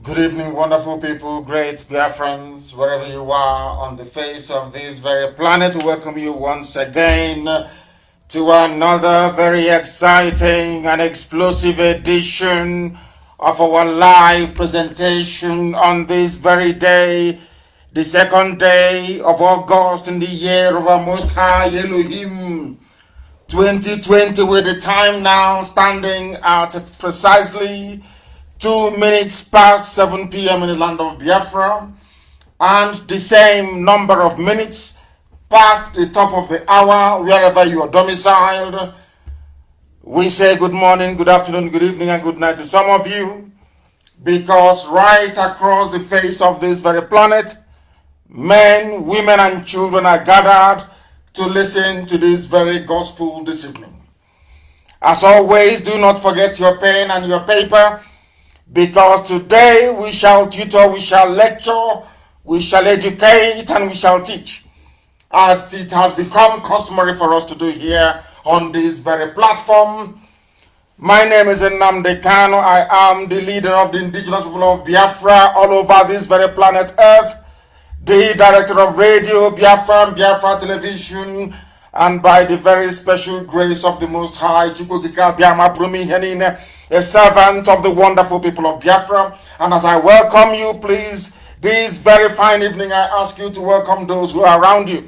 Good evening, wonderful people, great Biafrans, wherever you are on the face of this very planet. We welcome you once again to another very exciting and explosive edition of our live presentation on this very day, the second day of August in the year of our Most High Elohim 2020, with the time now standing at precisely 2 minutes past 7 p.m. in the land of Biafra, and the same number of minutes past the top of the hour wherever you are domiciled. We say good morning, good afternoon, good evening, and good night to some of you, because right across the face of this very planet, men, women, and children are gathered to listen to this very gospel this evening. As always, do not forget your pen and your paper, because today we shall tutor, we shall lecture, we shall educate, and we shall teach, as it has become customary for us to do here on this very platform. My name is Nnamdi Kanu. I am the leader of the indigenous people of Biafra all over this very planet Earth, the director of Radio Biafra and Biafra Television, and by the very special grace of the Most High, Chukwukika Biama Brumi Henine, a servant of the wonderful people of Biafra. And as I welcome you, please, this very fine evening, I ask you to welcome those who are around you.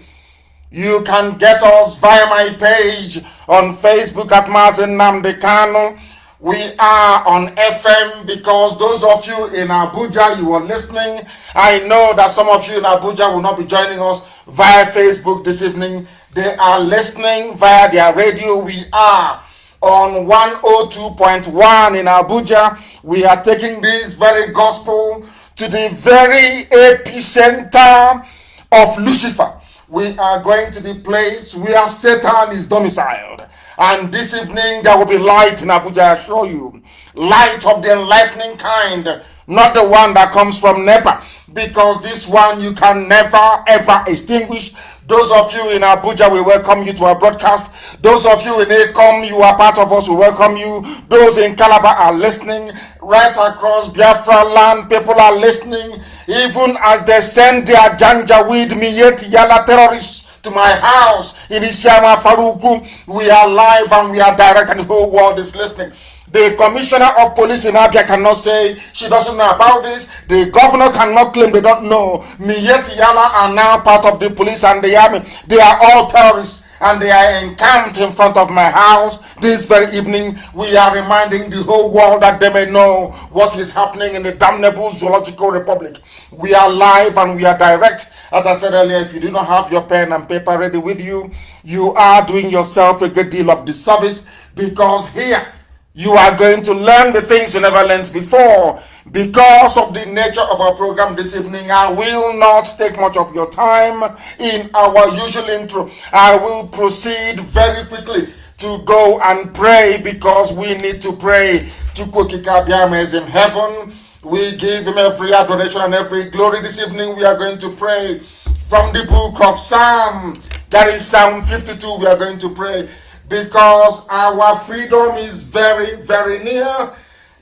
You can get us via my page on Facebook at Mazen Nnamdi Kanu. We are on FM, because those of you in Abuja, you are listening. I know that some of you in Abuja will not be joining us via Facebook this evening. They are listening via their radio. We are on 102.1 in Abuja. We are taking this very gospel to the very epicenter of Lucifer. We are going to the place where Satan is domiciled. And this evening there will be light in Abuja, I assure you. Light of the enlightening kind, not the one that comes from NEPA, because this one you can never ever extinguish. Those of you in Abuja, we welcome you to our broadcast. Those of you in ACOM, you are part of us, we welcome you. Those in Calabar are listening. Right across Biafra land, people are listening. Even as they send their Janjaweed Miyeti Yala terrorists to my house in Isiama Faruku, we are live and we are direct, and the whole world is listening. The commissioner of police in Abia cannot say she doesn't know about this. The governor cannot claim they don't know. Miyeti Yala are now part of the police and the army. They are all terrorists, and they are encamped in front of my house. This very evening, we are reminding the whole world that they may know what is happening in the damnable Zoological Republic. We are live and we are direct. As I said earlier, if you do not have your pen and paper ready with you, you are doing yourself a great deal of disservice, because here you are going to learn the things you never learned before. Because of the nature of our program this evening, I will not take much of your time in our usual intro. I will proceed very quickly to go and pray, because we need to pray. Chukwukika Biama is in heaven. We give him every adoration and every glory. This evening we are going to pray from the book of Psalm. That is Psalm 52. We are going to pray, because our freedom is very, very near.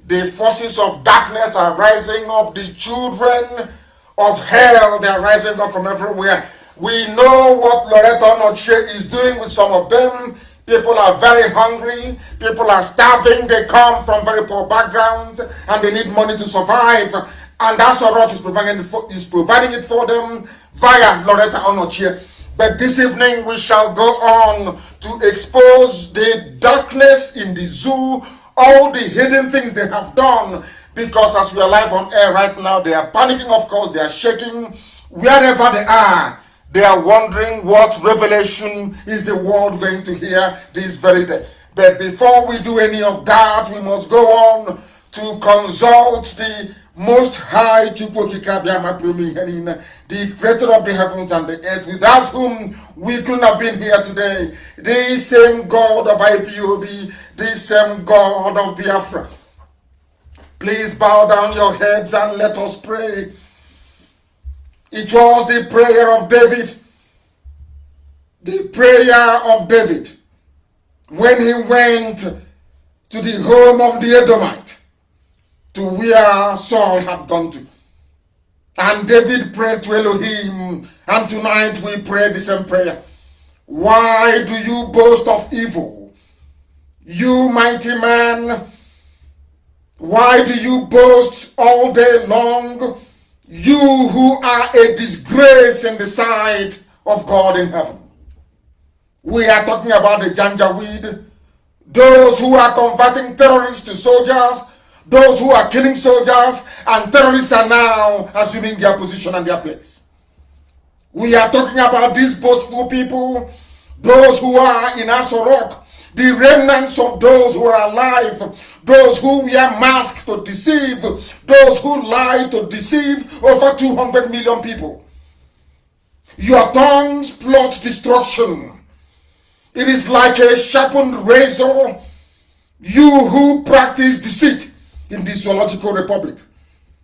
The forces of darkness are rising up. The children of hell, they are rising up from everywhere. We know what Loreto Noche is doing with some of them. People are very hungry. People are starving. They come from very poor backgrounds and they need money to survive. And that's what Rock is providing it for them via Loretta Onochie. But this evening we shall go on to expose the darkness in the zoo, all the hidden things they have done, because as we are live on air right now, they are panicking, of course, they are shaking. Wherever they are wondering what revelation is the world going to hear this very day. But before we do any of that, we must go on to consult the Most High Chukwukika Biama Brumi Henine, the creator of the heavens and the earth, without whom we couldn't have been here today. The same God of IPOB, the same God of Biafra. Please bow down your heads and let us pray. It was the prayer of David. The prayer of David when he went to the home of the Edomite. to where Saul had gone to. And David prayed to Elohim, and tonight we pray the same prayer. Why do you boast of evil, you mighty man? Why do you boast all day long, you who are a disgrace in the sight of God in heaven? We are talking about the Janjaweed, those who are converting terrorists to soldiers, those who are killing soldiers, and terrorists are now assuming their position and their place. We are talking about these boastful people, those who are in Asorok, the remnants of those who are alive, those who wear masks to deceive, those who lie to deceive over 200 million people. Your tongues plot destruction. It is like a sharpened razor, you who practice deceit in the Zoological Republic.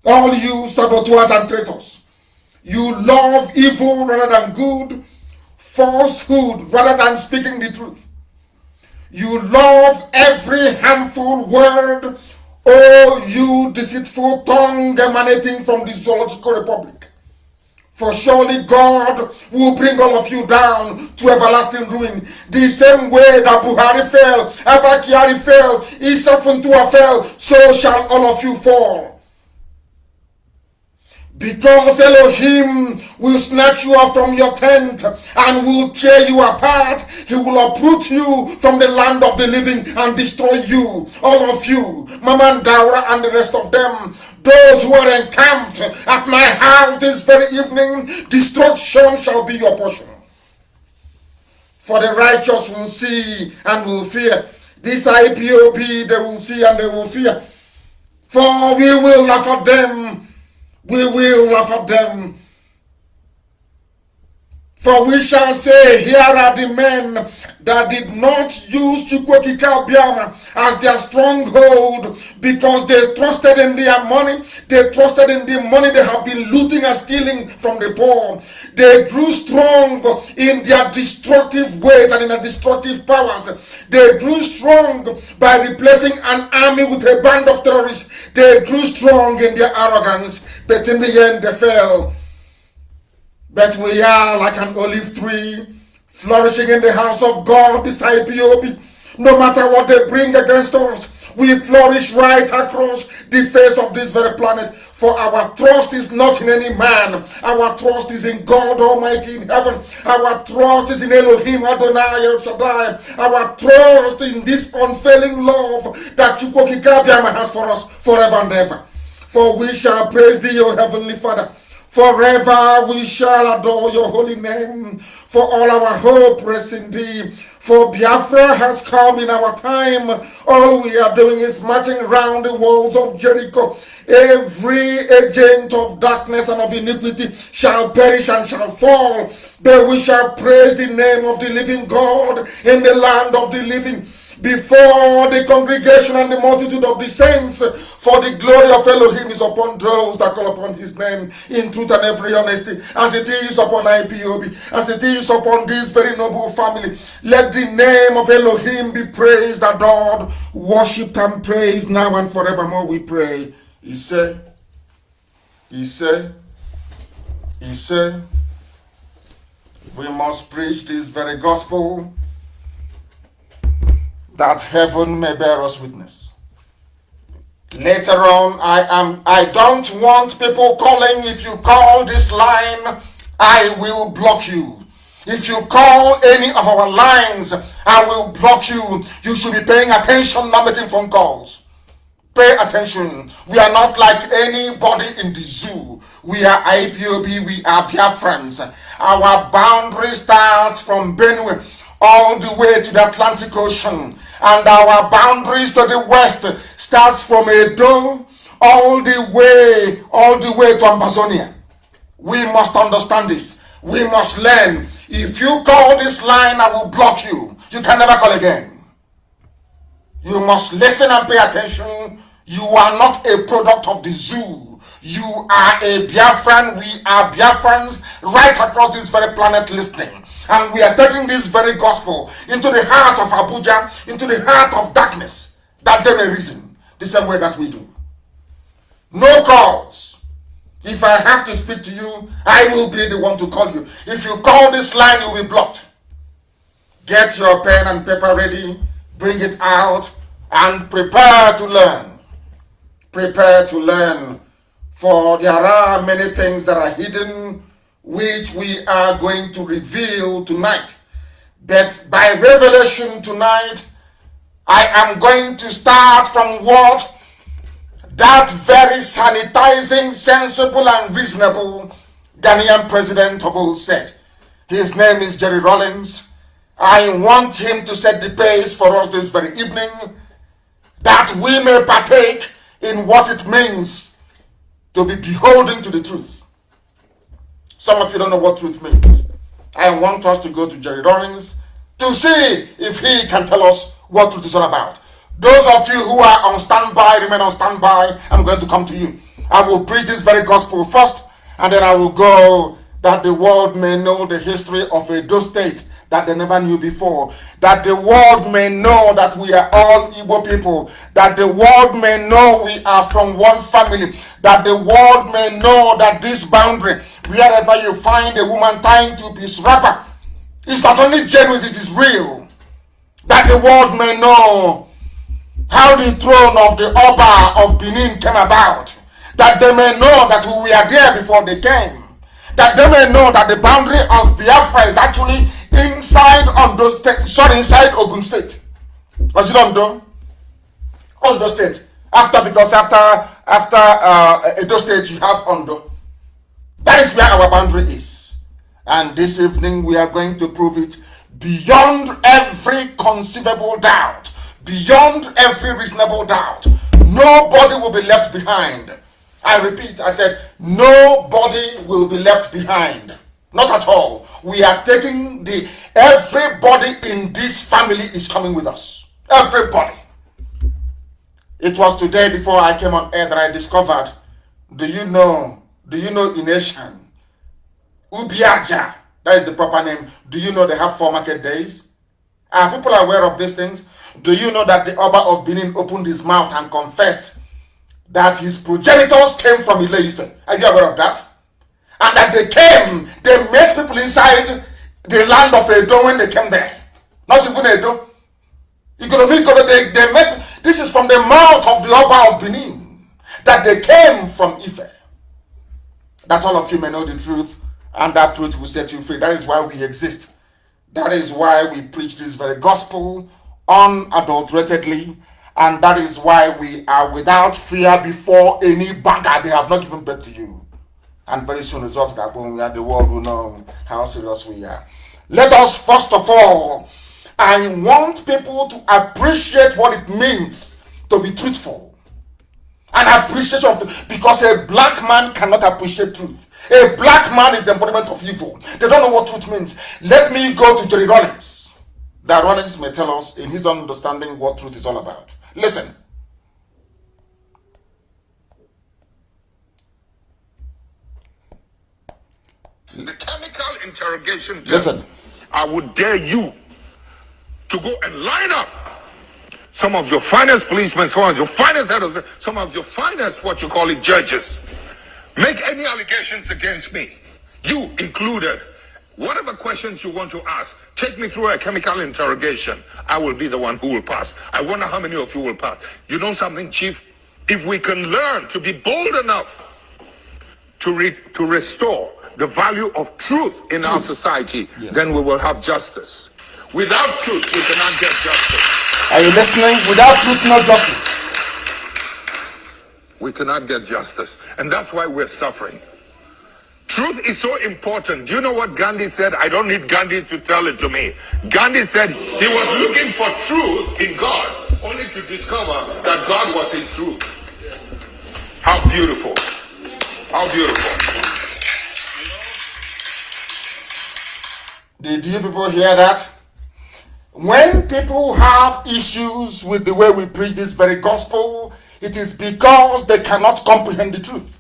All you saboteurs and traitors, you love evil rather than good, falsehood rather than speaking the truth. You love every harmful word, oh you deceitful tongue emanating from the Zoological Republic. For surely God will bring all of you down to everlasting ruin. The same way that Buhari fell, Abba Kyari fell, Issa Funtua fell, so shall all of you fall. Because Elohim will snatch you up from your tent and will tear you apart. He will uproot you from the land of the living and destroy you, all of you, Mama Daura and the rest of them. Those who are encamped at my house this very evening, destruction shall be your portion. For the righteous will see and will fear. This IPOB they will see and they will fear. For we will laugh at them. We will laugh at them. For we shall say, here are the men that did not use Chukwokika Biama as their stronghold because they trusted in their money. They trusted in the money they have been looting and stealing from the poor. They grew strong in their destructive ways and in their destructive powers. They grew strong by replacing an army with a band of terrorists. They grew strong in their arrogance, but in the end they fell. But we are like an olive tree, flourishing in the house of God, this IPOB. No matter what they bring against us, we flourish right across the face of this very planet. For our trust is not in any man. Our trust is in God Almighty in heaven. Our trust is in Elohim Adonai El Shaddai. Our trust is in this unfailing love that Chukwokika has for us forever and ever. For we shall praise thee, O Heavenly Father. Forever we shall adore your holy name, for all our hope rests in thee. For Biafra has come in our time. All we are doing is marching around the walls of Jericho. Every agent of darkness and of iniquity shall perish and shall fall. But we shall praise the name of the living God in the land of the living, before the congregation and the multitude of the saints, for the glory of Elohim is upon those that call upon his name in truth and every honesty, as it is upon IPOB, as it is upon this very noble family. Let the name of Elohim be praised, adored, worshipped and praised now and forevermore, we pray. He said, we must preach this very gospel, that heaven may bear us witness. Later on, I don't want people calling. If you call this line, I will block you. If you call any of our lines, I will block you. You should be paying attention, not making phone calls. Pay attention. We are not like anybody in the zoo. We are IPOB, we are Biafrans. Our boundary starts from Benue all the way to the Atlantic Ocean. And our boundaries to the west starts from Edo all the way to Amazonia. We must understand this. We must learn. If you call this line, I will block you. You can never call again. You must listen and pay attention. You are not a product of the zoo. You are a Biafran. We are Biafrans right across this very planet listening. And we are taking this very gospel into the heart of Abuja, into the heart of darkness, that they may reason the same way that we do. No calls. If I have to speak to you, I will be the one to call you. If you call this line, you will be blocked. Get your pen and paper ready, bring it out, and prepare to learn. Prepare to learn, for there are many things that are hidden which we are going to reveal tonight. But by revelation tonight, I am going to start from what that very sanitizing, sensible, and reasonable Ghanaian president of old said. His name is Jerry Rawlings. I want him to set the pace for us this very evening, that we may partake in what it means to be beholden to the truth. Some of you don't know what truth means. I want us to go to Jerry Rawlings to see if he can tell us what truth is all about. Those of you who are on standby, remain on standby. I'm going to come to you. I will preach this very gospel first, and then I will go that the world may know the history of Edo State that they never knew before. That the world may know that we are all Igbo people. That the world may know we are from one family. That the world may know that this boundary, wherever you find a woman tying two-piece wrapper, it's not only genuine, it is real. That the world may know how the throne of the Oba of Benin came about. That they may know that we were there before they came. That they may know that the boundary of Biafra is actually inside Ondo State, sorry, inside Ogun State. Was it Ondo? Ondo State. Because after Edo State, you have Ondo. That is where our boundary is. And this evening, we are going to prove it beyond every conceivable doubt. Beyond every reasonable doubt. Nobody will be left behind. I repeat, I said, nobody will be left behind. Not at all. We are taking everybody in this family is coming with us. Everybody. It was today before I came on air that I discovered, do you know Inesian? Ubiaja, that is the proper name. Do you know they have 4 market days? Are people aware of these things? Do you know that the Oba of Benin opened his mouth and confessed that his progenitors came from Ile-Ife? Are you aware of that? And that they met people inside the land of Edo when they came there. Not even Edo. They met, this is from the mouth of the Oba of Benin, that they came from Ife. That all of you may know the truth, and that truth will set you free. That is why we exist. That is why we preach this very gospel unadulteratedly, and that is why we are without fear before any bagger. They have not given birth to you. And very soon, as of that, the world will know how serious we are. Let us, first of all, I want people to appreciate what it means to be truthful. And appreciation of because a black man cannot appreciate truth. A black man is the embodiment of evil. They don't know what truth means. Let me go to Jerry Rawlings. That Rawlings may tell us in his own understanding what truth is all about. Listen. The chemical interrogation test. Listen. I would dare you to go and line up some of your finest policemen, some of your finest heads, some of your finest, what you call it, judges. Make any allegations against me, you included. Whatever questions you want to ask, take me through a chemical interrogation. I will be the one who will pass. I wonder how many of you will pass. You know something, Chief? If we can learn to be bold enough to restore the value of truth in our society, yes, then we will have justice. Without truth, we cannot get justice. Are you listening? Without truth, no justice. We cannot get justice. And that's why we're suffering. Truth is so important. Do you know what Gandhi said? I don't need Gandhi to tell it to me. Gandhi said he was looking for truth in God, only to discover that God was in truth. How beautiful. How beautiful. Did you people hear that? When people have issues with the way we preach this very gospel, it is because they cannot comprehend the truth.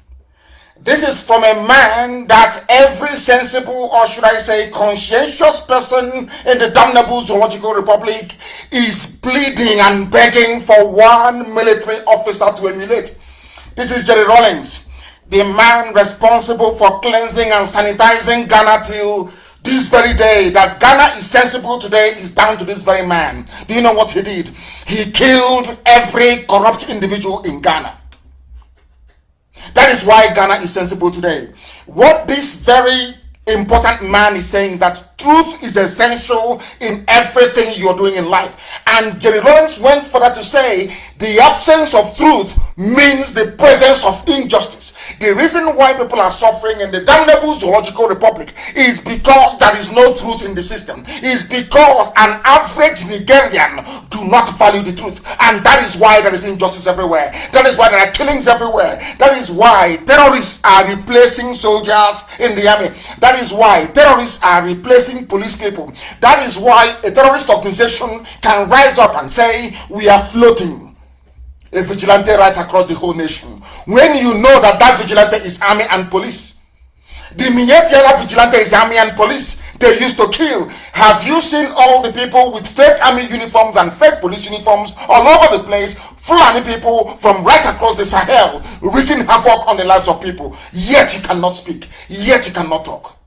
This is from a man that every sensible, or should I say conscientious person in the damnable zoological republic is pleading and begging for one military officer to emulate. This is Jerry Rawlings, the man responsible for cleansing and sanitizing Ghana till this very day. That Ghana is sensible today is down to this very man. Do you know what he did? He killed every corrupt individual in Ghana. That is why Ghana is sensible today. What this very important man is saying is that truth is essential in everything you're doing in life. And Jerry Rawlings went further to say the absence of truth means the presence of injustice. The reason why people are suffering in the damnable zoological republic is because there is no truth in the system. Is because an average Nigerian do not value the truth. And that is why there is injustice everywhere. That is why there are killings everywhere. That is why terrorists are replacing soldiers in the army. That is why terrorists are replacing police people. That is why a terrorist organization can rise up and say, we are floating a vigilante right across the whole nation, when you know that that vigilante is army and police. The Minyetiala vigilante is army and police. They used to kill. Have you seen all the people with fake army uniforms and fake police uniforms all over the place? Fulani people from right across the Sahel wreaking havoc on the lives of people. Yet you cannot speak. Yet you cannot talk.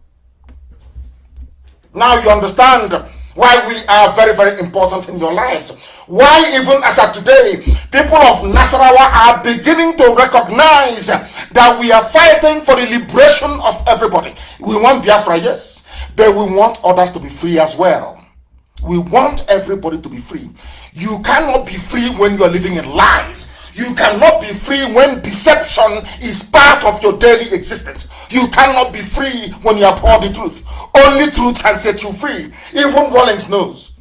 Now you understand why we are very, very important in your lives. Why even as of today, people of Nasarawa are beginning to recognize that we are fighting for the liberation of everybody. We want Biafra, yes, but we want others to be free as well. We want everybody to be free. You cannot be free when you are living in lies. You cannot be free when deception is part of your daily existence. You cannot be free when you abhor the truth. Only truth can set you free. Even Rawlings knows.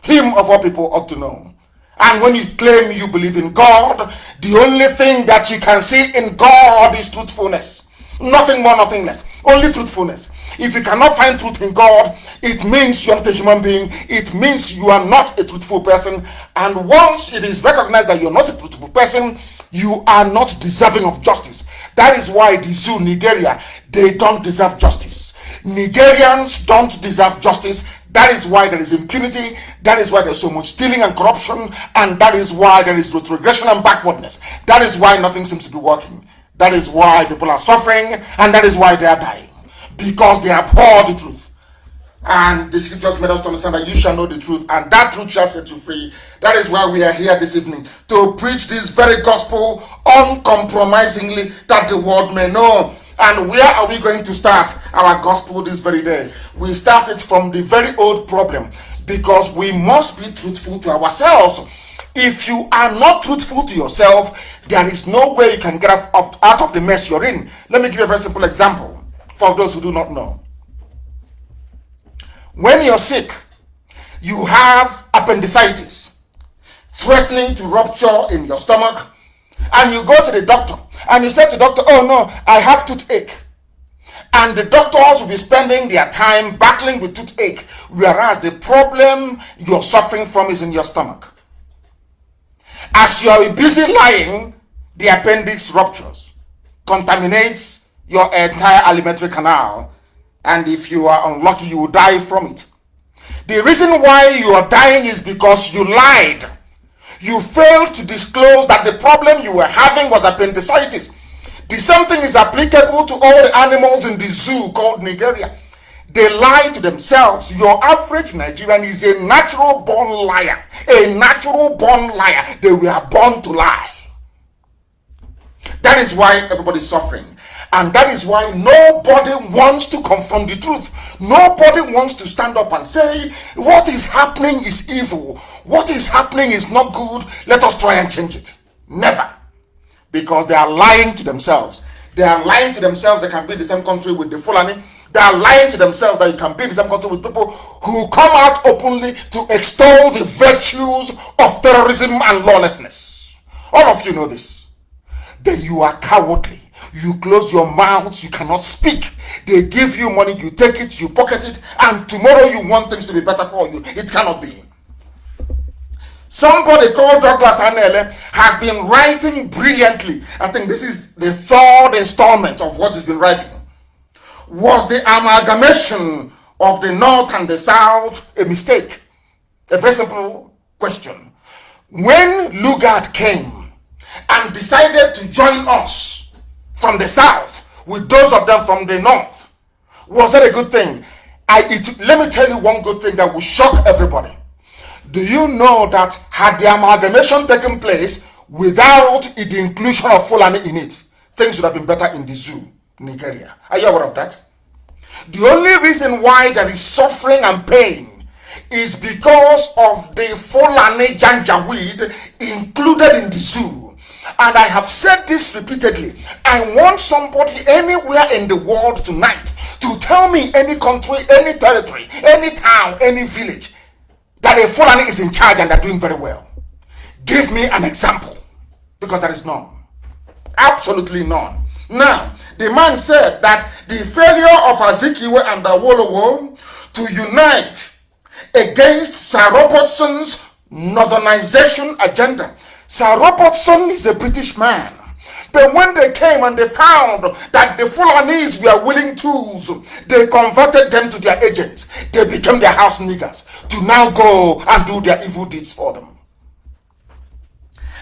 Him of all people ought to know. And when you claim you believe in God, the only thing that you can see in God is truthfulness. Nothing more, nothing less. Only truthfulness. If you cannot find truth in God, it means you are not a human being. It means you are not a truthful person. And once it is recognized that you are not a truthful person, you are not deserving of justice. That is why the zoo, Nigeria, they don't deserve justice. Nigerians don't deserve justice. That is why there is impunity. That is why there's so much stealing and corruption. And that is why there is retrogression and backwardness. That is why nothing seems to be working. That is why people are suffering. And that is why they are dying. Because they abhor the truth. And the scriptures made us to understand that you shall know the truth, and that truth shall set you free. That is why we are here this evening, to preach this very gospel uncompromisingly, that the world may know. And where are we going to start our gospel this very day? We started from the very old problem, because we must be truthful to ourselves. If you are not truthful to yourself, there is no way you can get out of the mess you're in. Let me give you a very simple example for those who do not know. When you're sick, you have appendicitis threatening to rupture in your stomach, and you go to the doctor and you say to the doctor, oh no, I have toothache. And the doctors will be spending their time battling with toothache, whereas the problem you're suffering from is in your stomach. As you're busy lying, the appendix ruptures, contaminates your entire alimentary canal, and if you are unlucky, you will die from it. The reason why you are dying is because you lied. You failed to disclose that the problem you were having was appendicitis. The same thing is applicable to all the animals in the zoo called Nigeria. They lie to themselves. Your average Nigerian is a natural born liar. A natural born liar. They were born to lie. That is why everybody is suffering. And that is why nobody wants to confront the truth. Nobody wants to stand up and say, what is happening is evil. What is happening is not good. Let us try and change it. Never. Because they are lying to themselves. They are lying to themselves they can be in the same country with the Fulani. They are lying to themselves that you can be in the same country with people who come out openly to extol the virtues of terrorism and lawlessness. All of you know this. But you are cowardly. You close your mouths, you cannot speak. They give you money, you take it, you pocket it, and tomorrow you want things to be better for you. It cannot be. Somebody called Douglas Anele has been writing brilliantly. I think this is the third installment of what he's been writing. Was the amalgamation of the North and the South a mistake? A very simple question. When Lugard came and decided to join us from the south with those of them from the north. Was that a good thing? Let me tell you one good thing that will shock everybody. Do you know that had the amalgamation taken place without the inclusion of Fulani in it, things would have been better in the zoo, Nigeria? Are you aware of that? The only reason why there is suffering and pain is because of the Fulani Janjaweed included in the zoo. And I have said this repeatedly. I want somebody anywhere in the world tonight to tell me any country, any territory, any town, any village that a Fulani is in charge and they're doing very well. Give me an example, because there is none. Absolutely none. Now, the man said that the failure of Azikiwe and Awolowo to unite against Sir Robertson's northernization agenda. Sir Robertson is a British man. But when they came and they found that the Fulanis were willing tools, they converted them to their agents. They became their house niggers to now go and do their evil deeds for them.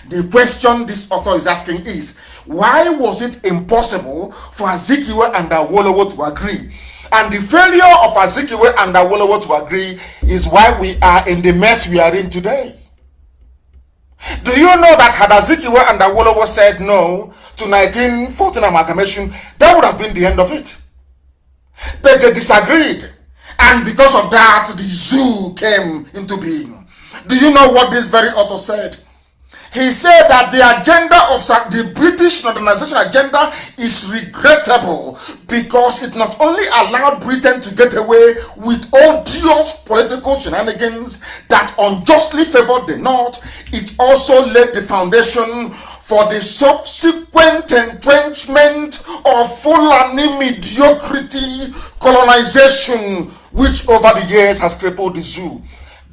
The question this author is asking is, why was it impossible for Azikiwe and Awolowo to agree? And the failure of Azikiwe and Awolowo to agree is why we are in the mess we are in today. Do you know that had Azikiwe and Awolowo said no to 1914 amalgamation, that would have been the end of it? But they disagreed, and because of that, the zoo came into being. Do you know what this very author said? He said that the agenda of the British modernization agenda is regrettable because it not only allowed Britain to get away with odious political shenanigans that unjustly favored the North, it also laid the foundation for the subsequent entrenchment of Fulani mediocrity colonization, which over the years has crippled the zoo.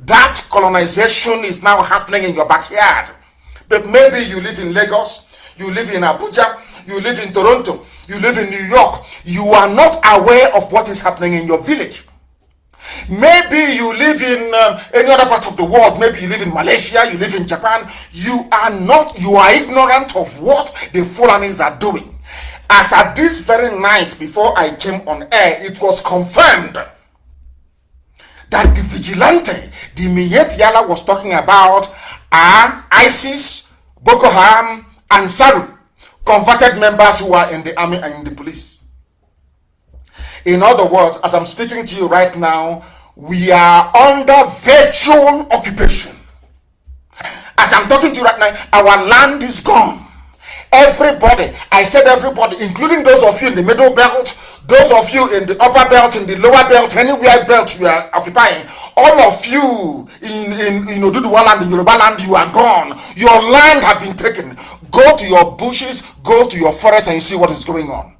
That colonization is now happening in your backyard. But maybe you live in Lagos, you live in Abuja, you live in Toronto, you live in New York. You are not aware of what is happening in your village. Maybe you live in any other part of the world. Maybe you live in Malaysia, you live in Japan. You are ignorant of what the Fulanis are doing. As at this very night before I came on air, it was confirmed that the vigilante, the Miyet Yala was talking about, are ISIS, Boko Haram, and Saru, converted members who are in the army and in the police. In other words, as I'm speaking to you right now, we are under virtual occupation. As I'm talking to you right now, our land is gone. Everybody, I said everybody, including those of you in the middle belt, those of you in the upper belt, in the lower belt, anywhere belt you are occupying, all of you in Oduduwa land, in Yoruba land, you are gone. Your land has been taken. Go to your bushes, go to your forest, and you see what is going on.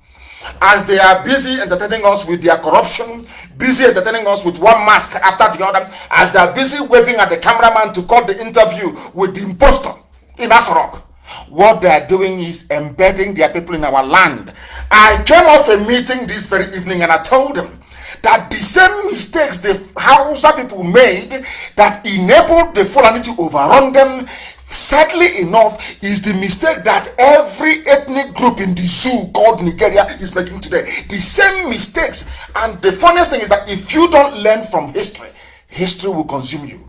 As they are busy entertaining us with their corruption, busy entertaining us with one mask after the other, as they are busy waving at the cameraman to cut the interview with the impostor in Asorok, what they are doing is embedding their people in our land. I came off a meeting this very evening and I told them that the same mistakes the Hausa people made that enabled the Fulani to overrun them, sadly enough, is the mistake that every ethnic group in the zoo called Nigeria is making today. The same mistakes. And the funniest thing is that if you don't learn from history, history will consume you.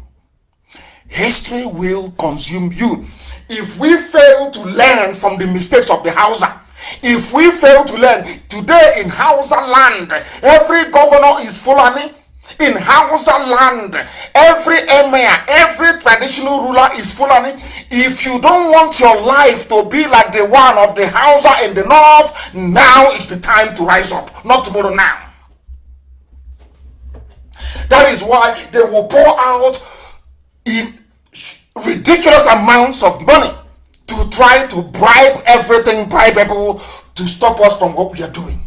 History will consume you. If we fail to learn from the mistakes of the Hausa, if we fail to learn, today in Hausa land, every governor is Fulani. In Hausa land, every emir, every traditional ruler is Fulani. If you don't want your life to be like the one of the Hausa in the north, now is the time to rise up, not tomorrow, now. That is why they will pour out in ridiculous amounts of money to try to bribe everything bribeable to stop us from what we are doing.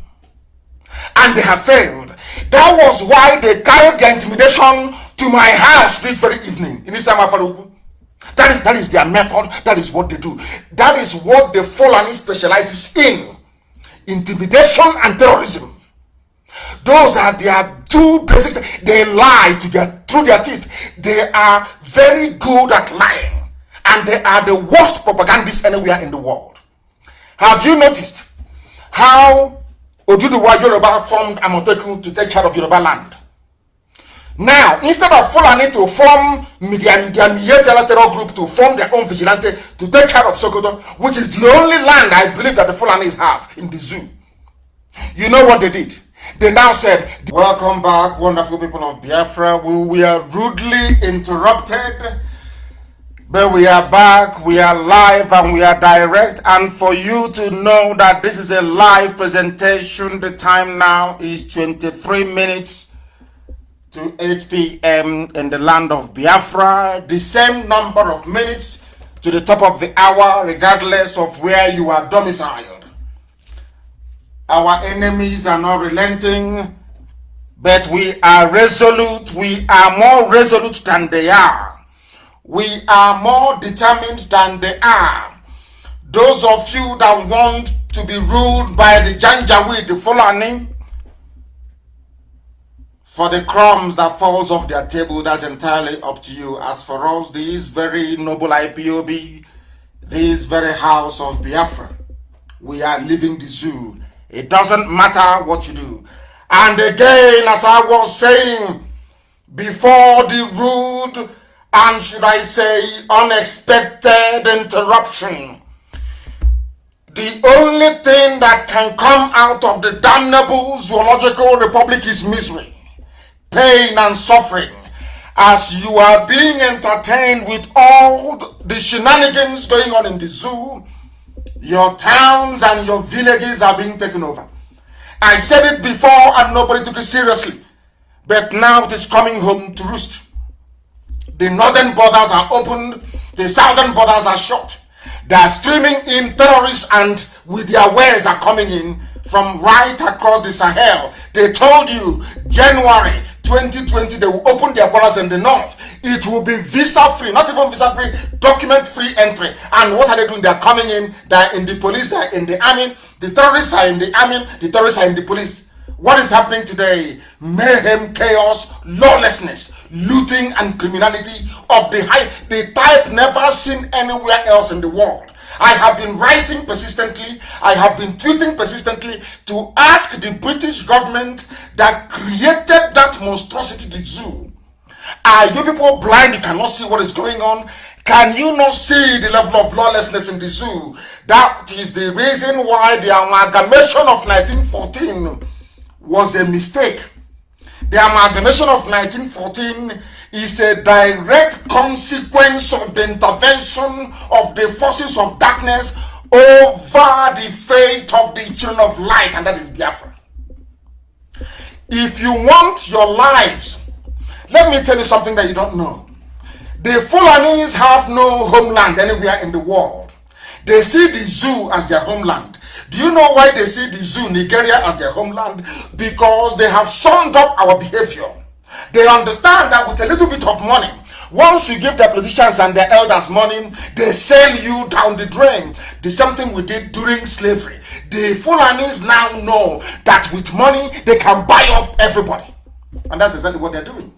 And they have failed. That was why they carried their intimidation to my house this very evening in Isama Farugu. That is their method. That is what they do. That is what the Fulani specializes in. Intimidation and terrorism. Those are their two basic things. They lie through their teeth. They are very good at lying. And they are the worst propagandists anywhere in the world. Have you noticed how Oduduwa Yoruba formed Amotekun to take care of Yoruba land? Now, instead of Fulani to form their terror group to form their own vigilante to take care of Sokoto, which is the only land I believe that the Fulanis have in the zoo, you know what they did? They now said, welcome back, wonderful people of Biafra. We were rudely interrupted, but we are back, we are live, and we are direct. And for you to know that this is a live presentation, the time now is 23 minutes to 8 p.m. in the land of Biafra. The same number of minutes to the top of the hour, regardless of where you are domiciled. Our enemies are not relenting, but we are resolute. We are more resolute than they are. We are more determined than they are. Those of you that want to be ruled by the Janjaweed, the Fulani, for the crumbs that falls off their table, that's entirely up to you. As for us, this very noble IPOB, this very house of Biafra, we are living the zoo. It doesn't matter what you do. And again, as I was saying, before the rude and, should I say, unexpected interruption, the only thing that can come out of the damnable zoological republic is misery, pain and suffering, as you are being entertained with all the shenanigans going on in the zoo. Your towns and your villages are being taken over. I said it before and nobody took it seriously, but now it is coming home to roost. The northern borders are opened, the southern borders are shut. They are streaming in terrorists, and with their wares are coming in from right across the Sahel. They told you January 2020 they will open their borders in the north. It will be visa-free, not even visa-free, document-free entry. And what are they doing? They are coming in, they are in the police, they are in the army. The terrorists are in the army, the terrorists are in the police. What is happening today? Mayhem, chaos, lawlessness, looting and criminality of the type never seen anywhere else in the world. I have been writing persistently, I have been tweeting persistently to ask the British government that created that monstrosity, the zoo. Are you people blind? You cannot see what is going on? Can you not see the level of lawlessness in the zoo? That is the reason why the amalgamation of 1914 was a mistake. The amalgamation of 1914 is a direct consequence of the intervention of the forces of darkness over the fate of the children of light, and that is Biafra. If you want your lives, let me tell you something that you don't know. The Fulanis have no homeland anywhere in the world. They see the zoo as their homeland. Do you know why they see the zoo, Nigeria, as their homeland? Because they have summed up our behavior. They understand that with a little bit of money, once you give the politicians and their elders money, they sell you down the drain. The same thing we did during slavery. The Fulanis now know that with money, they can buy up everybody. And that's exactly what they're doing.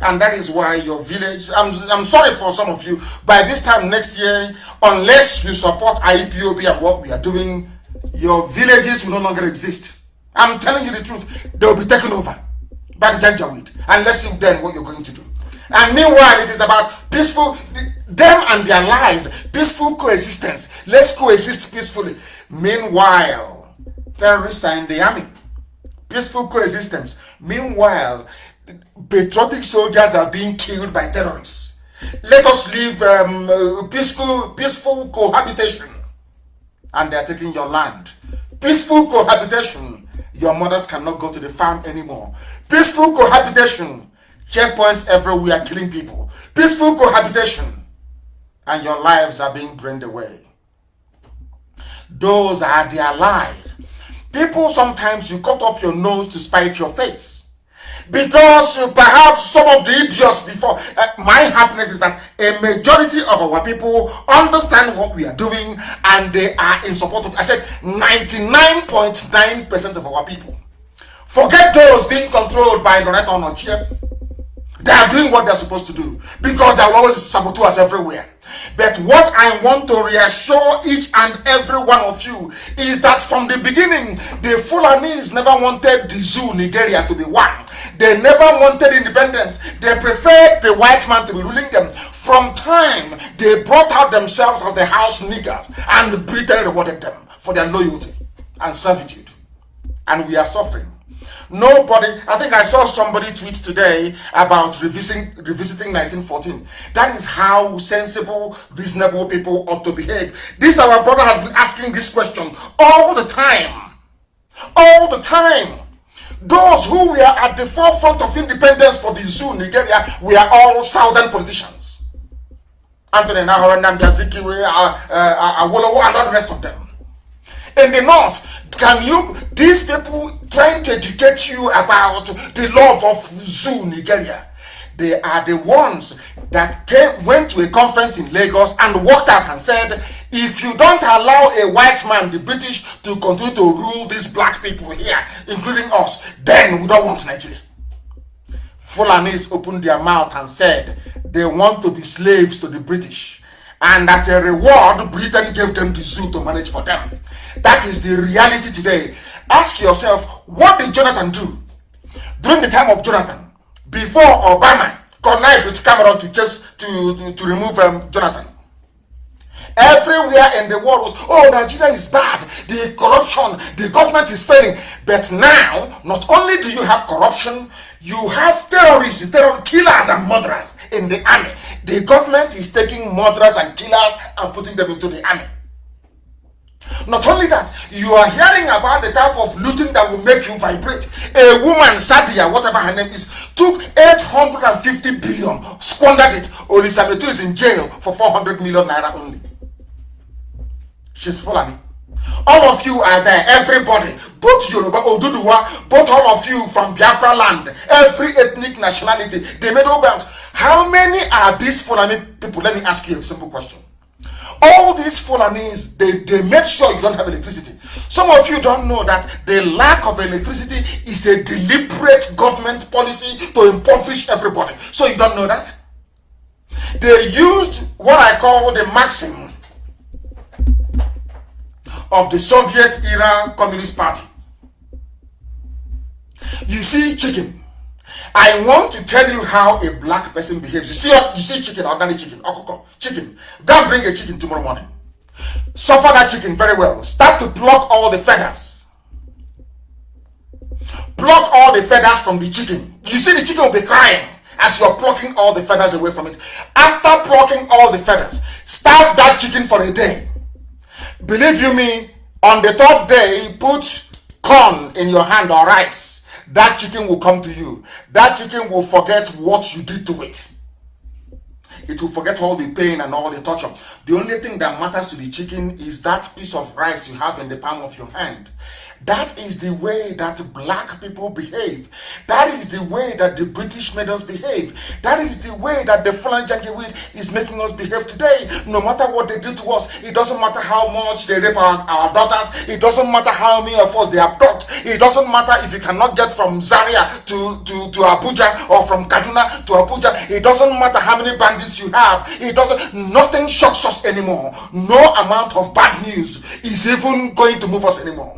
And that is why your village, I'm sorry for some of you, by this time next year, unless you support IPOB and what we are doing, your villages will no longer exist. I'm telling you the truth. They will be taken over by the Janjaweed. And let's see then what you're going to do. And meanwhile, it is about peaceful, them and their lives, peaceful coexistence. Let's coexist peacefully. Meanwhile, terrorists are in the army. Peaceful coexistence. Meanwhile, patriotic soldiers are being killed by terrorists. Let us live peaceful cohabitation. And they are taking your land. Peaceful cohabitation. Your mothers cannot go to the farm anymore. Peaceful cohabitation. Checkpoints everywhere killing people. Peaceful cohabitation. And your lives are being drained away. Those are their lies. People, sometimes you cut off your nose to spite your face. Because perhaps some of the idiots before, my happiness is that a majority of our people understand what we are doing and they are in support of, I said 99.9% of our people. Forget those being controlled by Loretta Onochie. They are doing what they're supposed to do because they will always sabotage us everywhere. But what I want to reassure each and every one of you is that from the beginning, the Fulanis never wanted the zoo, Nigeria, to be one. They never wanted independence. They preferred the white man to be ruling them. From time, they brought out themselves as the house niggers, and Britain rewarded them for their loyalty and servitude. And we are suffering. Nobody, I think I saw somebody tweet today about revisiting 1914. That is how sensible, reasonable people ought to behave. This our brother has been asking this question all the time. All the time. Those who were at the forefront of independence for the zoo, Nigeria, we are all southern politicians. Anthony Nahor, Nnamdi Azikiwe, Awolowo, and all the rest of them. In the north, can you, these people trying to educate you about the love of zoo, Nigeria, they are the ones that went to a conference in Lagos and walked out and said, if you don't allow a white man, the British, to continue to rule these black people here, including us, then we don't want Nigeria. Fulanis opened their mouth and said they want to be slaves to the British. And as a reward, Britain gave them the zoo to manage for them. That is the reality today. Ask yourself, what did Jonathan do during the time of Jonathan, before Obama connived with Cameron to remove Jonathan? Everywhere in the world was, oh, Nigeria is bad, the corruption, the government is failing. But now, not only do you have corruption, you have terrorists, killers and murderers in the army. The government is taking murderers and killers and putting them into the army. Not only that, you are hearing about the type of looting that will make you vibrate. A woman, Sadia, whatever her name is, took 850 billion, squandered it. Olisabetu is in jail for 400 million naira only. She's Fulani. All of you are there, everybody, both Yoruba, Oduduwa, both all of you from Biafra land, every ethnic nationality, they made all bounds. How many are these Fulani people? Let me ask you a simple question. All these Fulanis, they make sure you don't have electricity. Some of you don't know that the lack of electricity is a deliberate government policy to impoverish everybody. So you don't know that? They used what I call the maxim of the Soviet era Communist Party. You see chicken. I want to tell you how a black person behaves. You see chicken, organic chicken, okoko, chicken. Go and bring a chicken tomorrow morning. Suffer that chicken very well. Start to pluck all the feathers. Pluck all the feathers from the chicken. You see the chicken will be crying as you're plucking all the feathers away from it. After plucking all the feathers, starve that chicken for a day. Believe you me, on the third day, put corn in your hand or rice. That chicken will come to you. That chicken will forget what you did to it. It will forget all the pain and all the torture. The only thing that matters to the chicken is that piece of rice you have in the palm of your hand. That is the way that black people behave. That is the way that the British made us behave. That is the way that the Fulani Janjaweed is making us behave today. No matter what they do to us, it doesn't matter how much they rape our daughters. It doesn't matter how many of us they abduct. It doesn't matter if you cannot get from Zaria to Abuja or from Kaduna to Abuja. It doesn't matter how many bandits you have. Nothing shocks us anymore. No amount of bad news is even going to move us anymore.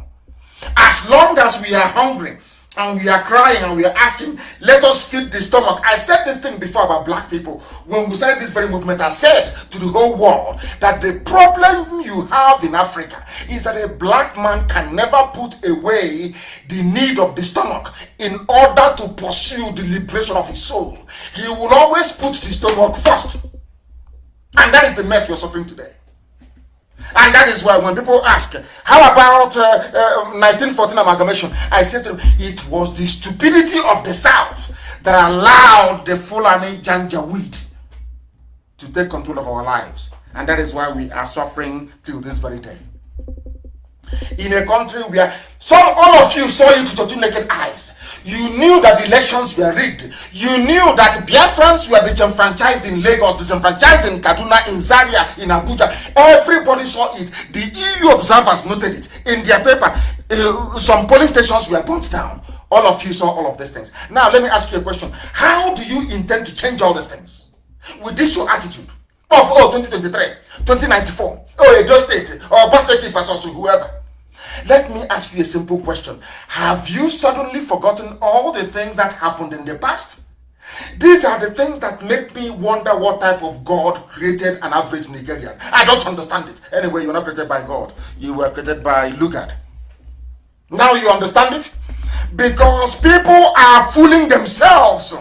As long as we are hungry and we are crying and we are asking, let us feed the stomach. I said this thing before about black people. When we started this very movement, I said to the whole world that the problem you have in Africa is that a black man can never put away the need of the stomach in order to pursue the liberation of his soul. He will always put the stomach first. And that is the mess we're suffering today. And that is why when people ask, how about 1914 amalgamation? I said to them, it was the stupidity of the South that allowed the Fulani Janjaweed to take control of our lives. And that is why we are suffering till this very day. In a country where all of you saw it with your naked eyes. You knew that the elections were rigged. You knew that Biafrans were disenfranchised in Lagos, disenfranchised in Kaduna, in Zaria, in Abuja. Everybody saw it. The EU observers noted it in their paper. Some police stations were burnt down. All of you saw all of these things. Now let me ask you a question. How do you intend to change all these things? With this your attitude, of 2023, 2094, Edo State, or Pastor versus whoever. Let me ask you a simple question. Have you suddenly forgotten all the things that happened in the past? These are the things that make me wonder what type of God created an average Nigerian. I don't understand it. Anyway, you're not created by God. You were created by Lugard. Now you understand it? Because people are fooling themselves.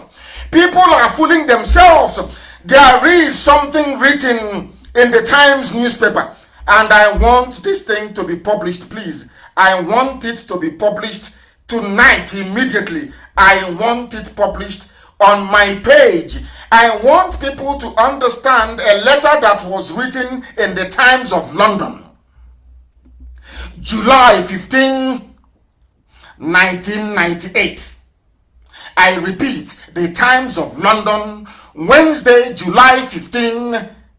People are fooling themselves. There is something written in the Times newspaper, and I want this thing to be published, please. I want it to be published tonight, immediately. I want it published on my page. I want people to understand a letter that was written in the Times of London, July 15, 1998. I repeat, the Times of London, Wednesday, July 15,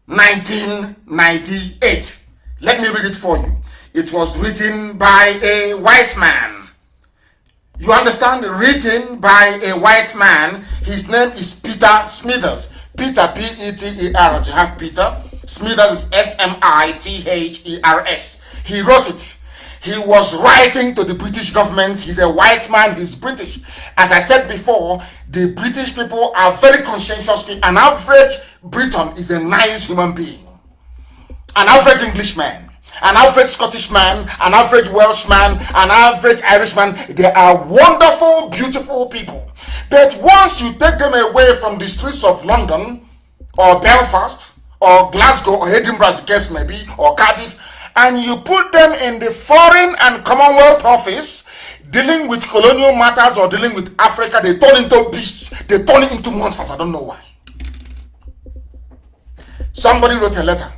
1998. Let me read it for you. It was written by a white man. You understand? Written by a white man. His name is Peter Smithers. Peter, P-E-T-E-R, as you have Peter. Smithers is S-M-I-T-H-E-R-S. He wrote it. He was writing to the British government. He's a white man. He's British. As I said before, the British people are very conscientious. An average Briton is a nice human being. An average Englishman, an average Scottish man, an average Welshman, an average Irishman, they are wonderful, beautiful people. But once you take them away from the streets of London, or Belfast, or Glasgow, or Edinburgh, as the case may be, or Cardiff, and you put them in the Foreign and Commonwealth Office, dealing with colonial matters or dealing with Africa, they turn into beasts, they turn into monsters. I don't know why. Somebody wrote a letter.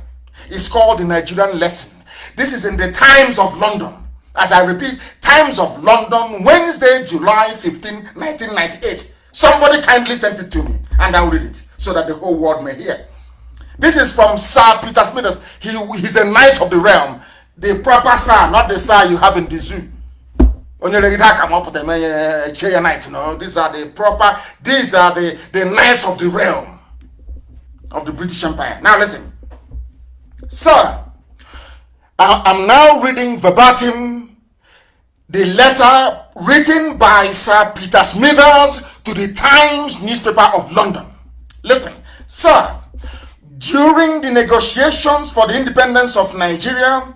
It's called the Nigerian Lesson. This is in the Times of London. As I repeat, Times of London, Wednesday, July 15, 1998. Somebody kindly sent it to me, and I'll read it so that the whole world may hear. This is from Sir Peter Smithers. He's a knight of the realm. The proper sir, not the sir you have in the zoo. These are the proper, these are the knights of the realm of the British Empire. Now listen. Sir, I'm now reading verbatim the letter written by Sir Peter Smithers to the Times newspaper of London. Listen, sir, during the negotiations for the independence of Nigeria,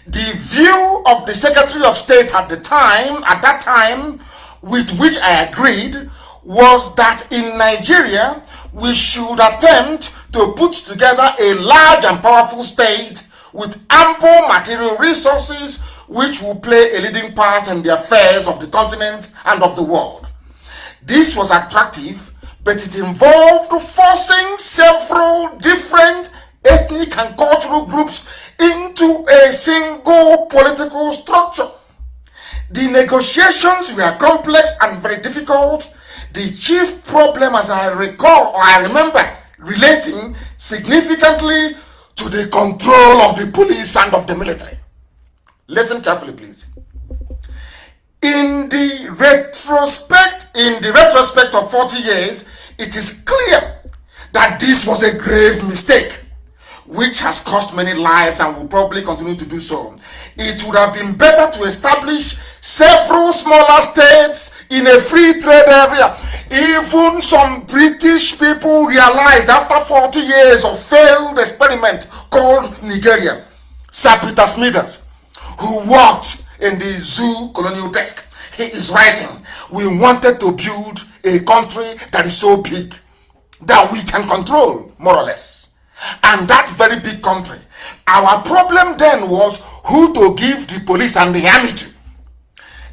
the view of the Secretary of State at that time, with which I agreed, was that in Nigeria, we should attempt to put together a large and powerful state with ample material resources which will play a leading part in the affairs of the continent and of the world. This was attractive, but it involved forcing several different ethnic and cultural groups into a single political structure. The negotiations were complex and very difficult. The chief problem, as I recall or I remember, relating significantly to the control of the police and of the military. Listen carefully, please. In the retrospect of 40 years, it is clear that this was a grave mistake, which has cost many lives and will probably continue to do so. It would have been better to establish several smaller states in a free trade area. Even some British people realized after 40 years of failed experiment called Nigeria. Sir Peter Smithers, who worked in the zoo colonial desk, he is writing, we wanted to build a country that is so big that we can control, more or less. And that very big country, our problem then was who to give the police and the army to.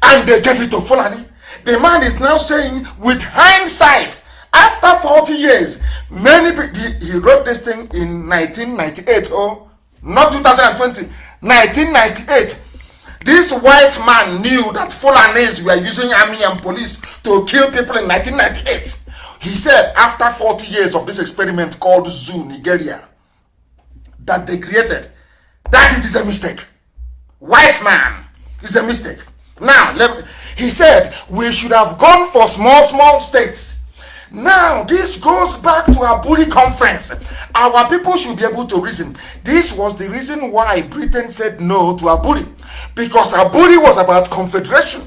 And they gave it to Fulani. The man is now saying, with hindsight, after 40 years, many people, he wrote this thing in 1998, not 2020, 1998. This white man knew that Fulanis were using army and police to kill people in 1998. He said, after 40 years of this experiment called Zoo, Nigeria, that they created, that it is a mistake. White man is a mistake. Now, he said, we should have gone for small states. Now, this goes back to Aburi conference. Our people should be able to reason. This was the reason why Britain said no to Aburi, because Aburi was about confederation.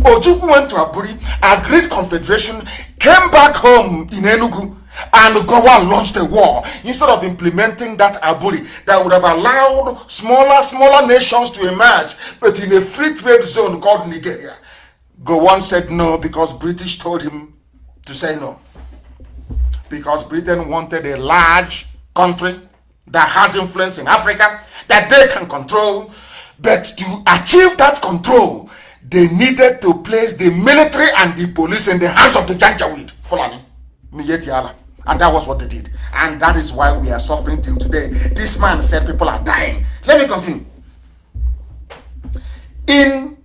Ojukwu went to Aburi, agreed confederation, came back home in Enugu, and Gowan launched a war instead of implementing that Aburi that would have allowed smaller nations to emerge, but in a free trade zone called Nigeria. Gowon said no because British told him to say no. Because Britain wanted a large country that has influence in Africa that they can control, but to achieve that control, they needed to place the military and the police in the hands of the Janjaweed, Fulani, Miyetiala. And that was what they did. And that is why we are suffering till today. This man said people are dying. Let me continue. In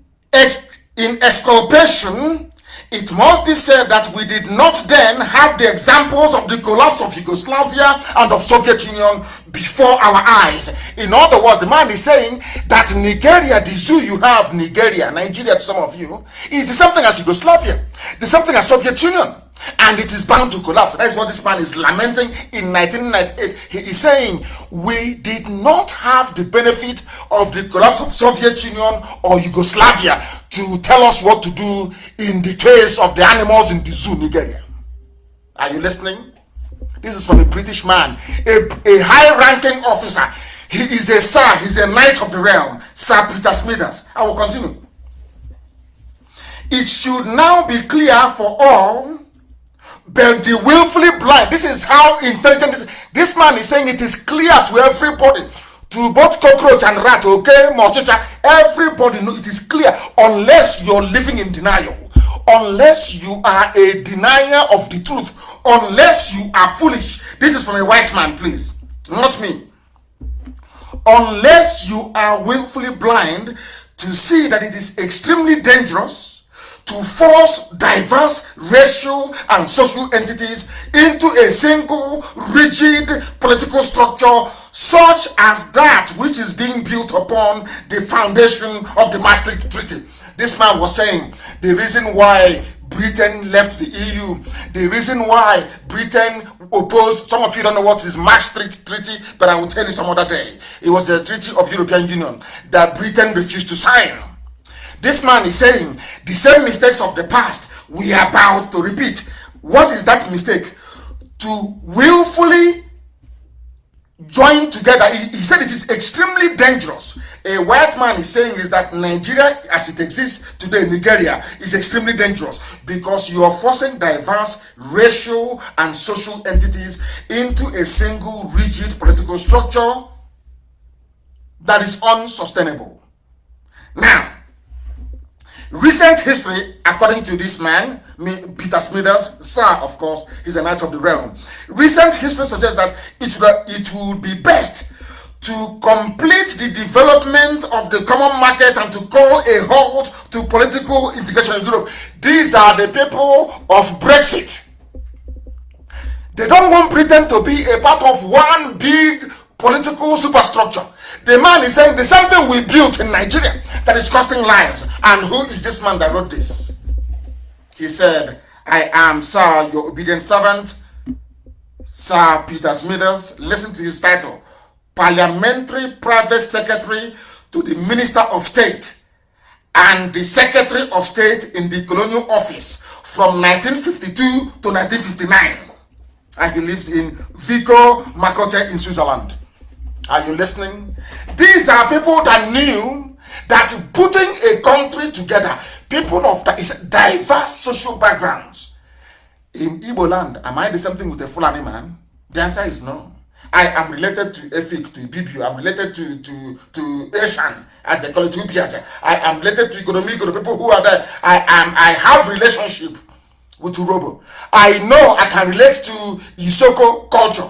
exculpation, it must be said that we did not then have the examples of the collapse of Yugoslavia and of Soviet Union before our eyes. In other words, the man is saying that Nigeria, the zoo you have, Nigeria, Nigeria to some of you, is the same thing as Yugoslavia, the same thing as Soviet Union. And it is bound to collapse. That is what this man is lamenting in 1998. He is saying, we did not have the benefit of the collapse of Soviet Union or Yugoslavia to tell us what to do in the case of the animals in the zoo, Nigeria. Are you listening? This is from a British man, a high-ranking officer. He is a sir, he's a knight of the realm, Sir Peter Smithers. I will continue. It should now be clear for all, but the willfully blind. This is how intelligent this man is saying. It is clear to everybody, to both cockroach and rat, okay, Mochicha, everybody knows it is clear, unless you're living in denial, unless you are a denier of the truth, unless you are foolish. This is from a white man, please, not me. Unless you are willfully blind to see that it is extremely dangerous to force diverse racial and social entities into a single rigid political structure such as that which is being built upon the foundation of the Maastricht Treaty. This man was saying the reason why Britain left the EU, the reason why Britain opposed, some of you don't know what is Maastricht Treaty, but I will tell you some other day. It was a treaty of European Union that Britain refused to sign. This man is saying the same mistakes of the past we are about to repeat. What is that mistake? To willfully join together. He said it is extremely dangerous. A white man is saying is that Nigeria as it exists today, Nigeria, is extremely dangerous because you are forcing diverse racial and social entities into a single rigid political structure that is unsustainable. Now, recent history, according to this man, Peter Smithers, sir, of course, he's a knight of the realm. Recent history suggests that it would be best to complete the development of the common market and to call a halt to political integration in Europe. These are the people of Brexit. They don't want Britain to be a part of one big political superstructure. The man is saying the same thing we built in Nigeria that is costing lives. And who is this man that wrote this? He said, I am, sir, your obedient servant, Sir Peter Smithers. Listen to his title. Parliamentary Private Secretary to the Minister of State and the Secretary of State in the Colonial Office from 1952 to 1959. And he lives in Vico Makote in Switzerland. Are you listening? These are people that knew that putting a country together, people of diverse social backgrounds. In Igbo land, am I the same thing with a Fulani man? The answer is no. I am related to Efik, to Ibibiu. I'm related to Eshan, as they call it, Upiaja. I am related to Igoromigo, the people who are there. I have relationship with Urobo. I know I can relate to Isoko culture.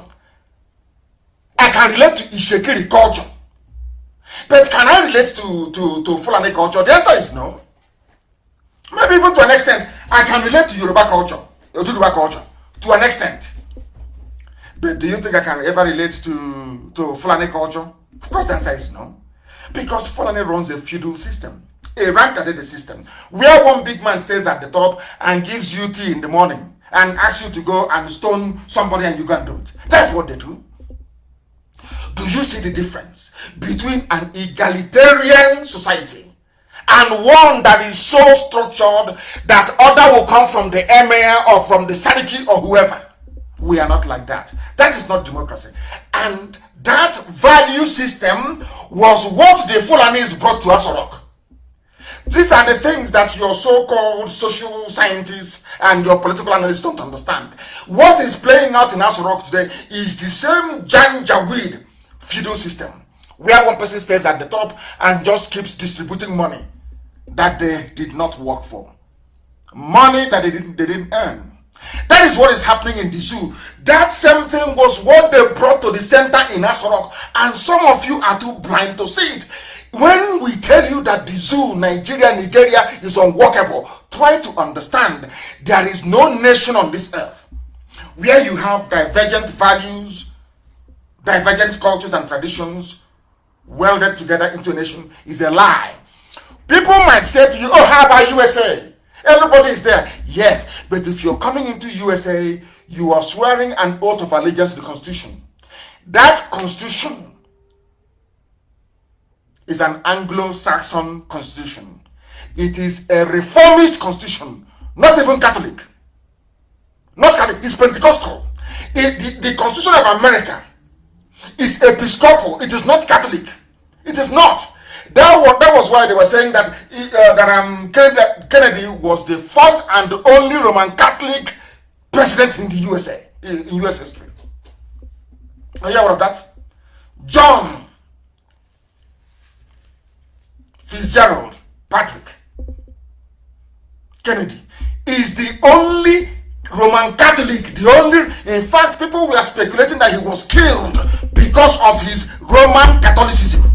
I can relate to Ishekiri culture. But can I relate to Fulani culture? The answer is no. Maybe even to an extent, I can relate to Yoruba culture, Yoruba culture, to an extent. But do you think I can ever relate to Fulani culture? Of course the answer is no. Because Fulani runs a feudal system, a rank-added system, where one big man stays at the top and gives you tea in the morning and ask you to go and stone somebody and you go and do it. That's what they do. Do you see the difference between an egalitarian society and one that is so structured that order will come from the emir or from the sadiki or whoever? We are not like that. That is not democracy. And that value system was what the Fulanis brought to Asorok. These are the things that your so-called social scientists and your political analysts don't understand. What is playing out in Asorok today is the same Janjaweed feudal system, where one person stays at the top and just keeps distributing money that they did not work for. Money that they didn't earn. That is what is happening in the zoo. That same thing was what they brought to the center in Asorok, and some of you are too blind to see it. When we tell you that the zoo, Nigeria, is unworkable, try to understand there is no nation on this earth where you have divergent values, divergent cultures and traditions welded together into a nation. Is a lie. People might say to you, oh, how about USA? Everybody is there. Yes, but if you're coming into USA, you are swearing an oath of allegiance to the Constitution. That Constitution is an Anglo-Saxon Constitution. It is a reformist Constitution, not even Catholic. Not Catholic, it's Pentecostal. The Constitution of America is Episcopal. It is not Catholic. It is not. That was why they were saying that Kennedy was the first and only Roman Catholic president in the USA, in US history. Are you aware of that? John Fitzgerald Patrick Kennedy is the only Roman Catholic, in fact, people were speculating that he was killed because of his Roman Catholicism.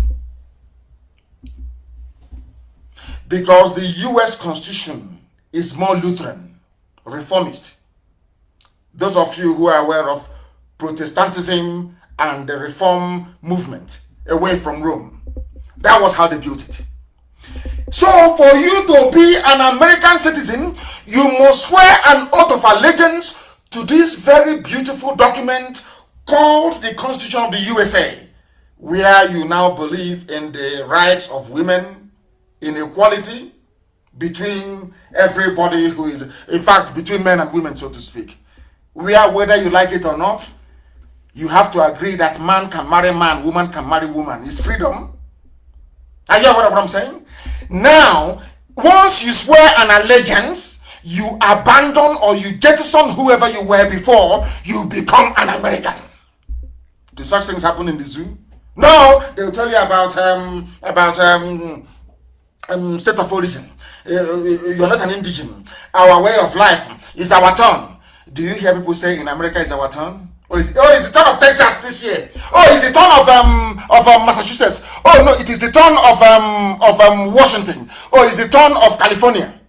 Because the US Constitution is more Lutheran, reformist. Those of you who are aware of Protestantism and the Reform movement away from Rome, that was how they built it. So for you to be an American citizen, you must swear an oath of allegiance to this very beautiful document called the Constitution of the USA, where you now believe in the rights of women, inequality between everybody who is, in fact, between men and women, so to speak. Where, whether you like it or not, you have to agree that man can marry man, woman can marry woman. It's freedom. Are you aware of what I'm saying? Now, once you swear an allegiance, you abandon or you jettison whoever you were before, you become an American. Do such things happen in the zoo? No, they'll tell you about state of origin. You're not an indigen. Our way of life is our turn. Do you hear people say in America is our turn? It's the turn of Texas this year. Oh, it's the turn of Massachusetts. Oh no, it is the turn of Washington. Oh, it's the turn of California.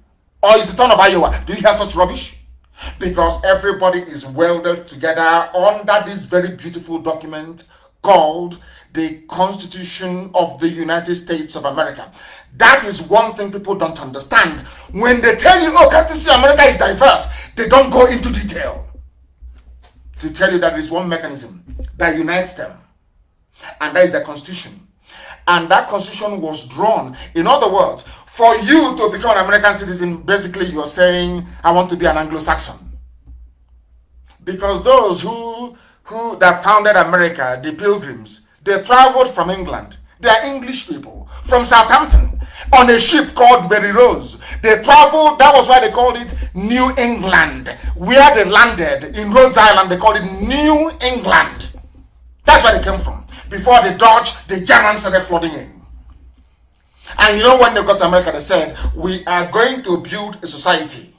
Or it's the turn of Iowa. Do you hear such rubbish? Because everybody is welded together under this very beautiful document called the Constitution of the United States of America. That is one thing people don't understand. When they tell you, oh, can't you see America is diverse? They don't go into detail to tell you that there is one mechanism that unites them. And that is the Constitution. And that Constitution was drawn. In other words, for you to become an American citizen, basically you're saying, I want to be an Anglo-Saxon. Because those who that founded America, the Pilgrims, they traveled from England. They are English people from Southampton on a ship called Mary Rose. They traveled, that was why they called it New England. Where they landed in Rhode Island, they called it New England. That's where they came from. Before the Dutch, the Germans started flooding in. And you know, when they got to America, they said, we are going to build a society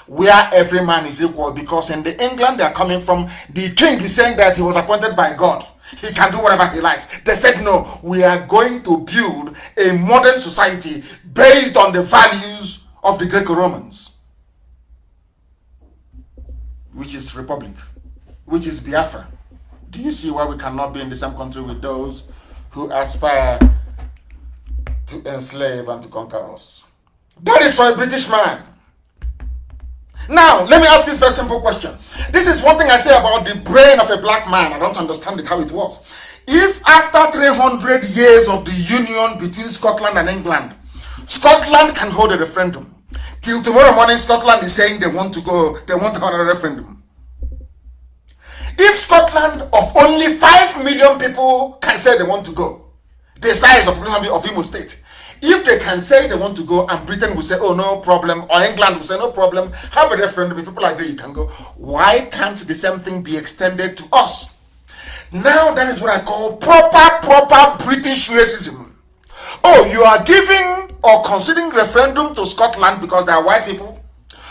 where every man is equal, because in the England they are coming from, the king is saying that he was appointed by God. He can do whatever he likes. They said, no, we are going to build a modern society based on the values of the Greco-Romans, which is Republic, which is Biafra. Do you see why we cannot be in the same country with those who aspire to enslave and to conquer us? That is for a British man. Now, let me ask this very simple question. This is one thing I say about the brain of a black man. I don't understand it, how it works. If after 300 years of the union between Scotland and England, Scotland can hold a referendum, till tomorrow morning Scotland is saying they want to hold a referendum. If Scotland of only 5 million people can say they want to go, the size of Imo State, if they can say they want to go and Britain will say, oh, no problem, or England will say, no problem, have a referendum, if people agree, you can go. Why can't the same thing be extended to us? Now that is what I call proper British racism. Oh, you are giving or considering referendum to Scotland because they are white people.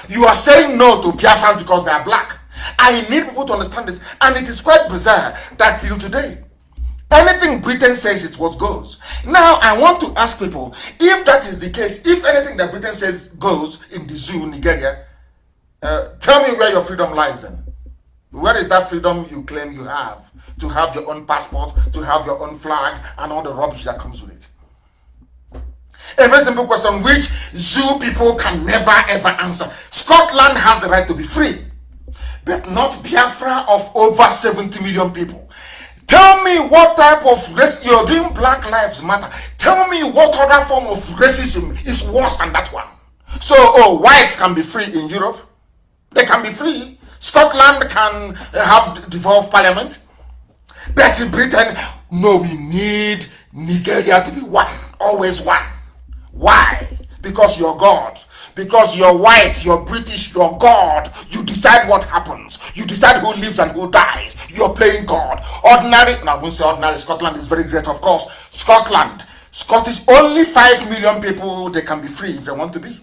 You are saying no to Biafrans because they are black. I need people to understand this. And it is quite bizarre that till today, anything Britain says, it's what goes. Now, I want to ask people, if that is the case, if anything that Britain says goes in the zoo, Nigeria, tell me where your freedom lies then. Where is that freedom you claim you have? To have your own passport, to have your own flag, and all the rubbish that comes with it. A very simple question which zoo people can never ever answer. Scotland has the right to be free, but not Biafra of over 70 million people. Tell me what type of race you're doing. Black Lives Matter. Tell me what other form of racism is worse than that one. So, whites can be free in Europe. They can be free. Scotland can have devolved parliament. But in Britain, no, we need Nigeria to be one. Always one. Why? Because you're God. Because you're white, you're British, you're God. You decide what happens. You decide who lives and who dies. You're playing God. Ordinary, now I won't say ordinary, Scotland is very great, of course. Scottish, only 5 million people, they can be free if they want to be.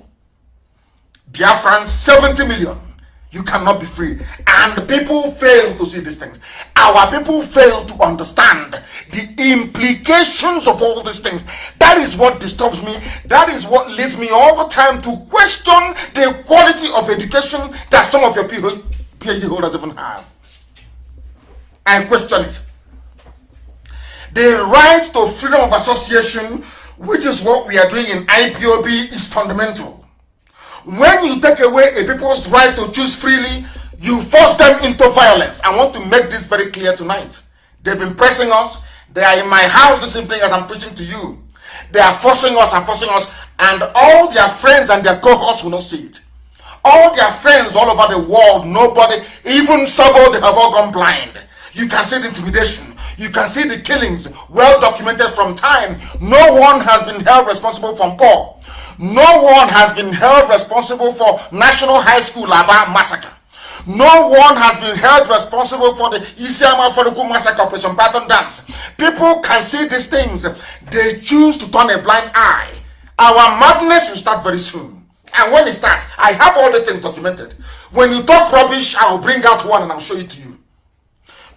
Biafrans, 70 million. You cannot be free. And people fail to see these things. Our people fail to understand the implications of all these things. That is what disturbs me. That is what leads me all the time to question the quality of education that some of your PhD holders even have. I question it. The right to freedom of association, which is what we are doing in IPOB, is fundamental. When you take away a people's right to choose freely, you force them into violence. I want to make this very clear tonight. They've been pressing us. They are in my house this evening as I'm preaching to you. They are forcing us, and all their friends and their cohorts will not see it. All their friends all over the world, nobody, even Sabo, they have all gone blind. You can see the intimidation. You can see the killings, well documented from time. No one has been held responsible for war. No one has been held responsible for National High School Aba massacre. No one has been held responsible for the Isiama Foruku massacre, Operation Pattern Dance. People can see these things. They choose to turn a blind eye. Our madness will start very soon. And when it starts, I have all these things documented. When you talk rubbish, I will bring out one and I'll show it to you.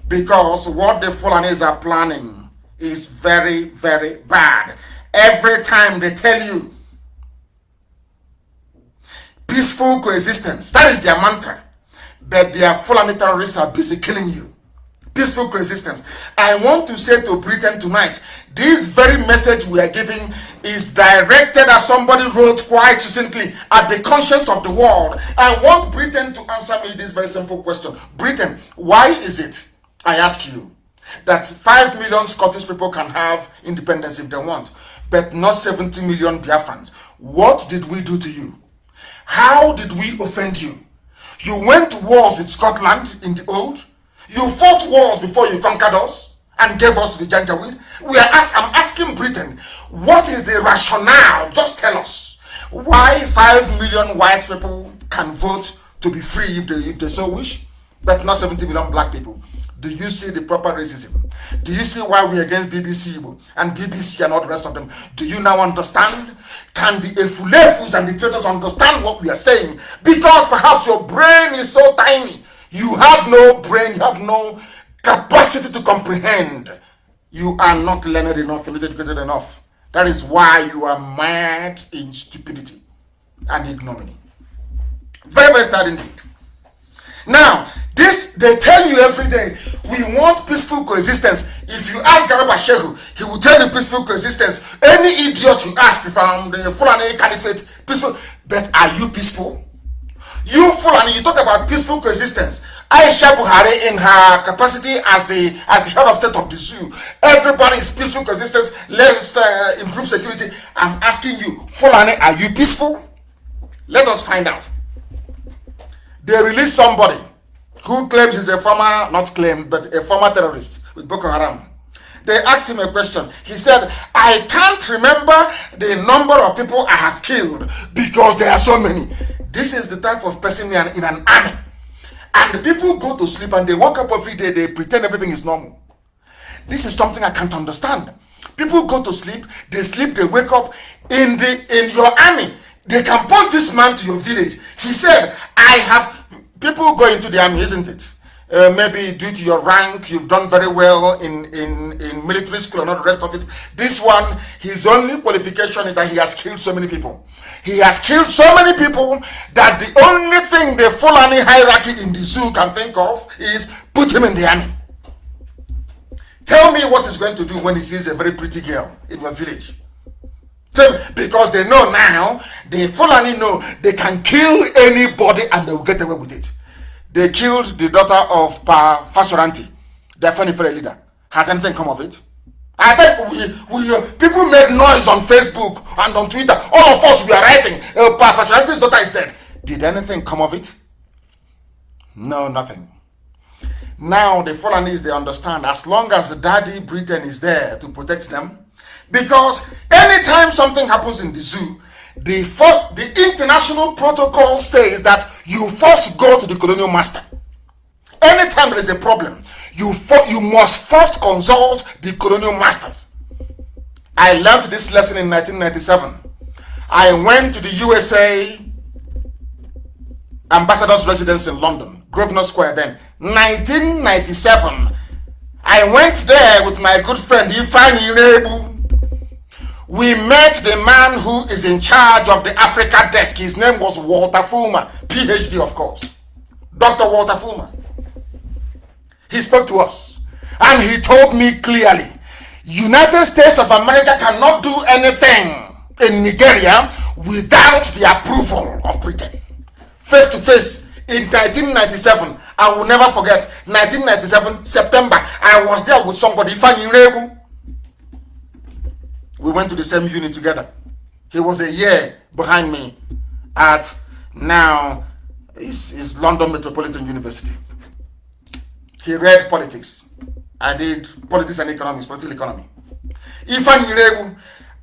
Because what the Fulanis are planning is very, very bad. Every time they tell you peaceful coexistence, that is their mantra. But their Fulani terrorists are busy killing you. Peaceful coexistence. I want to say to Britain tonight, this very message we are giving is directed, as somebody wrote quite succinctly, at the conscience of the world. I want Britain to answer me this very simple question. Britain, why is it, I ask you, that 5 million Scottish people can have independence if they want, but not 70 million Biafrans? What did we do to you? How did we offend you? You went to wars with Scotland in the old. You fought wars before you conquered us and gave us to the Janjaweed. I'm asking Britain, what is the rationale? Just tell us why 5 million white people can vote to be free if they so wish, but not 70 million black people. Do you see the proper racism? Do you see why we're against BBC and BBC and all the rest of them? Do you now understand? Can the Efulefus and the traitors understand what we are saying? Because perhaps your brain is so tiny. You have no brain, you have no capacity to comprehend. You are not learned enough, you're not educated enough. That is why you are mad in stupidity and ignominy. Very, very sad indeed. Now, this, they tell you every day, we want peaceful coexistence. If you ask Garba Shehu, he will tell you peaceful coexistence. Any idiot you ask from the Fulani Caliphate, peaceful. But are you peaceful? You Fulani, you talk about peaceful coexistence. Aisha Buhari, in her capacity as the head of state of the zoo, everybody is peaceful coexistence. Let's improve security. I'm asking you, Fulani, are you peaceful? Let us find out. They released somebody who claims he's a former, not claimed, but a former terrorist with Boko Haram. They asked him a question. He said, I can't remember the number of people I have killed because there are so many. This is the type of person in an army. And the people go to sleep and they wake up every day, they pretend everything is normal. This is something I can't understand. People go to sleep, they wake up. In your army, they can post this man to your village. He said, people go into the army, isn't it? Maybe due to your rank, you've done very well in military school and all the rest of it. This one, his only qualification is that he has killed so many people. He has killed so many people that the only thing the Fulani hierarchy in the zoo can think of is put him in the army. Tell me what he's going to do when he sees a very pretty girl in your village. Because they know now, the Fulani know they can kill anybody and they will get away with it. They killed the daughter of Pa Fasoranti, their Funny leader. Has anything come of it? I think people made noise on Facebook and on Twitter. All of us, we are writing, Pa Fasoranti's daughter is dead. Did anything come of it? No, nothing. Now the Fulanis, they understand, as long as the Daddy Britain is there to protect them, because anytime something happens in the zoo, the international protocol says that you first go to the colonial master. Anytime there is a problem, you must first consult the colonial masters. I learned this lesson in 1997. I went to the USA ambassador's residence in London, Grosvenor Square then, 1997. I went there with my good friend Ifeanyi Irebu. We met the man who is in charge of the Africa desk. His name was Walter Fulmer, PhD of course. Dr. Walter Fulmer. He spoke to us and he told me clearly, United States of America cannot do anything in Nigeria without the approval of Britain. Face to face in 1997, I will never forget, 1997, September, I was there with somebody, Ifeanyi Irebu. We went to the same unit together. He was a year behind me at now is London Metropolitan University. He read politics. I did politics and economics, political economy. Ifeanyi Irebu,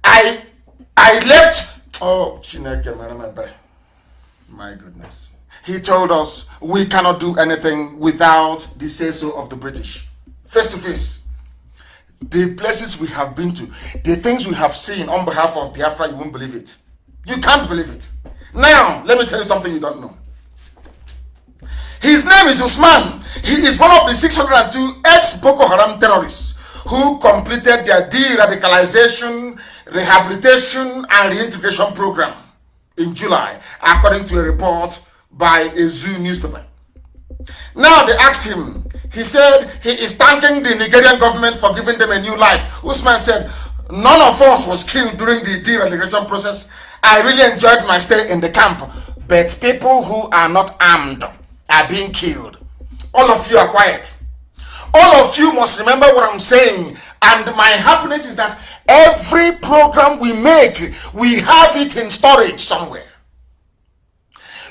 I left. Oh, Chineke, my goodness. He told us we cannot do anything without the say-so of the British. Face to face. The places we have been to, the things we have seen on behalf of Biafra, you won't believe it. You can't believe it. Now, let me tell you something you don't know. His name is Usman. He is one of the 602 ex-Boko Haram terrorists who completed their de-radicalization, rehabilitation, and reintegration program in July, according to a report by a Zoo newspaper. Now they asked him, he said he is thanking the Nigerian government for giving them a new life. Usman said, none of us was killed during the de-radicalization process. I really enjoyed my stay in the camp, but people who are not armed are being killed. All of you are quiet. All of you must remember what I'm saying. And my happiness is that every program we make, we have it in storage somewhere.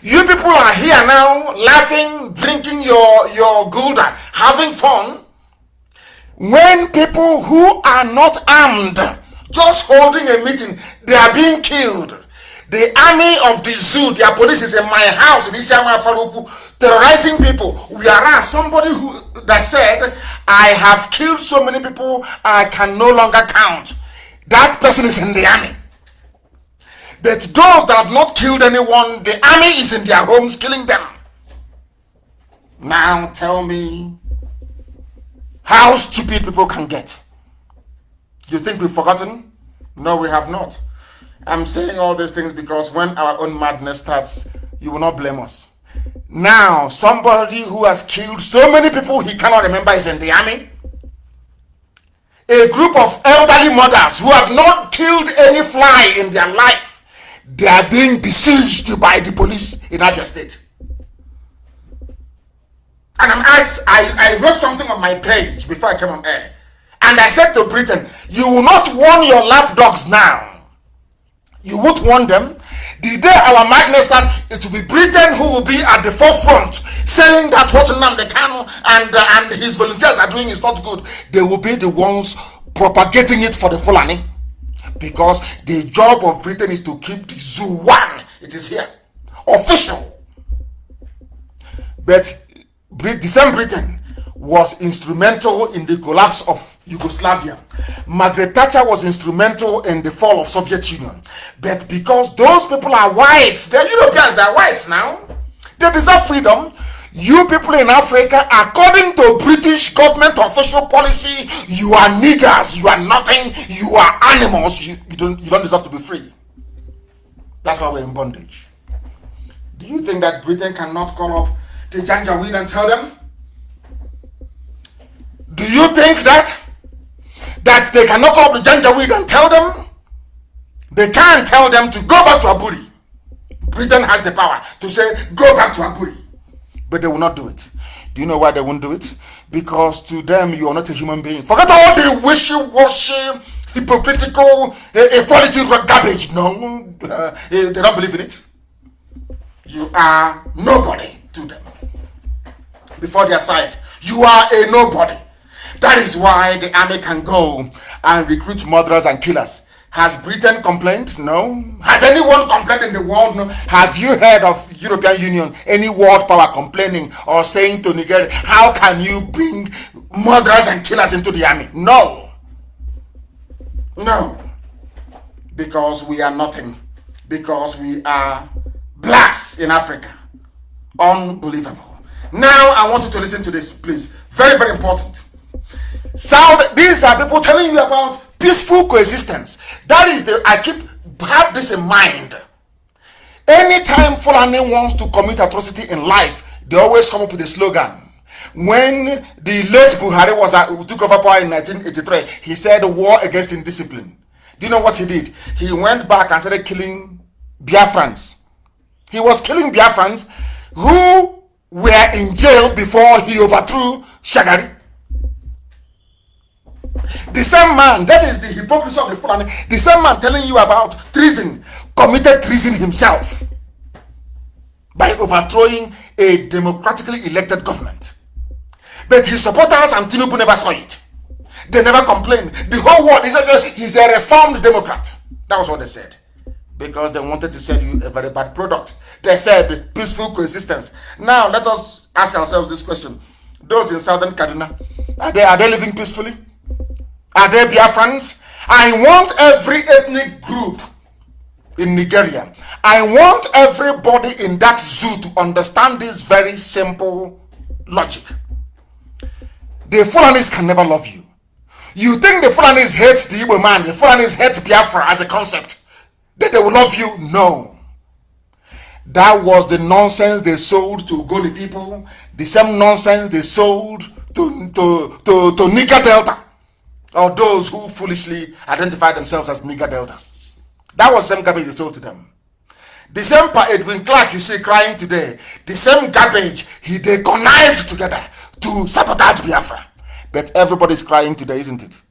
You people are here now laughing, drinking your gulda, having fun. When people who are not armed, just holding a meeting, they are being killed. The army of the zoo, their police is in my house, terrorizing people. Whereas somebody that said, I have killed so many people, I can no longer count. That person is in the army. But those that have not killed anyone, the army is in their homes killing them. Now tell me how stupid people can get. You think we've forgotten? No, we have not. I'm saying all these things because when our own madness starts, you will not blame us. Now, somebody who has killed so many people he cannot remember is in the army. A group of elderly mothers who have not killed any fly in their life, they are being besieged by the police in Abia State. And I wrote something on my page before I came on air. And I said to Britain, you will not warn your lapdogs now. You won't warn them. The day our madness starts, it will be Britain who will be at the forefront, saying that what Nnamdi Kanu and his volunteers are doing is not good. They will be the ones propagating it for the Fulani. Because the job of Britain is to keep the zoo one. It is here. Official. But the same Britain was instrumental in the collapse of Yugoslavia. Margaret Thatcher was instrumental in the fall of Soviet Union. But because those people are whites, they're Europeans, they're whites now, they deserve freedom. You people in Africa, according to British government official policy, you are niggers, you are nothing, you are animals, you don't deserve to be free. That's why we're in bondage. Do you think that Britain cannot call up the Janjaweed and tell them? Do you think that they cannot call up the Janjaweed and tell them? They can't tell them to go back to Aburi. Britain has the power to say, go back to Aburi. But they will not do it. Do you know why they won't do it? Because to them, you are not a human being. Forget all the wishy-washy, hypocritical, equality garbage. No, they don't believe in it. You are nobody to them. Before their sight, you are a nobody. That is why the army can go and recruit murderers and killers. Has Britain complained? No. Has anyone complained in the world? No. Have you heard of European Union, any world power complaining or saying to Nigeria, how can you bring murderers and killers into the army? No. No. Because we are nothing. Because we are blacks in Africa. Unbelievable. Now I want you to listen to this, please. Very, very important. These are people telling you about peaceful coexistence. That is have this in mind. Anytime Fulani wants to commit atrocity in life, they always come up with a slogan. When the late Buhari took over power in 1983, he said war against indiscipline. Do you know what he did? He went back and started killing Biafrans. He was killing Biafrans who were in jail before he overthrew Shagari. The same man, that is the hypocrisy of the Fulani, the same man telling you about treason, committed treason himself by overthrowing a democratically elected government. But his supporters and Tinubu never saw it. They never complained. The whole world is he's a reformed Democrat. That was what they said. Because they wanted to sell you a very bad product. They said peaceful coexistence. Now let us ask ourselves this question. Those in southern Kaduna, are they living peacefully? Are they Biafrans? I want every ethnic group in Nigeria, I want everybody in that zoo to understand this very simple logic. The Fulanis can never love you. You think the Fulanis hate the Igbo man, the Fulanis hate Biafra as a concept, that they will love you? No. That was the nonsense they sold to Ogoni people, the same nonsense they sold to Niger Delta, or those who foolishly identify themselves as Niger Delta. That was the same garbage they sold to them. The same Edwin Clark you see crying today, the same garbage they connived together to sabotage Biafra. But everybody's crying today, isn't it?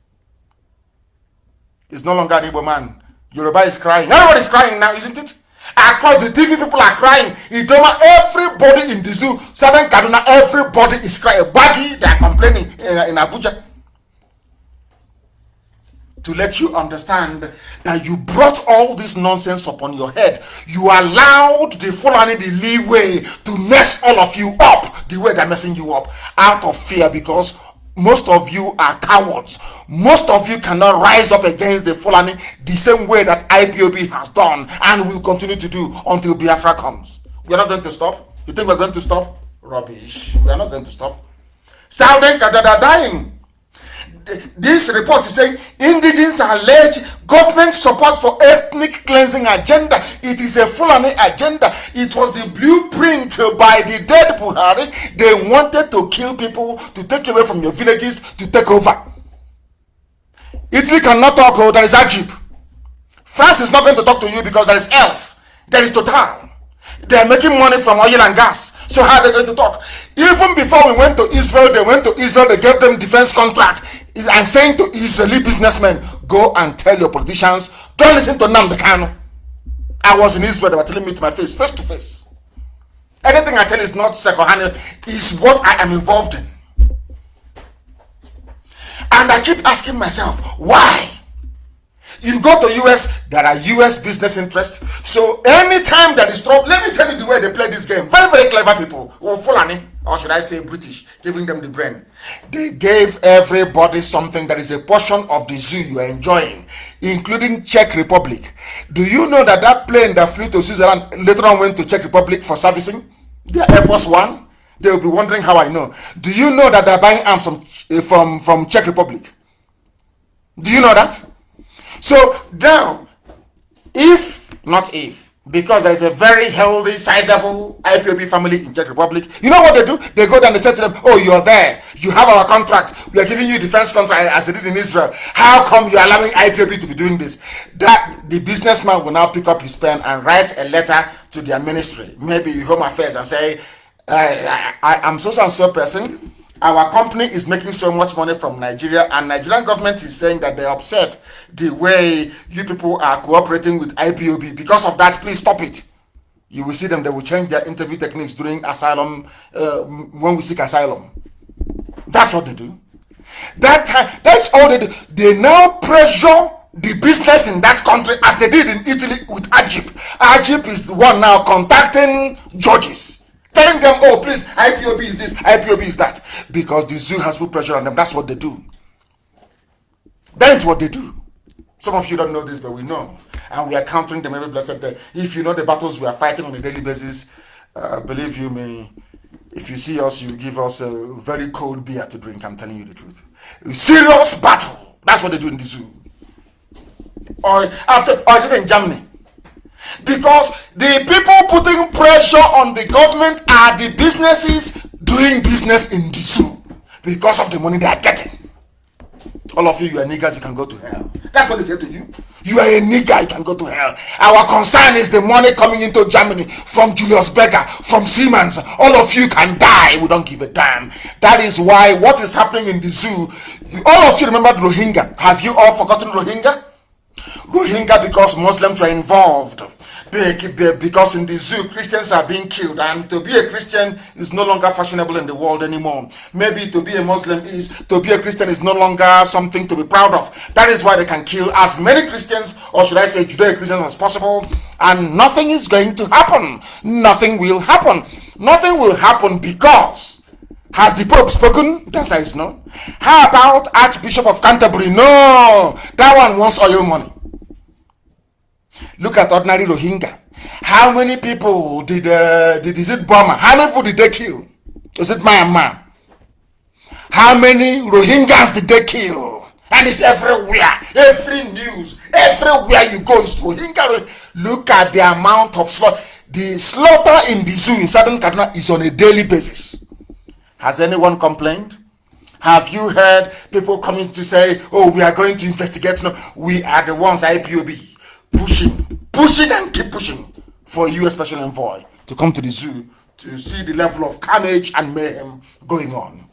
It's no longer an Igbo man. Yoruba is crying. Everybody's crying now, isn't it? Across the TV, people are crying. Idoma, everybody in the zoo, Southern Kaduna, everybody is crying. Baggy, they are complaining in Abuja. To let you understand that you brought all this nonsense upon your head. You allowed the Fulani the leeway to mess all of you up the way they're messing you up out of fear, because most of you are cowards. Most of you cannot rise up against the Fulani the same way that IPOB has done and will continue to do until Biafra comes. We're not going to stop. You think we're going to stop? Rubbish. We are not going to stop. Southern Kaduna are dying. This report is saying indigenous allege government support for ethnic cleansing agenda. It is a Fulani agenda. It was the blueprint by the dead Buhari. They wanted to kill people, to take away from your villages, to take over. Italy cannot talk, there is Ajib. France is not going to talk to you because there is ELF. There is Total. They are making money from oil and gas. So how are they going to talk? Even before we went to Israel, they gave them defense contract and saying to Israeli businessmen, go and tell your politicians, don't listen to Nnamdi Kanu. I was in Israel, they were telling me to my face to face. Anything I tell is not second-hand, is what I am involved in. And I keep asking myself, why? You go to US, there are US business interests. So anytime that is trouble, let me tell you the way they play this game. Very, very clever people. Fulani, or should I say British, giving them the brain. They gave everybody something that is a portion of the zoo you are enjoying, including Czech Republic. Do you know that that plane that flew to Switzerland later on went to Czech Republic for servicing? Their Air Force One. They will be wondering how I know. Do you know that they're buying arms from Czech Republic? Do you know that? So now, because there is a very healthy, sizable IPOB family in Czech Republic, you know what they do? They go down and say to them, oh, you're there. You have our contract. We are giving you defense contract as they did in Israel. How come you're allowing IPOB to be doing this? That the businessman will now pick up his pen and write a letter to their ministry, maybe Home Affairs, and say, I'm so and so person. Our company is making so much money from Nigeria, and Nigerian government is saying that they're upset the way you people are cooperating with IPOB. Because of that, please stop it. You will see them, they will change their interview techniques during asylum, when we seek asylum. That's what they do. That time, that's all they do. They now pressure the business in that country as they did in Italy with Ajib. Ajib is the one now contacting judges, telling them, oh, please, IPOB is this, IPOB is that. Because the zoo has put pressure on them. That's what they do. That is what they do. Some of you don't know this, but we know. And we are countering them every blessed day. If you know the battles we are fighting on a daily basis, believe you me, if you see us, you give us a very cold beer to drink. I'm telling you the truth. A serious battle. That's what they do in the zoo. Or is it in Germany? Because the people putting pressure on the government are the businesses doing business in the zoo because of the money they are getting. All of you are niggers, you can go to hell. That's what they say to you. You are a nigger, you can go to hell. Our concern is the money coming into Germany from Julius Berger, from Siemens. All of you can die. We don't give a damn. That is why what is happening in the zoo, all of you remember Rohingya. Have you all forgotten Rohingya? Rohingya, because Muslims were involved, because in the zoo Christians are being killed, and to be a Christian is no longer fashionable in the world anymore. Maybe to be a Muslim to be a Christian is no longer something to be proud of. That is why they can kill as many Christians, or should I say Judeo-Christians, as possible, and nothing is going to happen. Nothing will happen. Nothing will happen because, has the Pope spoken? The answer is no. How about Archbishop of Canterbury? No, that one wants oil money. Look at ordinary Rohingya. How many people did is it Burma? How many people did they kill? Is it Myanmar? How many Rohingyas did they kill? And it's everywhere. Every news, everywhere you go is Rohingya. Look at the amount of slaughter. The slaughter in the zoo in southern Kaduna is on a daily basis. Has anyone complained? Have you heard people coming to say, oh, we are going to investigate? No, we are the ones, IPOB, pushing and keep pushing for U.S. Special Envoy to come to the zoo to see the level of carnage and mayhem going on.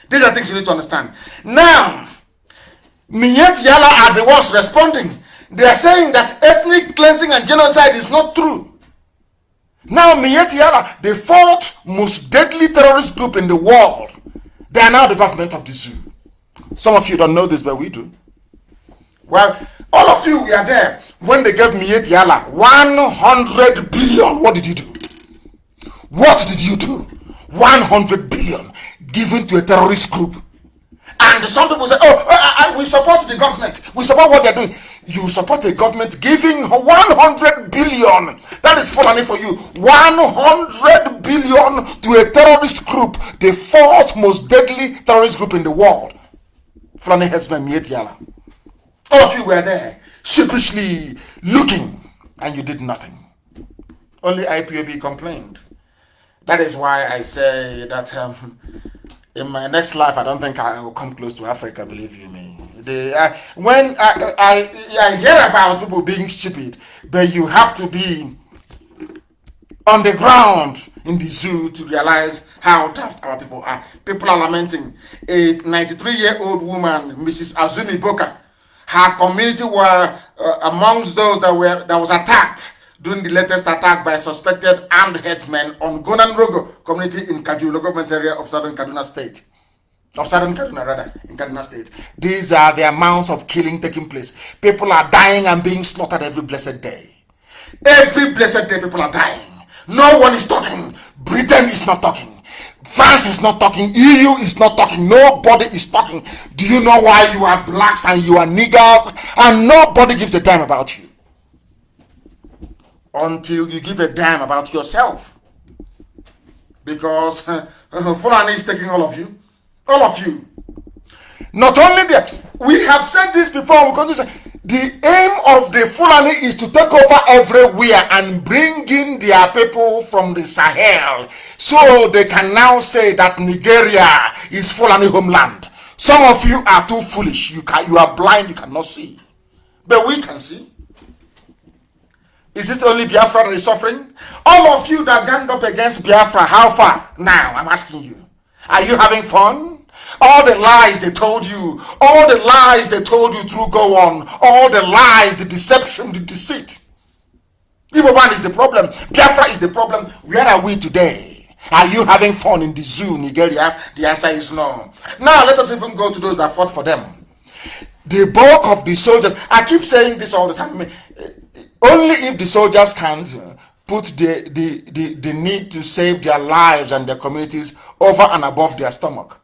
These are things you need to understand. Now, Miyetti Allah are the ones responding. They are saying that ethnic cleansing and genocide is not true. Now, Miyetti Allah, the fourth most deadly terrorist group in the world, they are now the government of the zoo. Some of you don't know this, but we do. Well, all of you, we are there when they gave Miyetti Allah 100 billion. What did you do? What did you do? 100 billion given to a terrorist group. And some people say, oh, we support the government. We support what they're doing. You support a government giving 100 billion. That is funny for you. 100 billion to a terrorist group, the fourth most deadly terrorist group in the world. Fulani headsman Miyetti Allah. All of you were there, sheepishly looking, and you did nothing. Only IPOB complained. That is why I say that in my next life, I don't think I will come close to Africa, believe you me. When I hear about people being stupid, but you have to be on the ground in the zoo to realize how daft our people are. People are lamenting. A 93-year-old woman, Mrs. Azumi Boka, her community were amongst those that was attacked during the latest attack by suspected armed headsmen on Gonan Rogo community in Kajuru government area of southern Kaduna State. Of southern Kaduna, rather, in Kaduna State. These are the amounts of killing taking place. People are dying and being slaughtered every blessed day. Every blessed day, people are dying. No one is talking. Britain is not talking. France is not talking. EU is not talking. Nobody is talking. Do you know why you are blacks and you are niggers and nobody gives a damn about you? Until you give a damn about yourself. Because Fulani is taking all of you. All of you. Not only that, we have said this before, we continue to say, the aim of the Fulani is to take over everywhere and bring in their people from the Sahel so they can now say that Nigeria is Fulani homeland. Some of you are too foolish. You are blind, you cannot see. But we can see. Is it only Biafra that is suffering? All of you that ganged up against Biafra, how far? Now, I'm asking you. Are you having fun? All the lies they told you, all the lies they told you through go on, all the lies, the deception, the deceit. Igbo is the problem. Biafra is the problem. Where are we today? Are you having fun in the zoo, Nigeria? The answer is no. Now let us even go to those that fought for them. The bulk of the soldiers, I keep saying this all the time, only if the soldiers can put the need to save their lives and their communities over and above their stomach.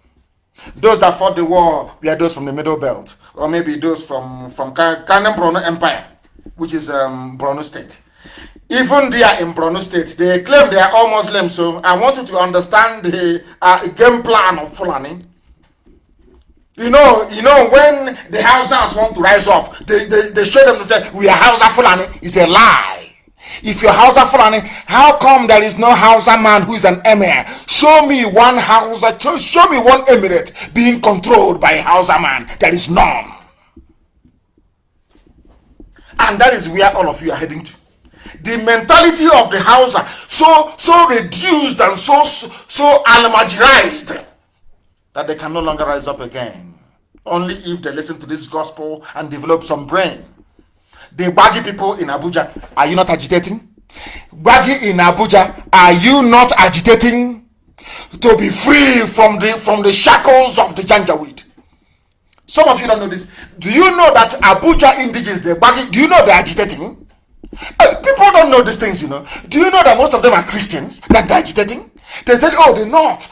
Those that fought the war were those from the Middle Belt, or maybe those from Kanem Borno Empire, which is Borno State. Even there in Borno State, they claim they are all Muslims. So I want you to understand the game plan of Fulani. You know, when the Hausas want to rise up, they show them, they say, we are Hausa Fulani. It's a lie. If you're Hausa Fulani, how come there is no Hausa man who is an emir? Show me one Hausa, show me one emirate being controlled by a Hausa man. There is none. And that is where all of you are heading to. The mentality of the Hausa, so reduced and so almajirized that they can no longer rise up again. Only if they listen to this gospel and develop some brain. The Baggy people in Abuja, are you not agitating? Baggy in Abuja, are you not agitating to be free from the shackles of the Janjaweed? Some of you don't know this. Do you know that Abuja indigenous, the Baggy, do you know they're agitating? People don't know these things, you know. Do you know that most of them are Christians that they're agitating? They tell you, oh,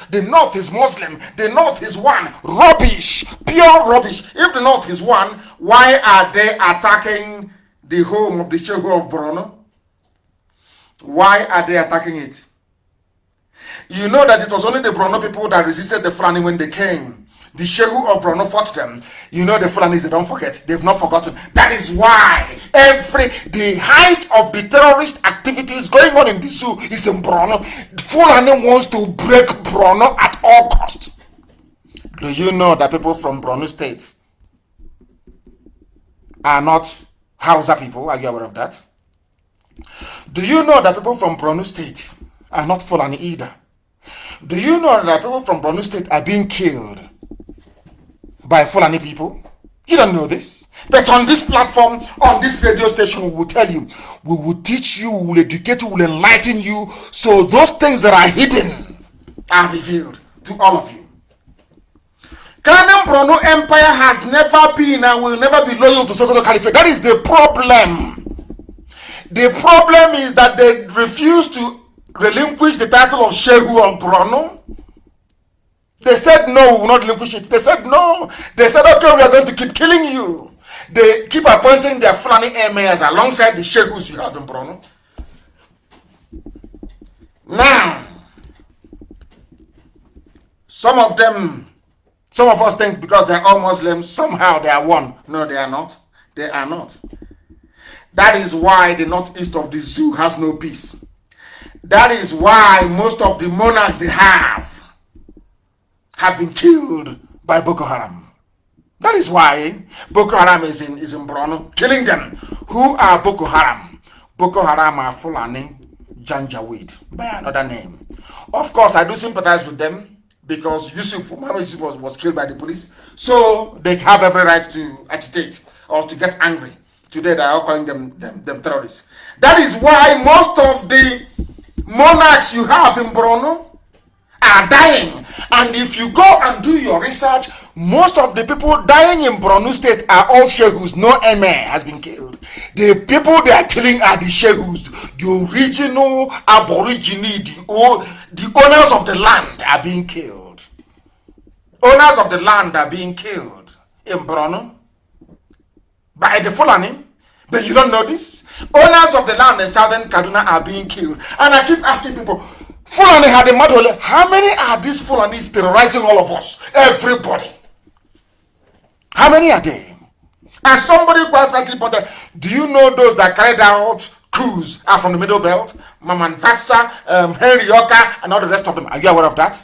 the North is Muslim, the North is one. Rubbish, pure rubbish. If the North is one, why are they attacking the home of the Shehu of Borno? Why are they attacking it? You know that it was only the Borno people that resisted the Fulani when they came. The Shehu of Borno fought them. You know the Fulanis, they don't forget. They've not forgotten. That is why the height of the terrorist activities going on in the zoo is in Borno. Fulani wants to break Borno at all cost. Do you know that people from Borno State are not Hausa people? Are you aware of that? Do you know that people from Borno State are not Fulani either? Do you know that people from Borno State are being killed by Fulani people? You don't know this. But on this platform, on this radio station, we will tell you, we will teach you, we will educate you, we will enlighten you, so those things that are hidden are revealed to all of you. Kanem Borno Empire has never been and will never be loyal to Sokoto Caliphate. That is the problem. The problem is that they refuse to relinquish the title of Shehu of Borno. They said no, we will not relinquish it. They said no. They said, okay, we are going to keep killing you. They keep appointing their Fulani emirs alongside the Shehus you have in Borno. Now, some of us think because they're all Muslims, somehow they are one. No, they are not. They are not. That is why the northeast of the zoo has no peace. That is why most of the monarchs they have been killed by Boko Haram. That is why Boko Haram is in Borno, killing them. Who are Boko Haram? Boko Haram are Fulani, Janjaweed by another name. Of course, I do sympathize with them because Muhammad Yusuf was killed by the police. So they have every right to agitate or to get angry. Today they are all calling them terrorists. That is why most of the monarchs you have in Borno are dying. And if you go and do your research, most of the people dying in Borno State are all shehus. No emir has been killed. The people they are killing are the shehus, the original aborigine, the owners of the land are being killed. Owners of the land are being killed in Borno by the Fulani. But you don't know this? Owners of the land in southern Kaduna are being killed. And I keep asking people, Fulani had a madhole. How many are these Fulanis terrorizing all of us? Everybody. How many are they? And somebody quite frankly pointed, do you know those that carried out coups are from the Middle Belt? Maman Fatsa, Henry Yoka, and all the rest of them. Are you aware of that?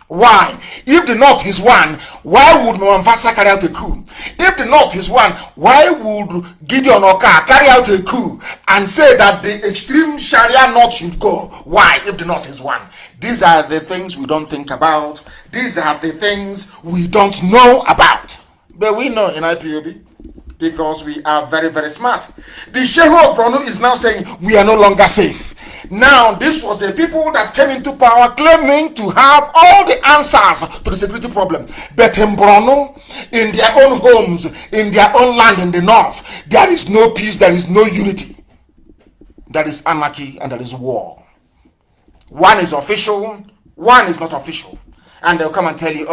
Why? If the North is one, why would Maman Fatsa carry out a coup? If the North is one, why would Gideon Oka carry out a coup and say that the extreme Sharia North should go? Why? If the North is one. These are the things we don't think about. These are the things we don't know about. But we know in IPOB because we are very, very smart. The Shehu of Borno is now saying we are no longer safe. Now, this was a people that came into power claiming to have all the answers to the security problem. But in Borno, in their own homes, in their own land in the north, there is no peace, there is no unity. There is anarchy and there is war. One is official, one is not official. And they'll come and tell you,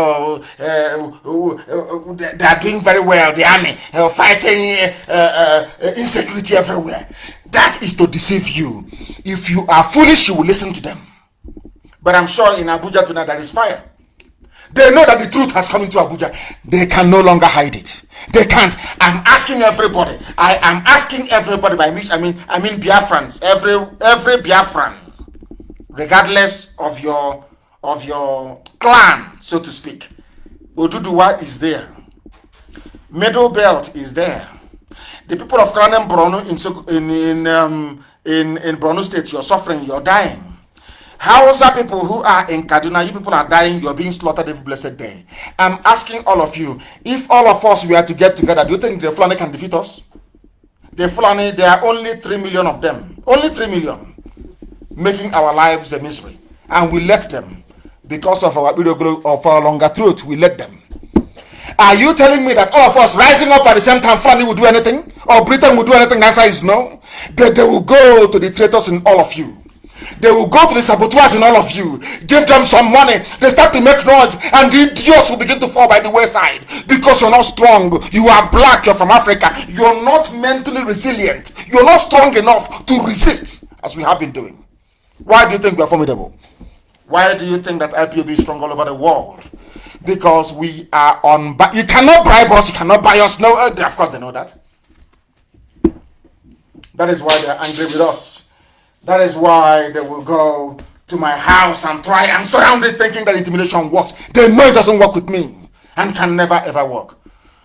they are doing very well, the army, fighting insecurity everywhere. That is to deceive you. If you are foolish, you will listen to them. But I'm sure in Abuja tonight there is fire. They know that the truth has come into Abuja. They can no longer hide it. They can't. I'm asking everybody. I am asking everybody, by which I mean Biafrans, every Biafran, regardless of your clan, so to speak. Oduduwa is there. Middle Belt is there. The people of Kranem Borno in Borno State, you're suffering, you're dying. Hausa people who are in Kaduna, you people are dying, you're being slaughtered every blessed day. I'm asking all of you, if all of us were to get together, do you think the Fulani can defeat us? The Fulani, there are only 3 million of them. Only 3 million. Making our lives a misery. And we let them. Because of our longer truth, we let them. Are you telling me that all of us rising up at the same time, Fulani will do anything? Or Britain will do anything? The answer is no. But they will go to the traitors in all of you. They will go to the saboteurs in all of you. Give them some money. They start to make noise. And the idiots will begin to fall by the wayside. Because you're not strong. You are black. You're from Africa. You're not mentally resilient. You're not strong enough to resist, as we have been doing. Why do you think we are formidable? Why do you think that IPOB is strong all over the world? Because we are on... You cannot bribe us. You cannot buy us. No, of course they know that. That is why they are angry with us. That is why they will go to my house and try and surround it thinking that intimidation works. They know it doesn't work with me and can never ever work.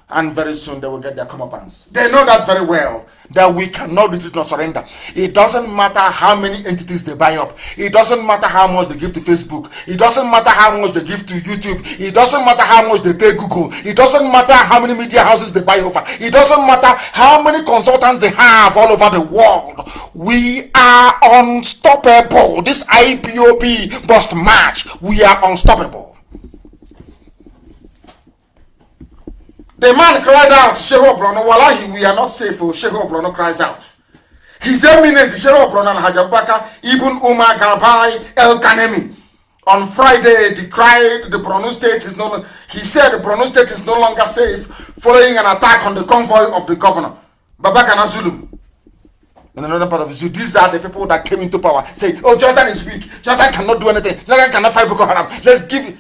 And very soon they will get their comeuppance. They know that very well, that we cannot retreat nor surrender. It doesn't matter how many entities they buy up. It doesn't matter how much they give to Facebook. It doesn't matter how much they give to YouTube. It doesn't matter how much they pay Google. It doesn't matter how many media houses they buy over. It doesn't matter how many consultants they have all over the world. We are unstoppable. This IPOB must march. We are unstoppable. The man cried out, Shehu of Borno, Wallahi, we are not safe. Shehu of Borno cries out. His Eminent, Shehu of Borno, Al-Hajj Abubakar, Ibn Umar Garbai El Kanemi, on Friday decried the Borno State is no. He said the Borno State is no longer safe following an attack on the convoy of the governor, Babagana Zulum. In another part of the zoo, these are the people that came into power, saying, oh, Jonathan is weak. Jonathan cannot do anything. Jonathan cannot fight Boko Haram. Let's give it.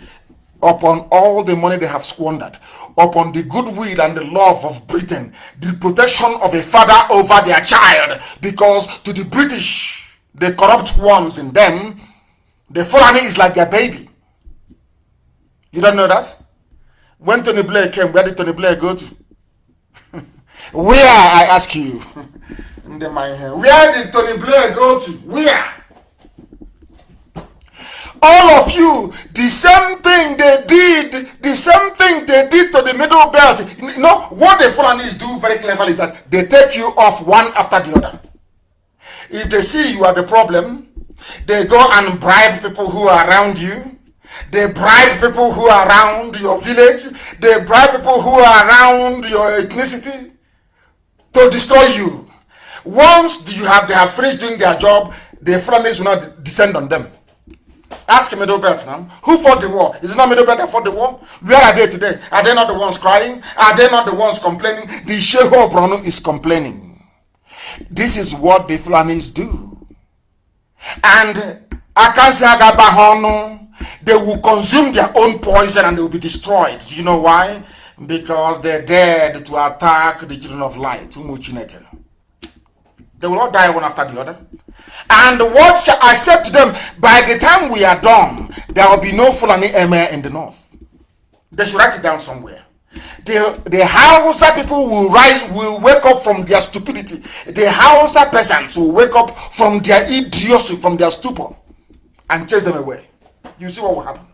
Upon all the money they have squandered, upon the goodwill and the love of Britain, the protection of a father over their child, because to the British, the corrupt worms in them, the Fulani is like their baby. You don't know that? When Tony Blair came, where did Tony Blair go to? Where, I ask you? Where did Tony Blair go to? Where? All of you, the same thing they did to the Middle Belt. You know, what the Fulanis do very cleverly is that they take you off one after the other. If they see you are the problem, they go and bribe people who are around you. They bribe people who are around your village. They bribe people who are around your ethnicity to destroy you. Once they have finished doing their job, the Fulanis will not descend on them. Ask Middle Belt now. Who fought the war? Is it not Middle Belt that fought the war? Where are they today? Are they not the ones crying? Are they not the ones complaining? The Shehu of Borno is complaining. This is what the Fulanis do. And they will consume their own poison and they will be destroyed. Do you know why? Because they're dead to attack the children of light. They will all die one after the other. And what I said to them, by the time we are done, there will be no Fulani Emir in the north. They should write it down somewhere. The Hausa people will wake up from their stupidity. The Hausa peasants will wake up from their idiocy, from their stupor, and chase them away. You see what will happen.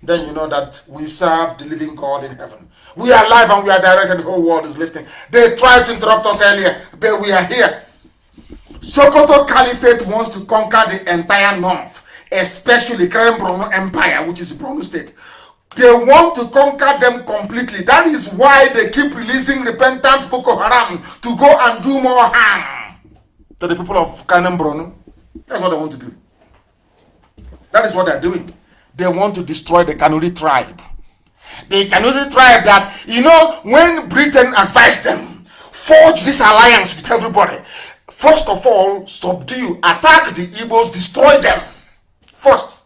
Then you know that we serve the living God in heaven. We are live and we are direct and the whole world is listening. They tried to interrupt us earlier, but we are here. Sokoto Caliphate wants to conquer the entire north, especially Keren Borno Empire, which is Borno State. They want to conquer them completely. That is why they keep releasing repentant Boko Haram to go and do more harm to the people of Keren Borno. That's what they want to do. That is what they're doing. They want to destroy the Kanuri tribe. The Kanuri tribe that, you know, when Britain advised them, forge this alliance with everybody. First of all, subdue, attack the Igbos, destroy them first.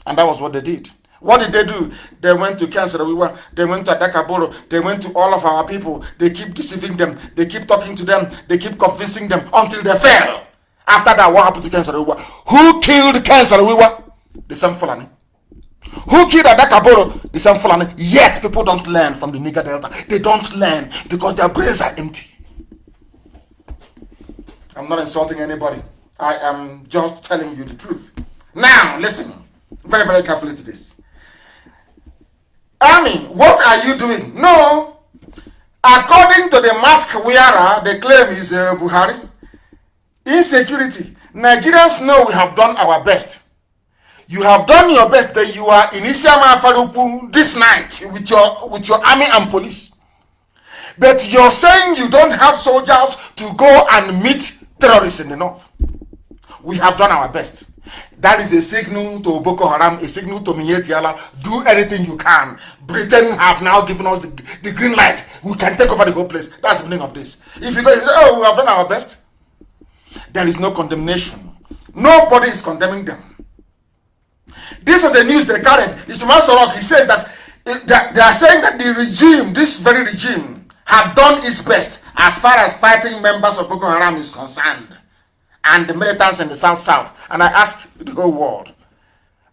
And that was what they did. What did they do? They went to Kansarawiwa, they went to Adakaboro, they went to all of our people. They keep deceiving them, they keep talking to them, they keep convincing them until they fail. After that, what happened to Kansarawiwa? Who killed Kansarawiwa? The same Fulani. Who killed Adakaboro? The same Fulani. Yet people don't learn from the Niger Delta. They don't learn because their brains are empty. I'm not insulting anybody. I am just telling you the truth. Now, listen very, very carefully to this. Army, what are you doing? No. According to the mask wearer, the claim is Buhari. Insecurity. Nigerians know we have done our best. You have done your best that you are in Isiama Faruku this night with your army and police. But you're saying you don't have soldiers to go and meet terrorists in the north. We have done our best. That is a signal to Boko Haram, a signal to Minyeti Allah. Do anything you can. Britain have now given us the green light. We can take over the whole place. That's the meaning of this. If you guys say, oh, we have done our best, there is no condemnation. Nobody is condemning them. This was a news they carried. Ismail Sorok, he says that they are saying that the regime, this very regime, had done its best as far as fighting members of Boko Haram is concerned, and the militants in the south. And I ask the whole world,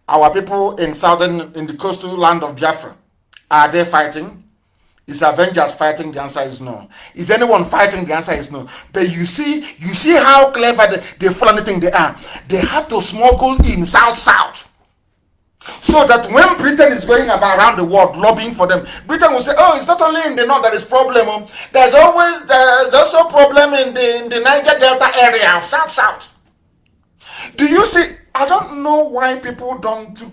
our people in the coastal land of Biafra, are they fighting? Is Avengers fighting? The answer is no. Is anyone fighting? The answer is no. But you see how clever the Fulani thing they are. They had to smuggle in south. So that when Britain is going about around the world lobbying for them, Britain will say, oh, it's not only in the north that is problem. There's also a problem in the Niger Delta area of south. Do you see? I don't know why people don't do,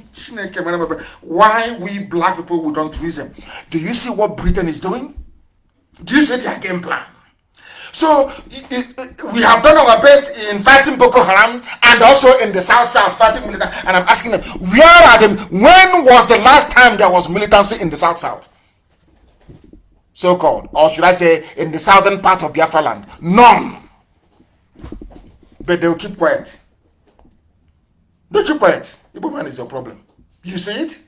why we black people we don't reason. Do you see what Britain is doing? Do you see their game plan? So we have done our best in fighting Boko Haram and also in the south fighting militant. And I'm asking them, where are them? When was the last time there was militancy in the south? So-called, or should I say, in the southern part of Biafra land? None. But they will keep quiet. They keep quiet. Igbo man is your problem. You see it?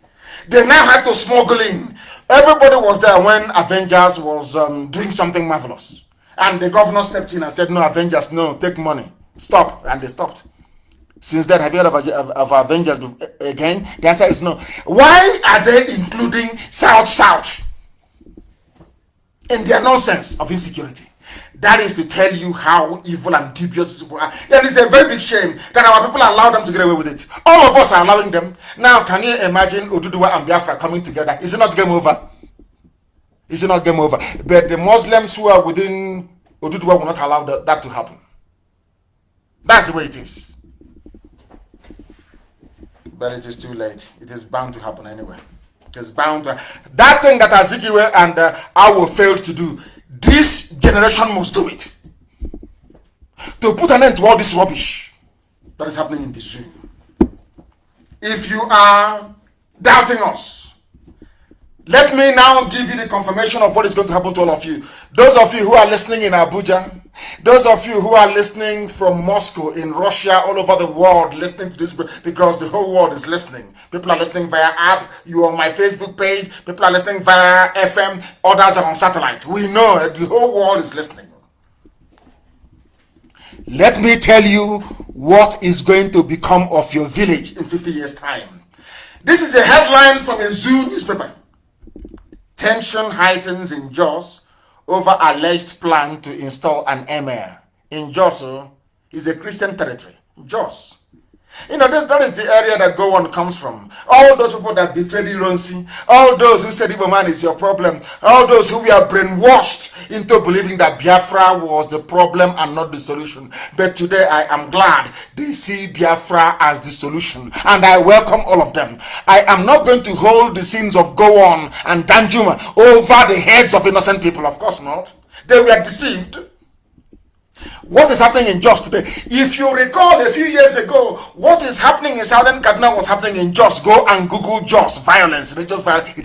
They now had to smuggle in. Everybody was there when Avengers was doing something marvelous. And the governor stepped in and said, no, Avengers, no, take money. Stop. And they stopped. Since then, have you heard of Avengers again? The answer is no. Why are they including South in their nonsense of insecurity? That is to tell you how evil and dubious these people are. And it's a very big shame that our people allow them to get away with it. All of us are allowing them. Now, can you imagine Oduduwa and Biafra coming together? Is it not game over? Is it not game over? But the Muslims who are within Oduduwa will not allow that to happen. That's the way it is. But it is too late. It is bound to happen anyway. It is bound to. That thing that Azikiwe and Awo failed to do, this generation must do it. To put an end to all this rubbish that is happening in the zoo. If you are doubting us, let me now give you the confirmation of what is going to happen to all of you. Those of you who are listening in Abuja, those of you who are listening from Moscow, in Russia, all over the world, listening to this, because the whole world is listening. People are listening via app, you on my Facebook page, people are listening via FM, others are on satellite. We know the whole world is listening. Let me tell you what is going to become of your village in 50 years' time. This is a headline from a Zoo newspaper. Tension heightens in Jos over alleged plan to install an emir. In Jos is a Christian territory. Jos. You know, that is the area that Gowon comes from. All those people that betrayed Ironsi, all those who said Igbo man is your problem, all those who were brainwashed into believing that Biafra was the problem and not the solution. But today I am glad they see Biafra as the solution, and I welcome all of them. I am not going to hold the sins of Gowon and Danjuma over the heads of innocent people. Of course not. They were deceived. What is happening in Jos today? If you recall a few years ago, what is happening in Southern Kaduna was happening in Jos. Go and Google Jos violence. It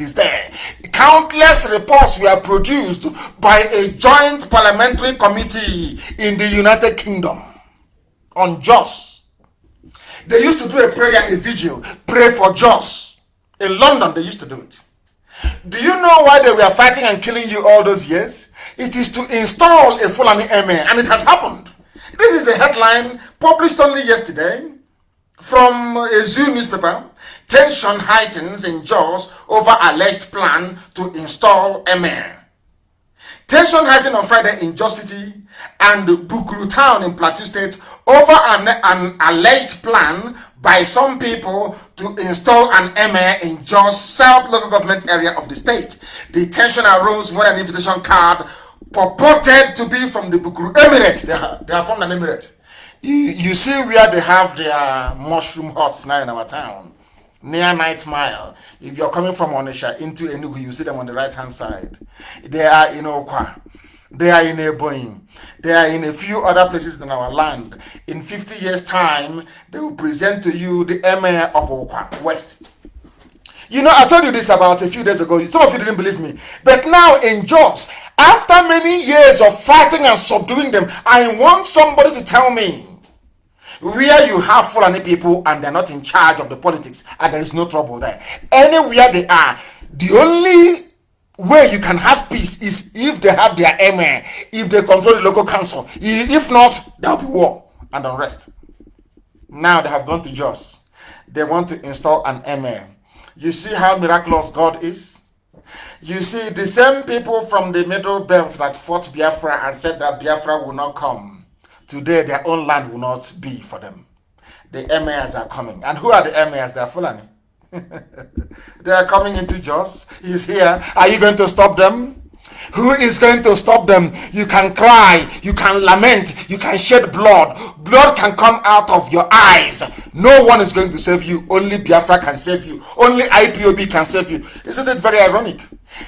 is there. Countless reports were produced by a joint parliamentary committee in the United Kingdom on Jos. They used to do a prayer, a vigil, pray for Jos. In London, they used to do it. Do you know why they were fighting and killing you all those years? It is to install a Fulani emir, and it has happened. This is a headline published only yesterday from a Zoo newspaper. Tension heightens in Jos over alleged plan to install emir. Tension heightened on Friday in Jos City and Bukuru Town in Plateau State over an alleged plan by some people to install an emir in Jos South local government area of the state. The tension arose when an invitation card purported to be from the Bukuru Emirate. They are from an emirate. You see where they have their mushroom huts now in our town, near Night Mile. If you're coming from Onisha into Enugu, you see them on the right hand side. They are in Okwa. They are in Ebonyi. They are in a few other places in our land. In 50 years' time, they will present to you the emir of Okwa West. You know, I told you this about a few days ago. Some of you didn't believe me. But now in Jos, after many years of fighting and subduing them, I want somebody to tell me where you have Fulani people and they're not in charge of the politics and there is no trouble there. Anywhere they are, the only way you can have peace is if they have their emir, if they control the local council. If not, there'll be war and unrest. Now they have gone to Jos. They want to install an emir. You see how miraculous God is? You see, the same people from the Middle Belt that fought Biafra and said that Biafra will not come, today their own land will not be for them. The emirs are coming. And who are the emirs? They are Fulani. They are coming into Jos. He's here. Are you going to stop them? Who is going to stop them? You can cry, you can lament, you can shed blood. Blood can come out of your eyes. No one is going to save you. Only Biafra can save you. Only IPOB can save you. Isn't it very ironic?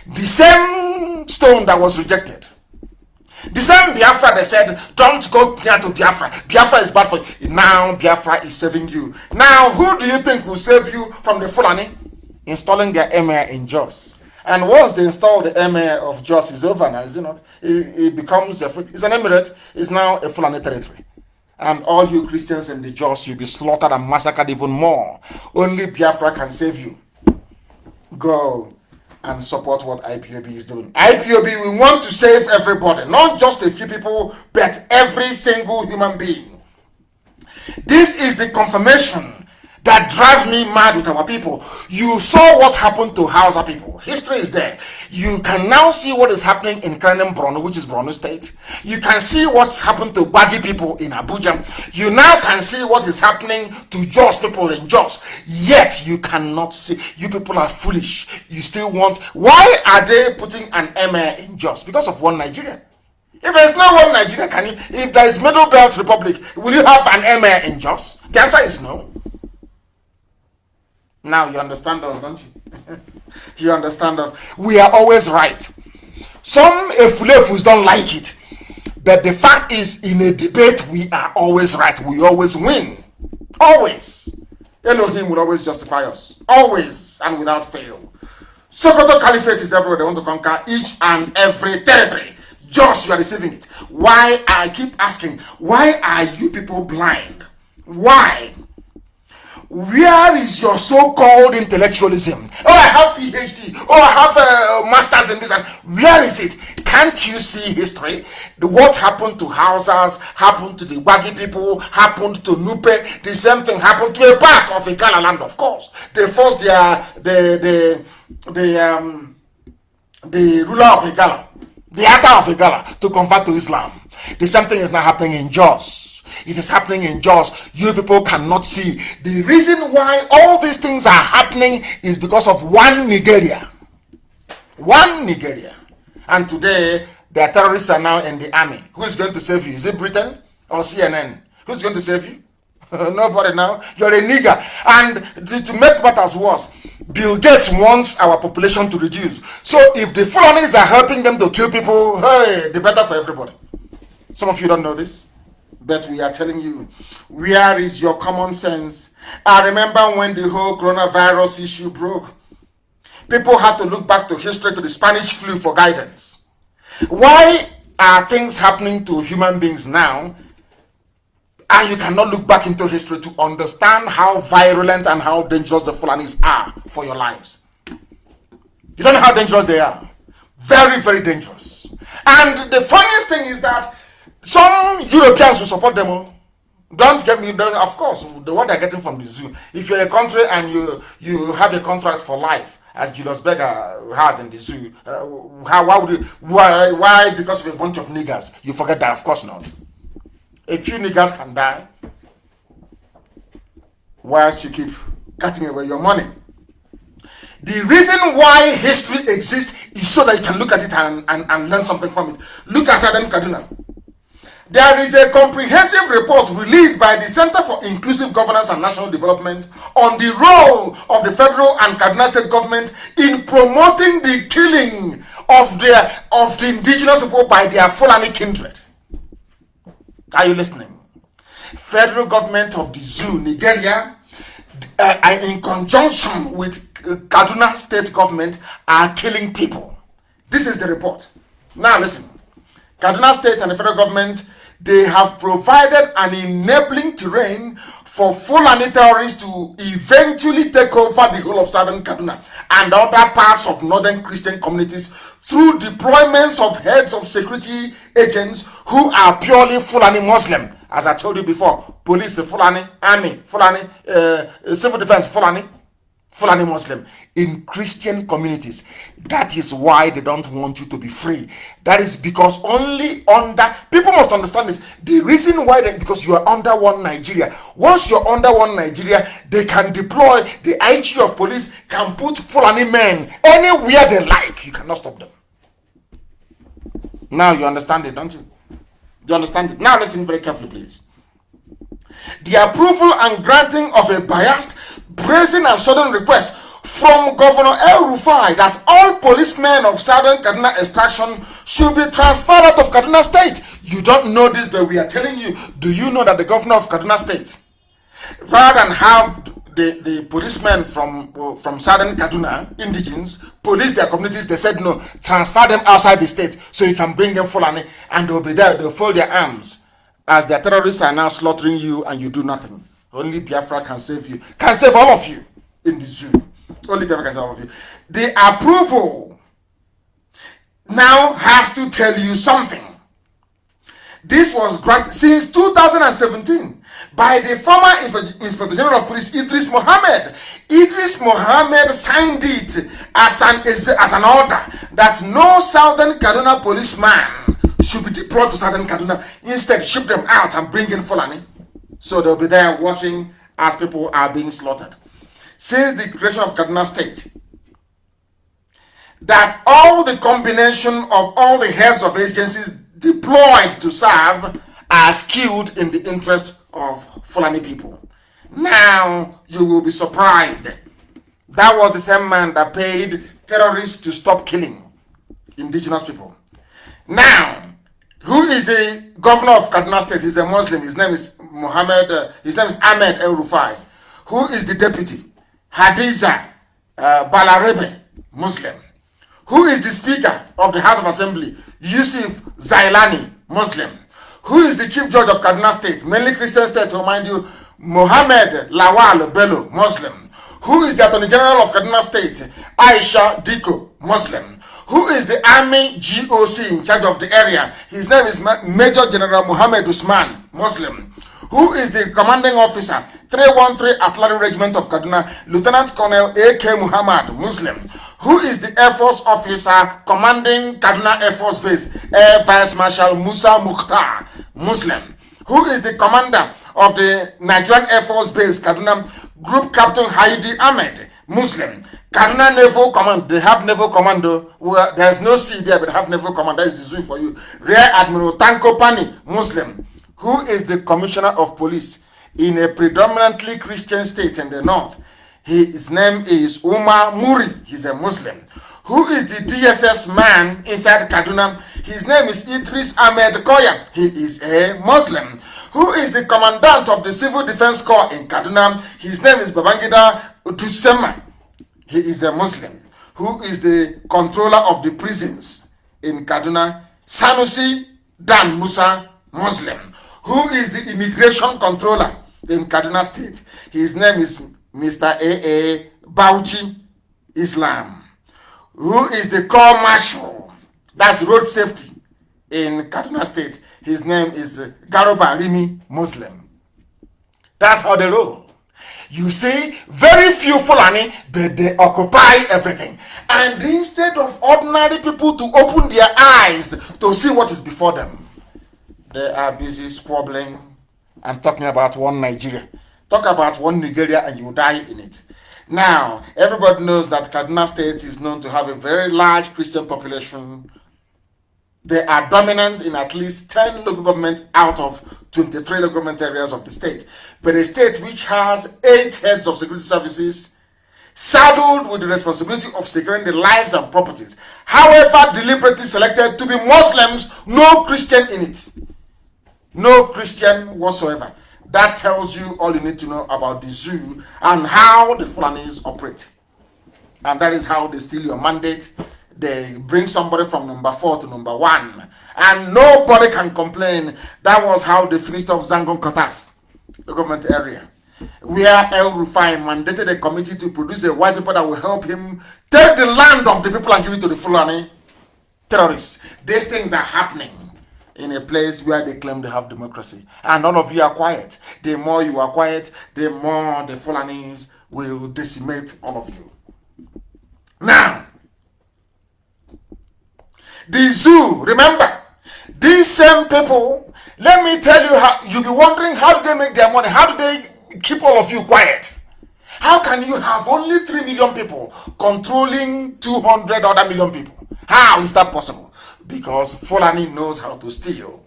The same stone that was rejected, the same Biafra they said, don't go near to Biafra. Biafra is bad for you. Now Biafra is saving you. Now who do you think will save you from the Fulani? Installing their emir in Jos. And once they install the emir of Jos, is over now, is it not? It becomes it's an emirate. It's now a Fulani territory. And all you Christians in the Jos, you'll be slaughtered and massacred even more. Only Biafra can save you. Go and support what IPOB is doing. IPOB, we want to save everybody, not just a few people, but every single human being. This is the confirmation that drives me mad with our people. You saw what happened to Hausa people. History is there. You can now see what is happening in Kenem Borno, which is Borno State. You can see what's happened to Bagi people in Abuja. You now can see what is happening to Jos people in Jos. Yet you cannot see. You people are foolish. You still want. Why are they putting an emir in Jos? Because of one Nigeria. If there is no one Nigeria, can you? If there is Middle Belt Republic, will you have an emir in Jos? The answer is no. Now you understand us, don't you? You understand us. We are always right. Some Efulefus don't like it. But the fact is, in a debate, we are always right. We always win. Always. Elohim will always justify us. Always and without fail. Sokoto Caliphate is everywhere. They want to conquer each and every territory. Just you are receiving it. Why? I keep asking, why are you people blind? Why? Where is your so-called intellectualism? Oh, I have PhD. Oh, I have masters in this. And where is it? Can't you see history? What happened to Hausas, happened to the Wagi people, happened to Nupe. The same thing happened to a part of Igala land, of course. They forced the ruler of Igala, the Ata of Igala, to convert to Islam. The same thing is now happening in Jos. It is happening in Jos. You people cannot see. The reason why all these things are happening is because of one Nigeria. One Nigeria. And today, the terrorists are now in the army. Who is going to save you? Is it Britain or CNN? Who's going to save you? Nobody now. You're a nigger. And to make matters worse, Bill Gates wants our population to reduce. So if the Fulanis are helping them to kill people, hey, the better for everybody. Some of you don't know this. But we are telling you, where is your common sense? I remember when the whole coronavirus issue broke. People had to look back to history, to the Spanish flu for guidance. Why are things happening to human beings now? And you cannot look back into history to understand how virulent and how dangerous the Fulanis are for your lives. You don't know how dangerous they are. Very, very dangerous. And the funniest thing is that some Europeans will support them. Don't get me, of course, what they're getting from the zoo. If you're a country and you have a contract for life, as Julius Berger has in the zoo, why because of a bunch of niggers, you forget that? Of course not. A few niggers can die, whilst you keep cutting away your money. The reason why history exists is so that you can look at it and learn something from it. Look at Southern Kaduna. There is a comprehensive report released by the Center for Inclusive Governance and National Development on the role of the federal and Kaduna state government in promoting the killing of the indigenous people by their Fulani kindred. Are you listening? Federal government of the zoo, Nigeria, in conjunction with Kaduna state government, are killing people. This is the report. Now listen. Kaduna state and the federal government, they have provided an enabling terrain for Fulani terrorists to eventually take over the whole of southern Kaduna and other parts of northern Christian communities through deployments of heads of security agents who are purely Fulani Muslim. As I told you before, police Fulani, army Fulani, civil defense Fulani Muslim in Christian communities. That is why they don't want you to be free. That is because only under, people must understand this. The reason why, because you are under one Nigeria. Once you're under one Nigeria, they can deploy, the IG of police can put Fulani men anywhere they like. You cannot stop them. Now you understand it, don't you? You understand it? Now listen very carefully, please. The approval and granting of a biased, brazen and sudden request from Governor El Rufai that all policemen of Southern Kaduna extraction should be transferred out of Kaduna State. You don't know this, but we are telling you. Do you know that the governor of Kaduna State, rather than have the policemen from Southern Kaduna, indigenes, police their communities, they said no, transfer them outside the state so you can bring them Fulani and they'll be there, they'll fold their arms as their terrorists are now slaughtering you and you do nothing. Only Biafra can save you, can save all of you in the zoo. Only Biafra can save all of you. The approval now has to tell you something. This was granted since 2017, by the former Inspector General of Police, Idris Mohammed. Idris Mohammed signed it as an order that no Southern Kaduna policeman should be deployed to Southern Kaduna. Instead, ship them out and bring in Fulani. So they'll be there watching as people are being slaughtered. Since the creation of Kaduna State, that all the combination of all the heads of agencies deployed to serve are skewed in the interest of Fulani people. Now you will be surprised. That was the same man that paid terrorists to stop killing indigenous people. Now, who is the governor of Kaduna State? He's a Muslim. His name is Ahmed El Rufai. Who is the deputy? Hadiza Balarebe, Muslim. Who is the Speaker of the House of Assembly? Yusuf Zailani, Muslim. Who is the Chief Judge of Kaduna State? Mainly Christian state, to remind you, Mohammed Lawal Bello, Muslim. Who is the Attorney General of Kaduna State? Aisha Diko, Muslim. Who is the Army GOC in charge of the area? His name is Major General Muhammad Usman, Muslim. Who is the commanding officer, 313 Artillery Regiment of Kaduna, Lieutenant Colonel A.K. Muhammad, Muslim. Who is the Air Force officer commanding Kaduna Air Force Base, Air Vice Marshal Musa Mukhtar, Muslim. Who is the commander of the Nigerian Air Force Base, Kaduna, Group Captain Haidi Ahmed, Muslim. Kaduna Naval Command, they have Naval Commando. Well, there's no sea there, but they have Naval Command. That is the zoo for you. Rear Admiral Tanko Pani, Muslim. Who is the Commissioner of Police in a predominantly Christian state in the north? His name is Umar Muri. He's a Muslim. Who is the DSS man inside Kaduna? His name is Idris Ahmed Koya. He is a Muslim. Who is the commandant of the Civil Defense Corps in Kaduna? His name is Babangida Utusema. He is a Muslim. Who is the controller of the prisons in Kaduna? Sanusi Dan Musa, Muslim. Who is the immigration controller in Kaduna State? His name is Mr. A.A. Bauchi, Islam. Who is the Corps Marshal? That's road safety in Kaduna State. His name is Garoba Rimi, Muslim. That's how they roll. You see, very few Fulani, but they occupy everything. And instead of ordinary people to open their eyes to see what is before them, they are busy squabbling and talking about one Nigeria. Talk about one Nigeria and you die in it. Now, everybody knows that Kaduna State is known to have a very large Christian population. They are dominant in at least 10 local governments out of 23 local government areas of the state. But a state which has 8 heads of security services, saddled with the responsibility of securing the lives and properties, however deliberately selected to be Muslims, no Christian in it. No Christian whatsoever. That tells you all you need to know about the zoo and how the Fulanis operate. And that is how they steal your mandate. They bring somebody from number 4 to number 1. And nobody can complain. That was how they finished off Zangon Kataf, the government area, where El Rufai mandated a committee to produce a white paper that will help him take the land of the people and give it to the Fulani terrorists. These things are happening in a place where they claim they have democracy. And all of you are quiet. The more you are quiet, the more the Fulanis will decimate all of you. Now, the zoo, remember, these same people, let me tell you how, you'll be wondering how do they make their money? How do they keep all of you quiet? How can you have only 3 million people controlling 200 other million people? How is that possible? Because Fulani knows how to steal.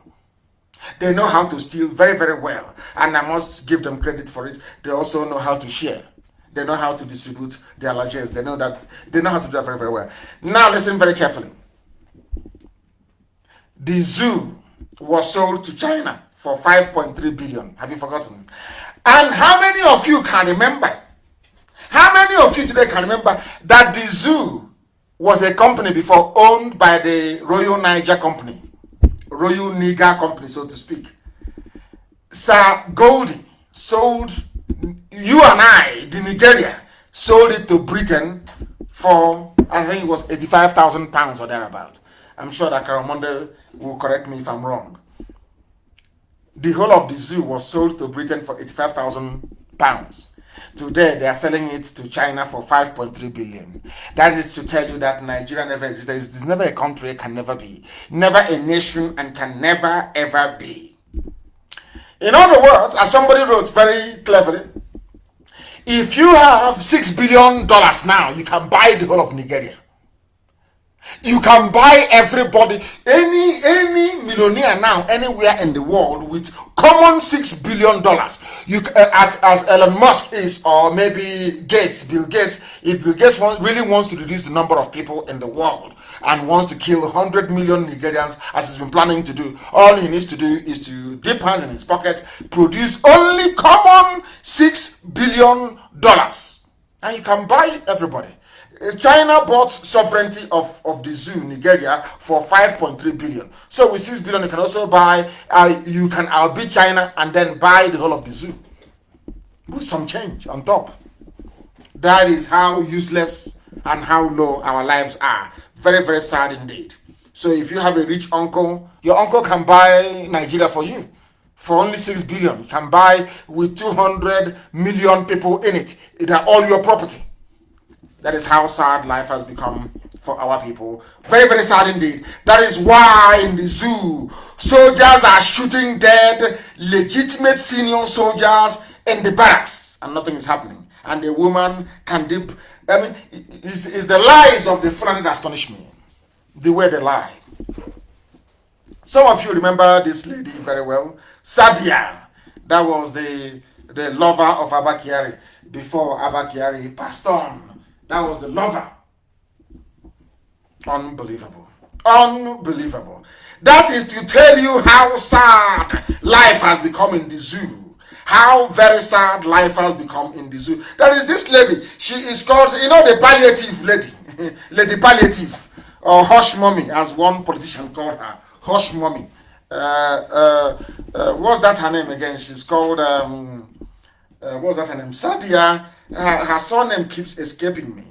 They know how to steal very, very well. And I must give them credit for it. They also know how to share. They know how to distribute their largesse. They know how to do that very, very well. Now listen very carefully. The zoo was sold to China for 5.3 billion. Have you forgotten? And how many of you can remember? How many of you today can remember that the zoo was a company before owned by the Royal Niger Company, Royal Niger Company, so to speak? Sir Goldie sold, you and I, the Nigeria, sold it to Britain for, I think it was 85,000 pounds or thereabout. I'm sure that Karamonde will correct me if I'm wrong. The whole of the zoo was sold to Britain for £85,000. Today, they are selling it to China for 5.3 billion. That is to tell you that Nigeria never existed. It's never a country, can never be. Never a nation, and can never, ever be. In other words, as somebody wrote very cleverly, if you have $6 billion now, you can buy the whole of Nigeria. You can buy everybody, any millionaire now, anywhere in the world with common $6 billion. You as Elon Musk is, or maybe Bill Gates. If Bill Gates really wants to reduce the number of people in the world and wants to kill 100 million Nigerians, as he's been planning to do, all he needs to do is to dip hands in his pocket, produce only common $6 billion, and you can buy everybody. China bought sovereignty of the zoo, Nigeria, for 5.3 billion. So with 6 billion, you can also buy, you can outbid China and then buy the whole of the zoo with some change on top. That is how useless and how low our lives are. Very, very sad indeed. So if you have a rich uncle, your uncle can buy Nigeria for you for only 6 billion. You can buy with 200 million people in it. They're all your property. That is how sad life has become for our people. Very, very sad indeed. That is why in the zoo, soldiers are shooting dead legitimate senior soldiers in the barracks, and nothing is happening. And the woman can dip. I mean, it's the lies of the Fulani that astonish me. The way they lie. Some of you remember this lady very well. Sadia. That was the lover of Abba Kyari before Abba Kyari passed on. That was the lover. Unbelievable. Unbelievable. That is to tell you how sad life has become in the zoo. How very sad life has become in the zoo. There is this lady. She is called, the palliative lady. Lady Palliative. Or Hush Mommy, as one politician called her. Hush Mommy. What's that her name again? She's called, what's that her name? Sadia. Her surname keeps escaping me.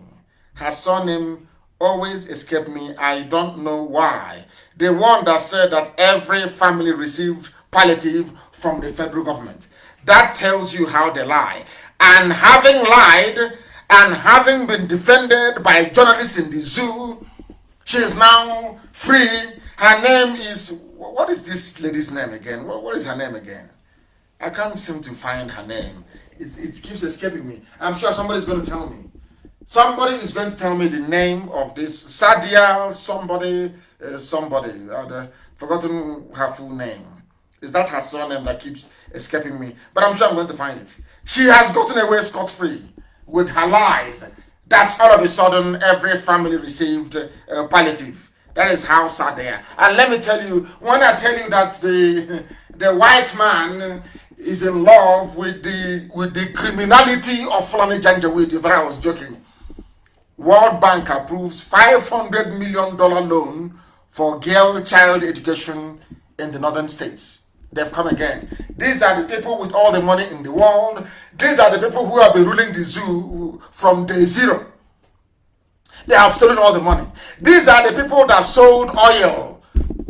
Her surname always escapes me. I don't know why. The one that said that every family received palliative from the federal government. That tells you how they lie. And having lied and having been defended by journalists in the zoo, she is now free. Her name is, what is this lady's name again? What is her name again? I can't seem to find her name. It keeps escaping me. I'm sure somebody's going to tell me. Somebody is going to tell me the name of this Sadia somebody. I've forgotten her full name. Is that her surname that keeps escaping me? But I'm sure I'm going to find it. She has gotten away scot-free with her lies. That's all of a sudden every family received palliative. That is how sad they are. And let me tell you, when I tell you that the white man is in love with the criminality of Fulani Janjaweed, that I was joking. World Bank approves $500 million loan for girl child education in the northern states. They've come again. These are the people with all the money in the world. These are the people who have been ruling the zoo from day zero. They have stolen all the money. These are the people that sold oil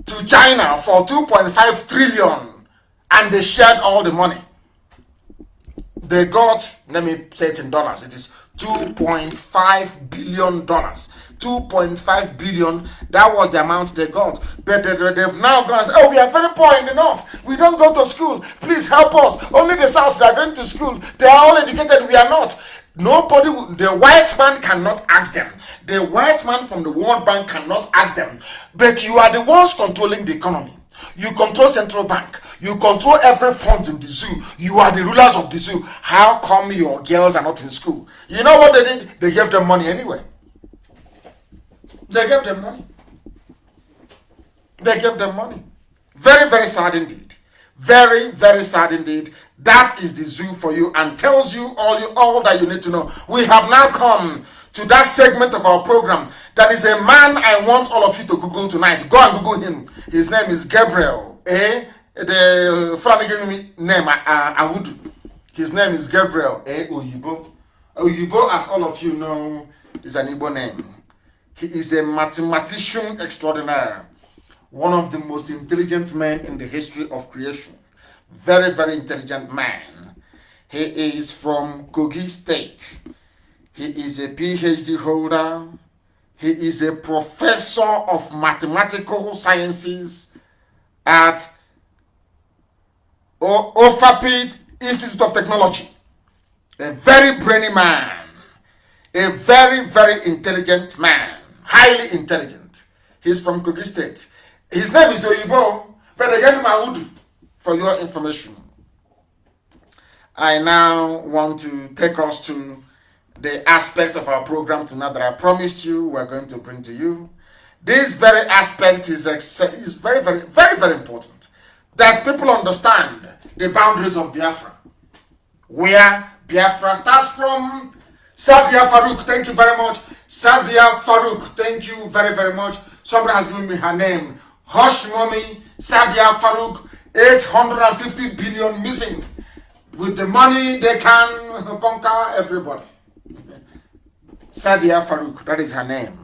to China for 2.5 trillion and they shared all the money. They got, let me say it in dollars, it is $2.5 billion. 2.5 billion, that was the amount they got. But they've now gone and said, oh, we are very poor in the north. We don't go to school. Please help us. Only the south, they are going to school. They are all educated. We are not. Nobody, the white man cannot ask them. The white man from the World Bank cannot ask them. But you are the ones controlling the economy. You control central bank. You control every fund in the zoo. You are the rulers of the zoo. How come your girls are not in school? You know what they did? They gave them money anyway. They gave them money. They gave them money. Very, very sad indeed. Very, very sad indeed. That is the zoo for you and tells you all that you need to know. We have now come to that segment of our program. That is a man I want all of you to Google tonight. Go and Google him. His name is Gabriel. The family gave me name, Awudu. His name is Gabriel Oyibo. Oyibo, as all of you know, is an Igbo name. He is a mathematician extraordinaire. One of the most intelligent men in the history of creation. Very, very intelligent man. He is from Kogi State. He is a PhD holder. He is a professor of mathematical sciences at Ofapit Institute of Technology. A very brainy man. A very, very intelligent man. Highly intelligent. He's from Kogi State. His name is Oyibo, but I gave him Awudu for your information. I now want to take us to the aspect of our program tonight that I promised you we're going to bring to you. This very aspect is very, very, very, very important. That people understand the boundaries of Biafra. Where Biafra starts from. Sadia Farouk, thank you very much. Sadia Farouk, thank you very, very much. Somebody has given me her name. Hush Mommy, Sadia Farouk, 850 billion missing. With the money, they can conquer everybody. Sadia Farouk, that is her name.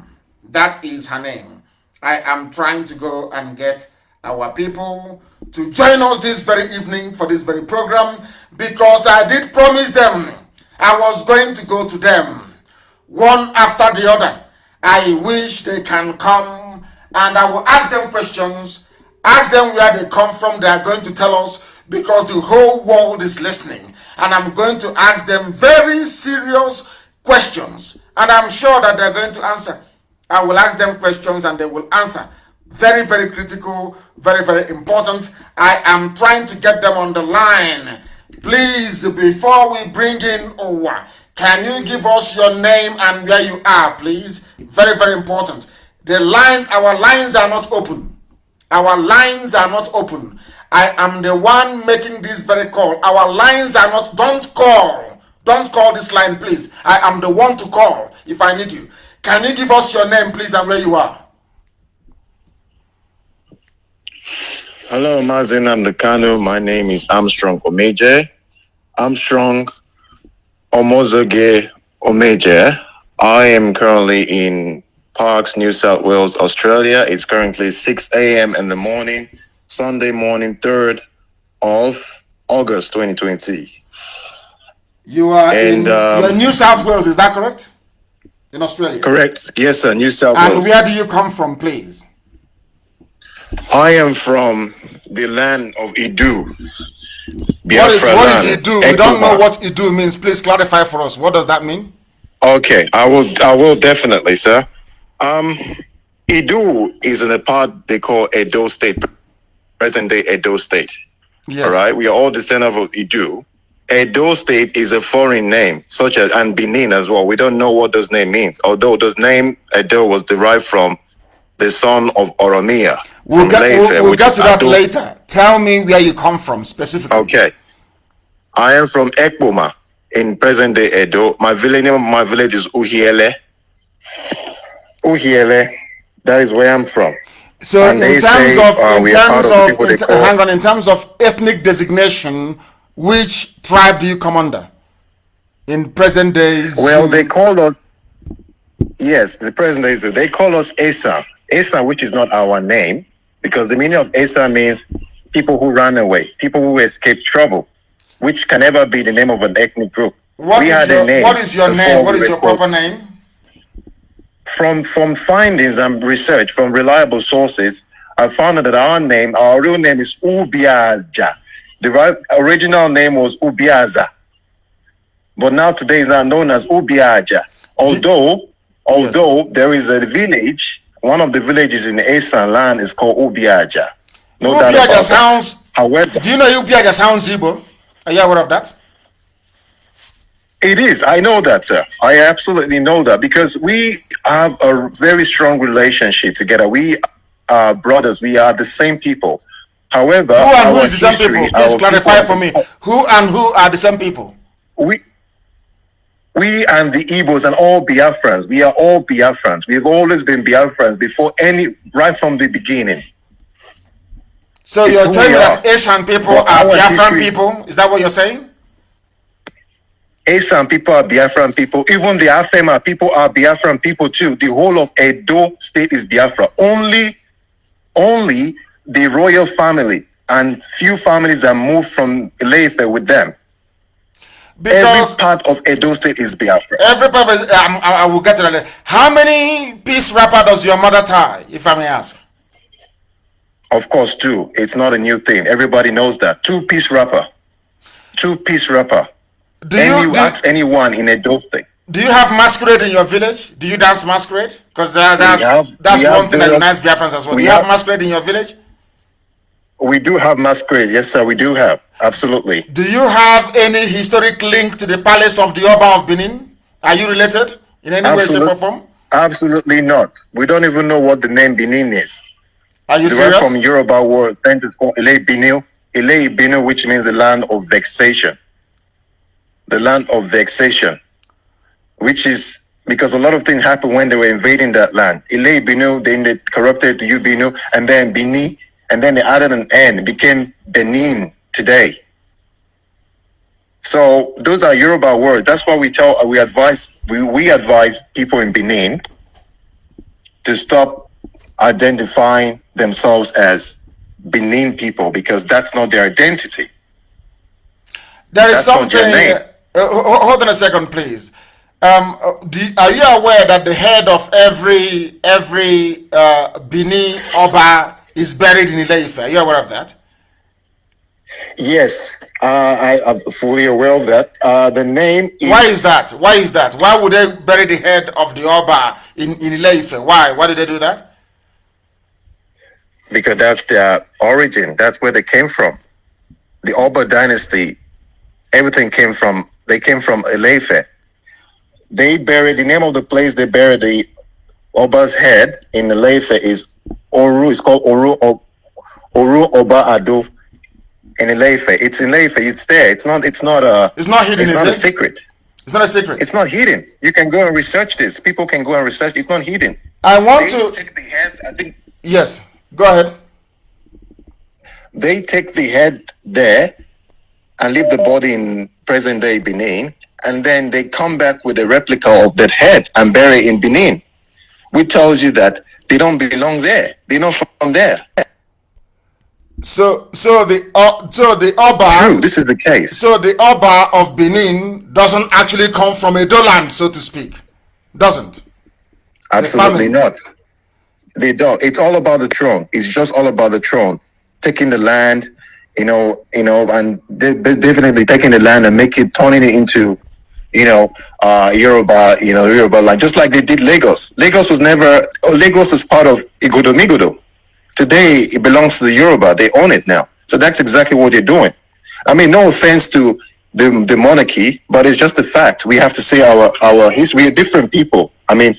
That is her name. I am trying to go and get our people to join us this very evening for this very program because I did promise them I was going to go to them one after the other. I wish they can come and I will ask them questions, ask them where they come from. They are going to tell us because the whole world is listening. And I'm going to ask them very serious questions. And I'm sure that they're going to answer. I will ask them questions and they will answer. Very, very critical, very, very important. I am trying to get them on the line. Please, before we bring in Owa, can you give us your name and where you are, please? Very, very important. Our lines are not open. Our lines are not open. I am the one making this very call. Our lines are not, don't call. Don't call this line, please. I am the one to call if I need you. Can you give us your name, please, and where you are? Hello, Mazin Amdekano. My name is Armstrong Omeje. Armstrong Omozoge Omeje. I am currently in Parkes, New South Wales, Australia. It's currently 6 a.m. in the morning, Sunday morning, 3rd of August 2020. You are in New South Wales, is that correct? In Australia? Correct. Yes, sir, New South Wales. And where do you come from, please? I am from the land of Idu. What is Idu? We don't know what Idu means. Please clarify for us. What does that mean? Okay, I will definitely, sir. Idu is in a part they call Edo State, present day Edo State. Yes. All right, we are all descendants of Idu. Edo State is a foreign name, such as and Benin as well. We don't know what this name means, although this name Edo was derived from the son of Oromia. We'll get to that later. Tell me where you come from specifically. Okay. I am from Ekboma in present day Edo. My name of my village is Uhiele. Uhiele. That is where I'm from. So in terms of ethnic designation, which tribe do you come under in present days? Well, they call us, yes, the present days, they call us Esa. Esa, which is not our name, because the meaning of Esa means people who run away, people who escape trouble, which can never be the name of an ethnic group. What is your name? What is your proper name? From findings and research from reliable sources, I found that our real name is Ubiaja. The original name was Ubiaza, but now today is now known as Ubiaja. Although there is a village, one of the villages in the Esan land is called Ubiaja. No doubt about sounds. That. However, do you know Ubiaja sounds Igbo? Are you aware of that? It is. I know that, sir. I absolutely know that because we have a very strong relationship together. We are brothers. We are the same people. However, who and who is the same people? Please clarify for me. Who and who are the same people? We and the Igbos and all Biafrans. We are all Biafrans. We've always been Biafrans right from the beginning. So you're telling me that Asian people are Biafran people? Is that what you're saying? Asian people are Biafran people. Even the Afema people are Biafran people too. The whole of Edo State is Biafra. Only the royal family and few families that moved from Ileife with them. Because Every part of Edo State is Biafra. every purpose, I will get to that. How many piece wrapper does your mother tie, if I may ask? Of course, two. It's not a new thing. Everybody knows that. Two-piece wrapper. Two-piece wrapper. Ask anyone in Edo State. Do you have masquerade in your village? Do you dance masquerade? Because that's one thing that unites Biafrans as well. Do you have masquerade in your village? We do have masquerade. Yes, sir, we do have. Absolutely. Do you have any historic link to the palace of the Oba of Benin? Are you related in any way, shape, or form? Absolutely not. We don't even know what the name Benin is. Are you serious? serious? From Yoruba word, it's called Ile Binu, which means the land of vexation. The land of vexation, which is because a lot of things happened when they were invading that land. Ile Binu, then they corrupted the Ubinu, and then Bini, and then they added an N. It became Benin today. So those are Yoruba words. That's why we advise people in Benin to stop identifying themselves as Benin people, because that's not their identity. That's something. Hold on a second, please. Are you aware that the head of every Bini Oba is buried in Ile-Ife? Are you aware of that? Yes, I'm fully aware of that. The name is... Why is that? Why is that? Why would they bury the head of the Oba in Ile-Ife? Why? Why did they do that? Because that's their origin. That's where they came from. The Oba dynasty, everything came from Ile-Ife. They buried, the name of the place they buried the Oba's head in Ile-Ife is Oru. It's called Oru Oba Ado in Ile-Ife. It's in Ile-Ife. It's there. It's not hidden. It's not a secret. It's not a secret. It's not hidden. You can go and research this. People can go and research. It's not hidden. I want to take the head. I think. Yes. Go ahead. They take the head there and leave the body in present day Benin, and then they come back with a replica of that head and bury it in Benin, which tells you that they don't belong there. They're not from there. So the Oba. True, this is the case. So the Oba of Benin doesn't actually come from Edo land, so to speak. Doesn't. Absolutely not. They don't. It's all about the throne. It's just all about the throne, taking the land, and definitely taking the land and turning it into, Yoruba land, just like they did Lagos. Lagos is part of Igodomigodo. Today, it belongs to the Yoruba. They own it now. So that's exactly what they're doing. I mean, no offense to the monarchy, but it's just a fact. We have to say our history. We are different people. I mean,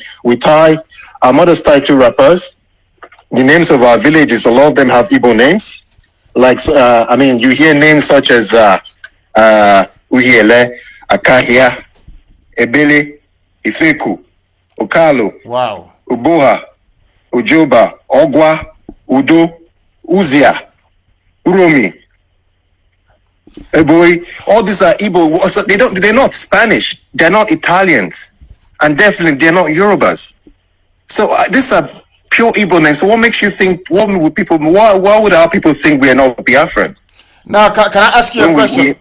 our mothers tie two wrappers. The names of our villages, a lot of them have Igbo names. Like, you hear names such as Uhiele, Akahia, Ebele, Ifeku, Okalo, wow, Uboha, Ujoba, Ogwa, Udo, Uzia, Uromi, Eboy. All these are Igbo. So they're not Spanish. They're not Italians, and definitely they're not Yorubas. So these are pure Igbo names. So what makes you think? Why would our people think we are not Biafrans? Now, can I ask you a question?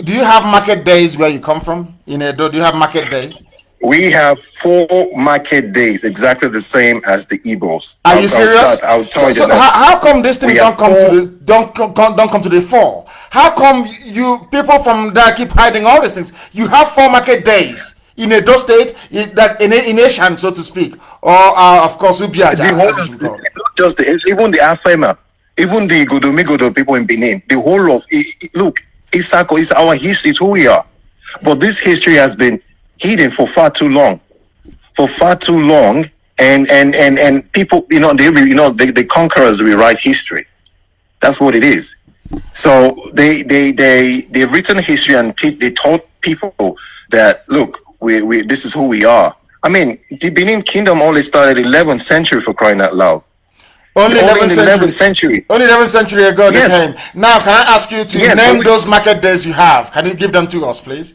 Do you have market days where you come from in Edo? Do you have market days? We have 4 market days, exactly the same as the Igbos. Are you serious? I'll tell you. So how come these things don't come to the fore? How come you people from there keep hiding all these things? You have 4 market days in Edo State, that's in Asian, so to speak, or of course Ubiaja. Just even the Afema, even the Godomigodo people in Benin, the whole of look, Isako is our history, it's who we are. But this history has been hidden for far too long, and people, the conquerors rewrite history. That's what it is. So they've written history, and they taught people that look, we this is who we are. I mean, the Benin Kingdom only started 11th century, for crying out loud. Only in the 11th century. Only 11th century ago they Yes. came. Now, can I ask you to name those market days you have? Can you give them to us, please?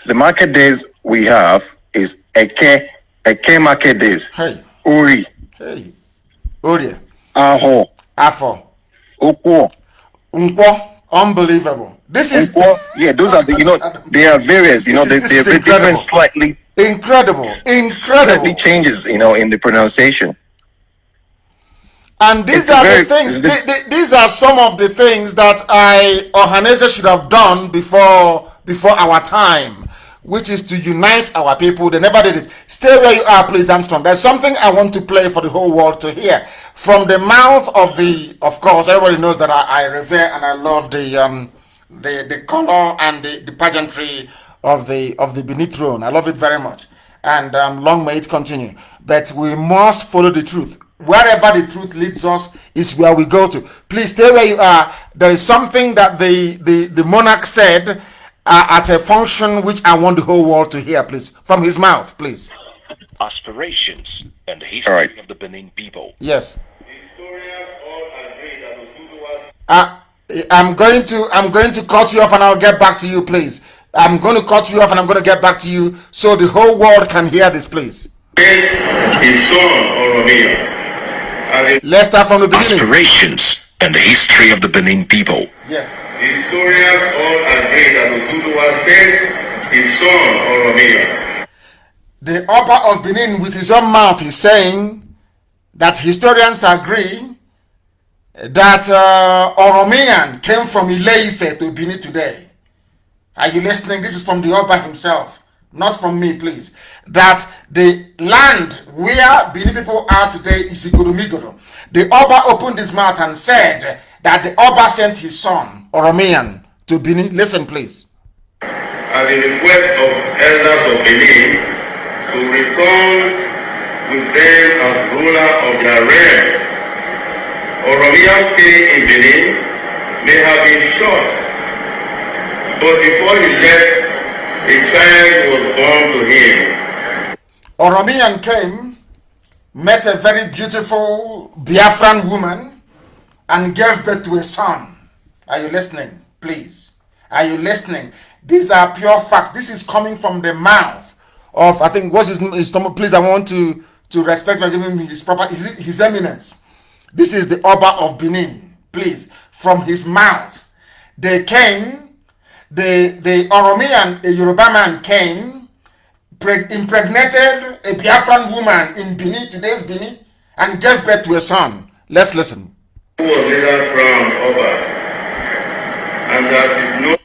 The market days we have is Eke market days. Hey. Uri. Hey. Uri. Aho. Afo. Okwo. Nkwo. Unbelievable. This is Okwo. Yeah, those are the, there are various, there are different slightly incredible changes, in the pronunciation. And these are the things. These are some of the things that Ohaneze should have done before our time, which is to unite our people. They never did it. Stay where you are, please, Armstrong. There's something I want to play for the whole world to hear from the mouth of the. Of course, everybody knows that I revere and I love the color and the pageantry of the Benin throne. I love it very much, and long may it continue. But we must follow the truth. Wherever the truth leads us is where we go to. Please stay where you are. There is something that the monarch said at a function which I want the whole world to hear, please, from his mouth, please. Aspirations and the history of the Benin people. Yes. I'm going to cut you off and I'll get back to you, please. I'm going to cut you off and I'm going to get back to you so the whole world can hear this, please. His son, Oromia. Let's start from the beginning. Aspirations and the history of the Benin people. Yes. Historians all agree that Oduduwa sent his son, Oromia. The Oba of Benin, with his own mouth, is saying that historians agree that Oromian came from Ile-Ife to Benin today. Are you listening? This is from the Oba himself, not from me, please. That the land where Benin people are today is Igodomigodo. The Oba opened his mouth and said that the Oba sent his son, Oromian, to Benin. Listen, please. At the request of elders of Benin to return with them as ruler of their realm, Oromia's stay in Benin may have been short, but before he left, a child was born to him. Oromian came, met a very beautiful Biafran woman, and gave birth to a son. Are you listening? Please. Are you listening? These are pure facts. This is coming from the mouth of, I think, what's his name? Please, I want to respect by giving him his eminence. This is the Oba of Benin. Please, from his mouth. They came, the Oromian, a Yoruba man came, impregnated a Biafran woman in Benin, today's Benin, and gave birth to a son. Let's listen. Who was later crowned Oba, and that is no.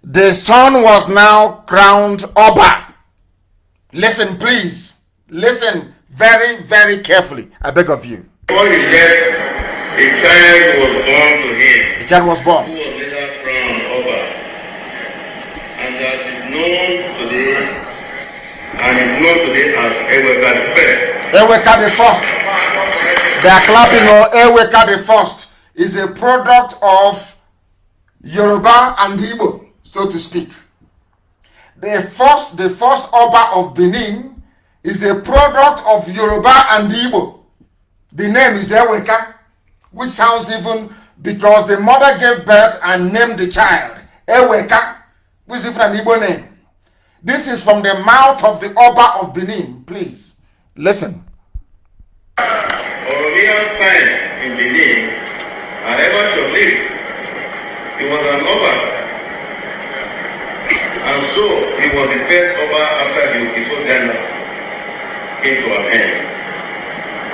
The son was now crowned Oba. Listen, please. Listen very, very carefully. I beg of you. Before he left, a child was born to him. The child was born. Who was later crowned Oba, and that is known today. And is known today as Eweka the First. Eweka the First. They are clapping on Eweka the First. Is a product of Yoruba and Igbo, so to speak. The first Oba of Benin is a product of Yoruba and Igbo. The name is Eweka, which sounds even because the mother gave birth and named the child Eweka, which is even an Igbo name. This is from the mouth of the Oba of Benin. Please, listen. Oromia's time in Benin, however short-lived, he was an Oba. And so, he was the first Oba after the Okiso dynasty came to an end.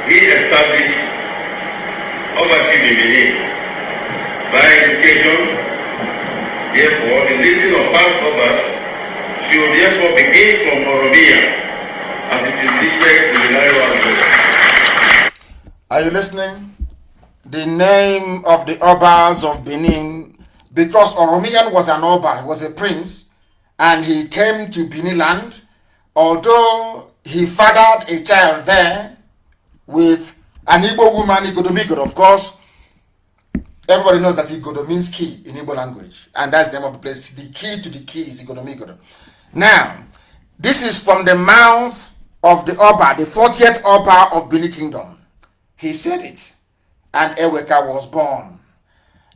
He established Obaship in Benin by education. Therefore, the listing of past Obas should therefore begin from Oromia, as it is listed in the Naira. Are you listening? The name of the Obas of Benin, because Oromian was an Oba, he was a prince, and he came to Benin land, although he fathered a child there with an Igbo woman, Igodomigodo, of course. Everybody knows that Igodo means key in Igbo language, and that's the name of the place. The key to the key is Igodomigodo. Now, this is from the mouth of the Oba, the 40th Oba of Benin Kingdom. He said it, and Eweka was born.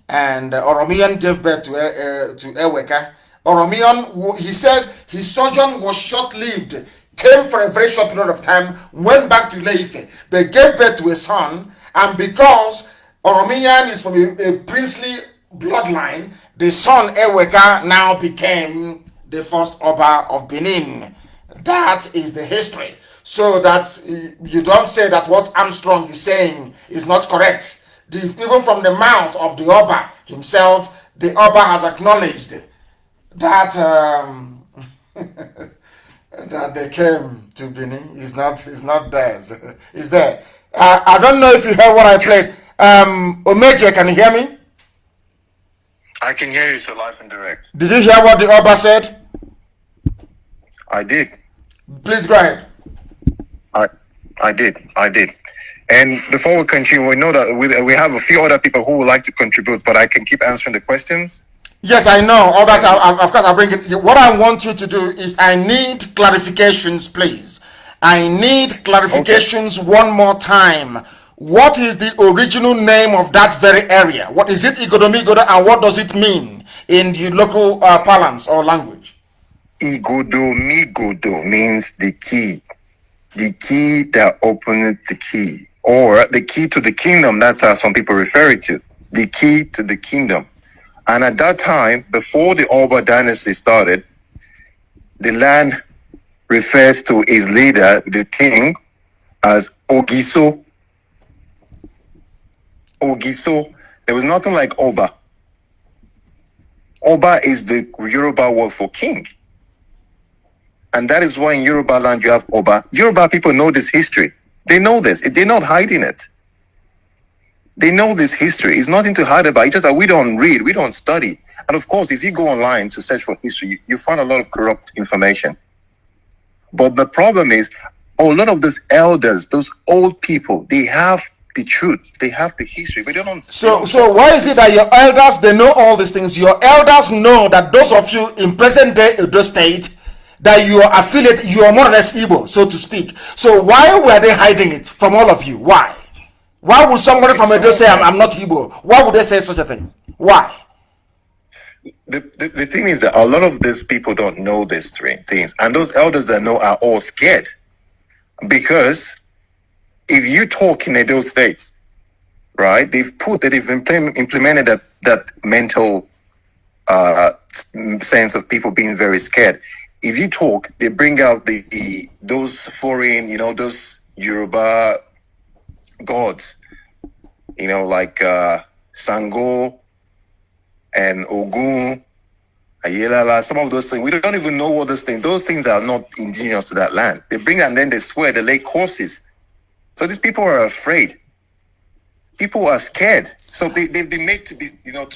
And Oromian gave birth to Eweka. Oromian, he said his sojourn was short-lived, came for a very short period of time, went back to Ile-Ife. They gave birth to a son, and because Oromiyan is from a princely bloodline. The son Eweka now became the first Oba of Benin. That is the history. So that you don't say that what Armstrong is saying is not correct. Even from the mouth of the Oba himself, the Oba has acknowledged that that they came to Benin is not theirs. It's there. I don't know if you heard what I played. Omeje, can you hear me? I can hear you, so live and direct. Did you hear what the Oba said? I did. Please go ahead. I did. And before we continue, we know that we have a few other people who would like to contribute, but I can keep answering the questions. Yes, I know. Others, of course, I'll bring it. What I want you to do is I need clarifications, please. I need clarifications one more time. What is the original name of that very area? What is it, Igodomigodo, and what does it mean in the local parlance or language? Igodomigodo means the key that opened the key, or the key to the kingdom. That's how some people refer it to, the key to the kingdom. And at that time, before the Oba dynasty started, the land refers to its leader, the king, as Ogiso. Ogiso. There was nothing like Oba. Oba is the Yoruba word for king. And that is why in Yoruba land you have Oba. Yoruba people know this history. They know this. They're not hiding it. They know this history. It's nothing to hide about. It's just that we don't read, we don't study. And of course, if you go online to search for history, you find a lot of corrupt information. But the problem is, a lot of those elders, those old people, they have the truth. They have the history, but they don't. So why is it that your elders, they know all these things? Your elders know that those of you in present day Edo State, that you are affiliated, you are more or less Igbo, so to speak. So why were they hiding it from all of you? Why? Why would somebody from Edo say I'm not Igbo? Why would they say such a thing? Why? The thing is that a lot of these people don't know these three things, and those elders that know are all scared, because if you talk in Edo States, right, they've implemented that mental sense of people being very scared. If you talk, they bring out those foreign, those Yoruba gods, like Sango and Ogun, Ayelala, some of those things. We don't even know what those things. Those things are not indigenous to that land. They bring and then they swear, they lay courses. So these people are afraid. People are scared. So they've been made to be,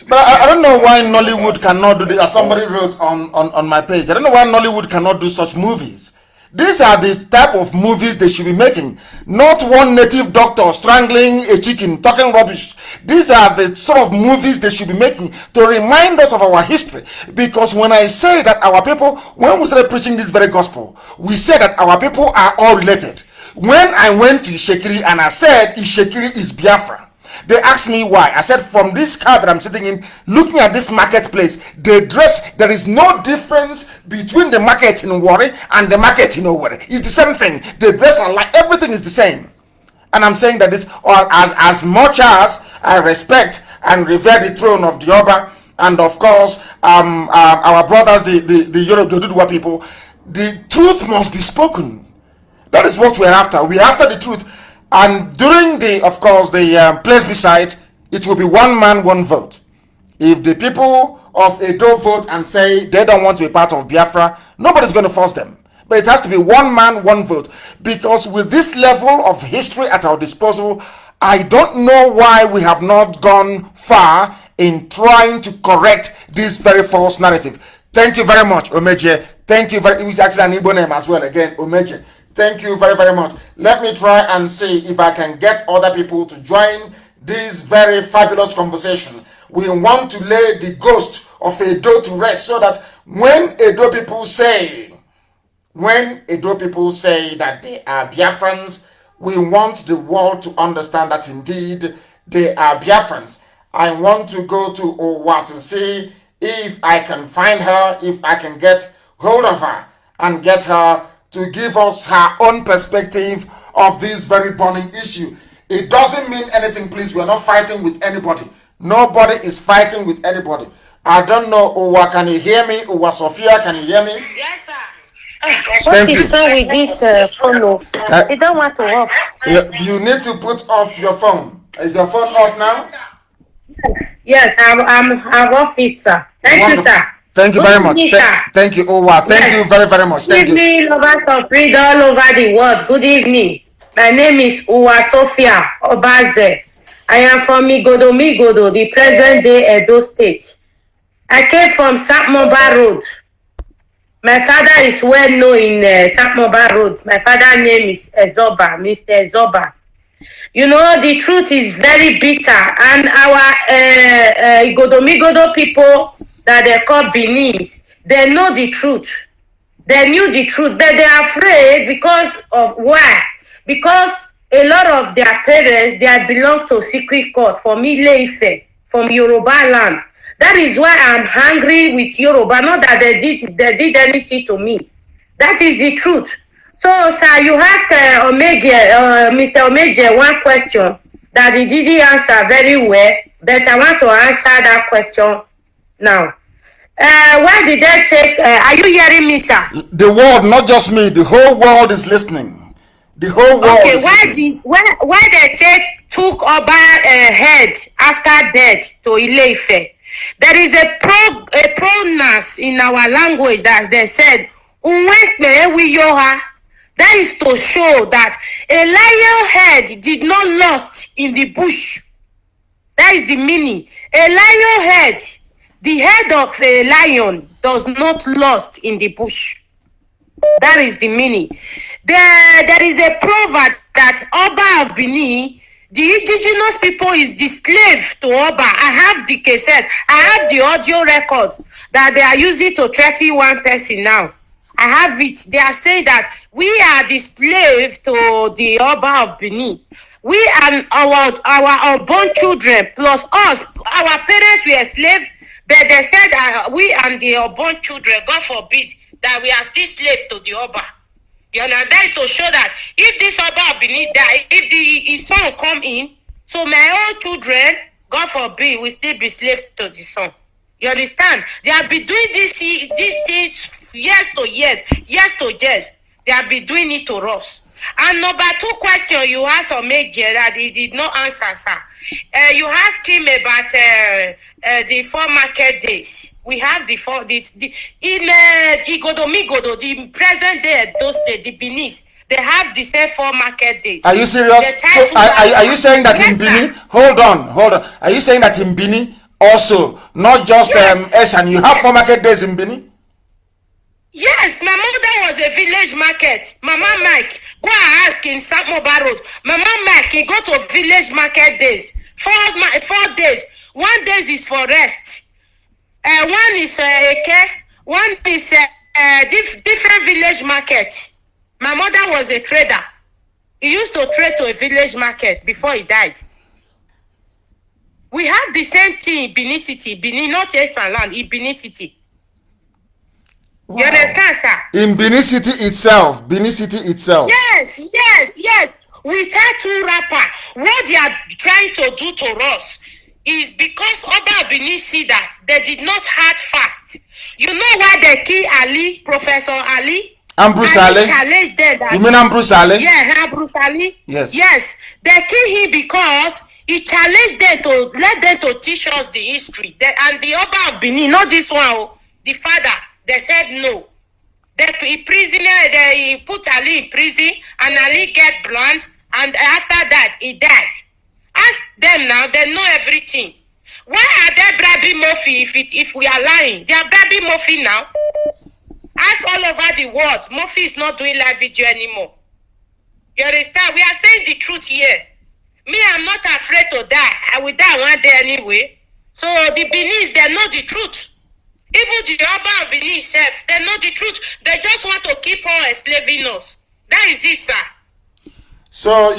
But I don't know why Nollywood cannot do this. As somebody wrote on my page, I don't know why Nollywood cannot do such movies. These are the type of movies they should be making. Not one native doctor strangling a chicken, talking rubbish. These are the sort of movies they should be making to remind us of our history. Because when I say that our people, when we started preaching this very gospel, we said that our people are all related. When I went to Ishekiri and I said Ishekiri is Biafra, they asked me why. I said, from this car that I'm sitting in, looking at this marketplace, they dress, there is no difference between the market in Warri and the market in Owerri. It's the same thing. They dress alike, everything is the same. And I'm saying that this, or as much as I respect and revere the throne of the Oba, and of course, our brothers, the Yoruba Dodua people, the truth must be spoken. That is what we're after. We're after the truth. And during the plebiscite, it will be one man, one vote. If the people of Edo vote and say they don't want to be part of Biafra, nobody's going to force them. But it has to be one man, one vote. Because with this level of history at our disposal, I don't know why we have not gone far in trying to correct this very false narrative. Thank you very much, Omeje. Thank you very much. It was actually an Igbo name as well. Again, Omeje. Thank you very, very much. Let me try and see if I can get other people to join this very fabulous conversation. We want to lay the ghost of Edo to rest, so that when Edo people say that they are Biafrans, we want the world to understand that indeed they are Biafrans. I want to go to Owa to see if I can find her, if I can get hold of her and get her to give us her own perspective of this very burning issue. It doesn't mean anything, please. We're not fighting with anybody. Nobody is fighting with anybody. I don't know, Uwa, can you hear me? Uwa Sophia, can you hear me? Yes, sir. What is wrong with this phone? You don't want to off. You need to put off your phone. Is your phone off now? Yes, I'm off it, sir. Thank Wonderful. you, sir. Thank you very much. Thank you, Uwa. Thank you very, very much. Thank Good evening, lovers of freedom all over the world. Good evening. My name is Uwa Sophia Obaze. I am from Migodo, the present day Edo State. I came from Sapmoba Road. My father is well known in Sapmoba Road. My father's name is Ezoba, Mr. Ezoba. You know, the truth is very bitter, and our Migodo people that they call Benis, they know the truth. They knew the truth, but they are afraid because of why? Because a lot of their parents, they had belonged to secret court from Ile-Ife, from Yoruba land. That is why I'm angry with Yoruba, not that they did anything to me. That is the truth. So, sir, you asked Mr. Omeje one question that he didn't answer very well, but I want to answer that question now. Why did they take, are you hearing me, sir? The world, not just me, the whole world is listening. The whole world is listening. Why they took Oba head after death to Ile-Ife? There is a pronoun in our language that they said, that is to show that a lion head did not lost in the bush. That is the meaning. A lion head, the head of a lion does not lost in the bush. That is the meaning. There is a proverb that Oba of Benin, the indigenous people is the slave to Oba. I have the cassette, I have the audio records that they are using to threaten one person now. I have it. They are saying that we are the slave to the Oba of Benin. We and our unborn children plus us, our parents were slaves, but they said we and the unborn children, God forbid, that we are still slaves to the Oba. You know, that is to show that if this Oba of Benin die, if his son come in, so my own children, God forbid, will still be slaves to the son. You understand? They have been doing these things years to years. They have been doing it to us. And number two question you asked Omeje that he did not answer, sir. You asked him about the 4 market days. We have the 4 in Migodo, the present day those days, the Benis, they have the same 4 market days. Are you serious? So are you saying that in Benin? Hold on. Are you saying that in Benin also, not just Eshan, you have 4 market days in Benin? Yes, my mother was a village market. Mama Mike, go and ask in Sapmoba Road. Mama Mike, he go to village market days. 4 days. 1 day is for rest. One is Eke. One is different village market. My mother was a trader. He used to trade to a village market before he died. We have the same thing in Benin City. Benin, not Eastern land, in Benin City. Wow. You understand, sir? In Benin City itself. Yes. We tell two rapper what they are trying to do to us is because Oba Benin see that they did not hard fast. You know why they kill Ali, Professor Ali? Ambrose Ali challenged them. You mean Ambrose Ali? Yeah, Ambrose Ali. Yes. They kill him because he challenged them to let them to teach us the history. And the Oba of Benin, not this one, the father. They said no. He put Ali in prison, and Ali get blunt, and after that, he died. Ask them now, they know everything. Why are they bribing Murphy if we are lying? They are bribing Murphy now. Ask all over the world, Murphy is not doing live video anymore. You understand? We are saying the truth here. Me, I'm not afraid to die. I will die one day anyway. So the Benin, they know the truth. Even the Oba of Benin itself, they know the truth. They just want to keep on enslaving us. That is it, sir. So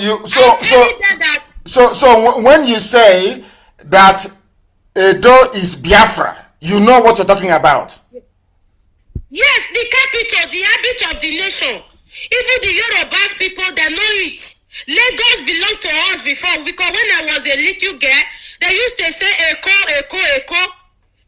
when you say that Edo is Biafra, you know what you're talking about. Yes, the capital, the habit of the nation. Even the Yoruba people, they know it. Lagos belonged to us before, because when I was a little girl, they used to say Eko.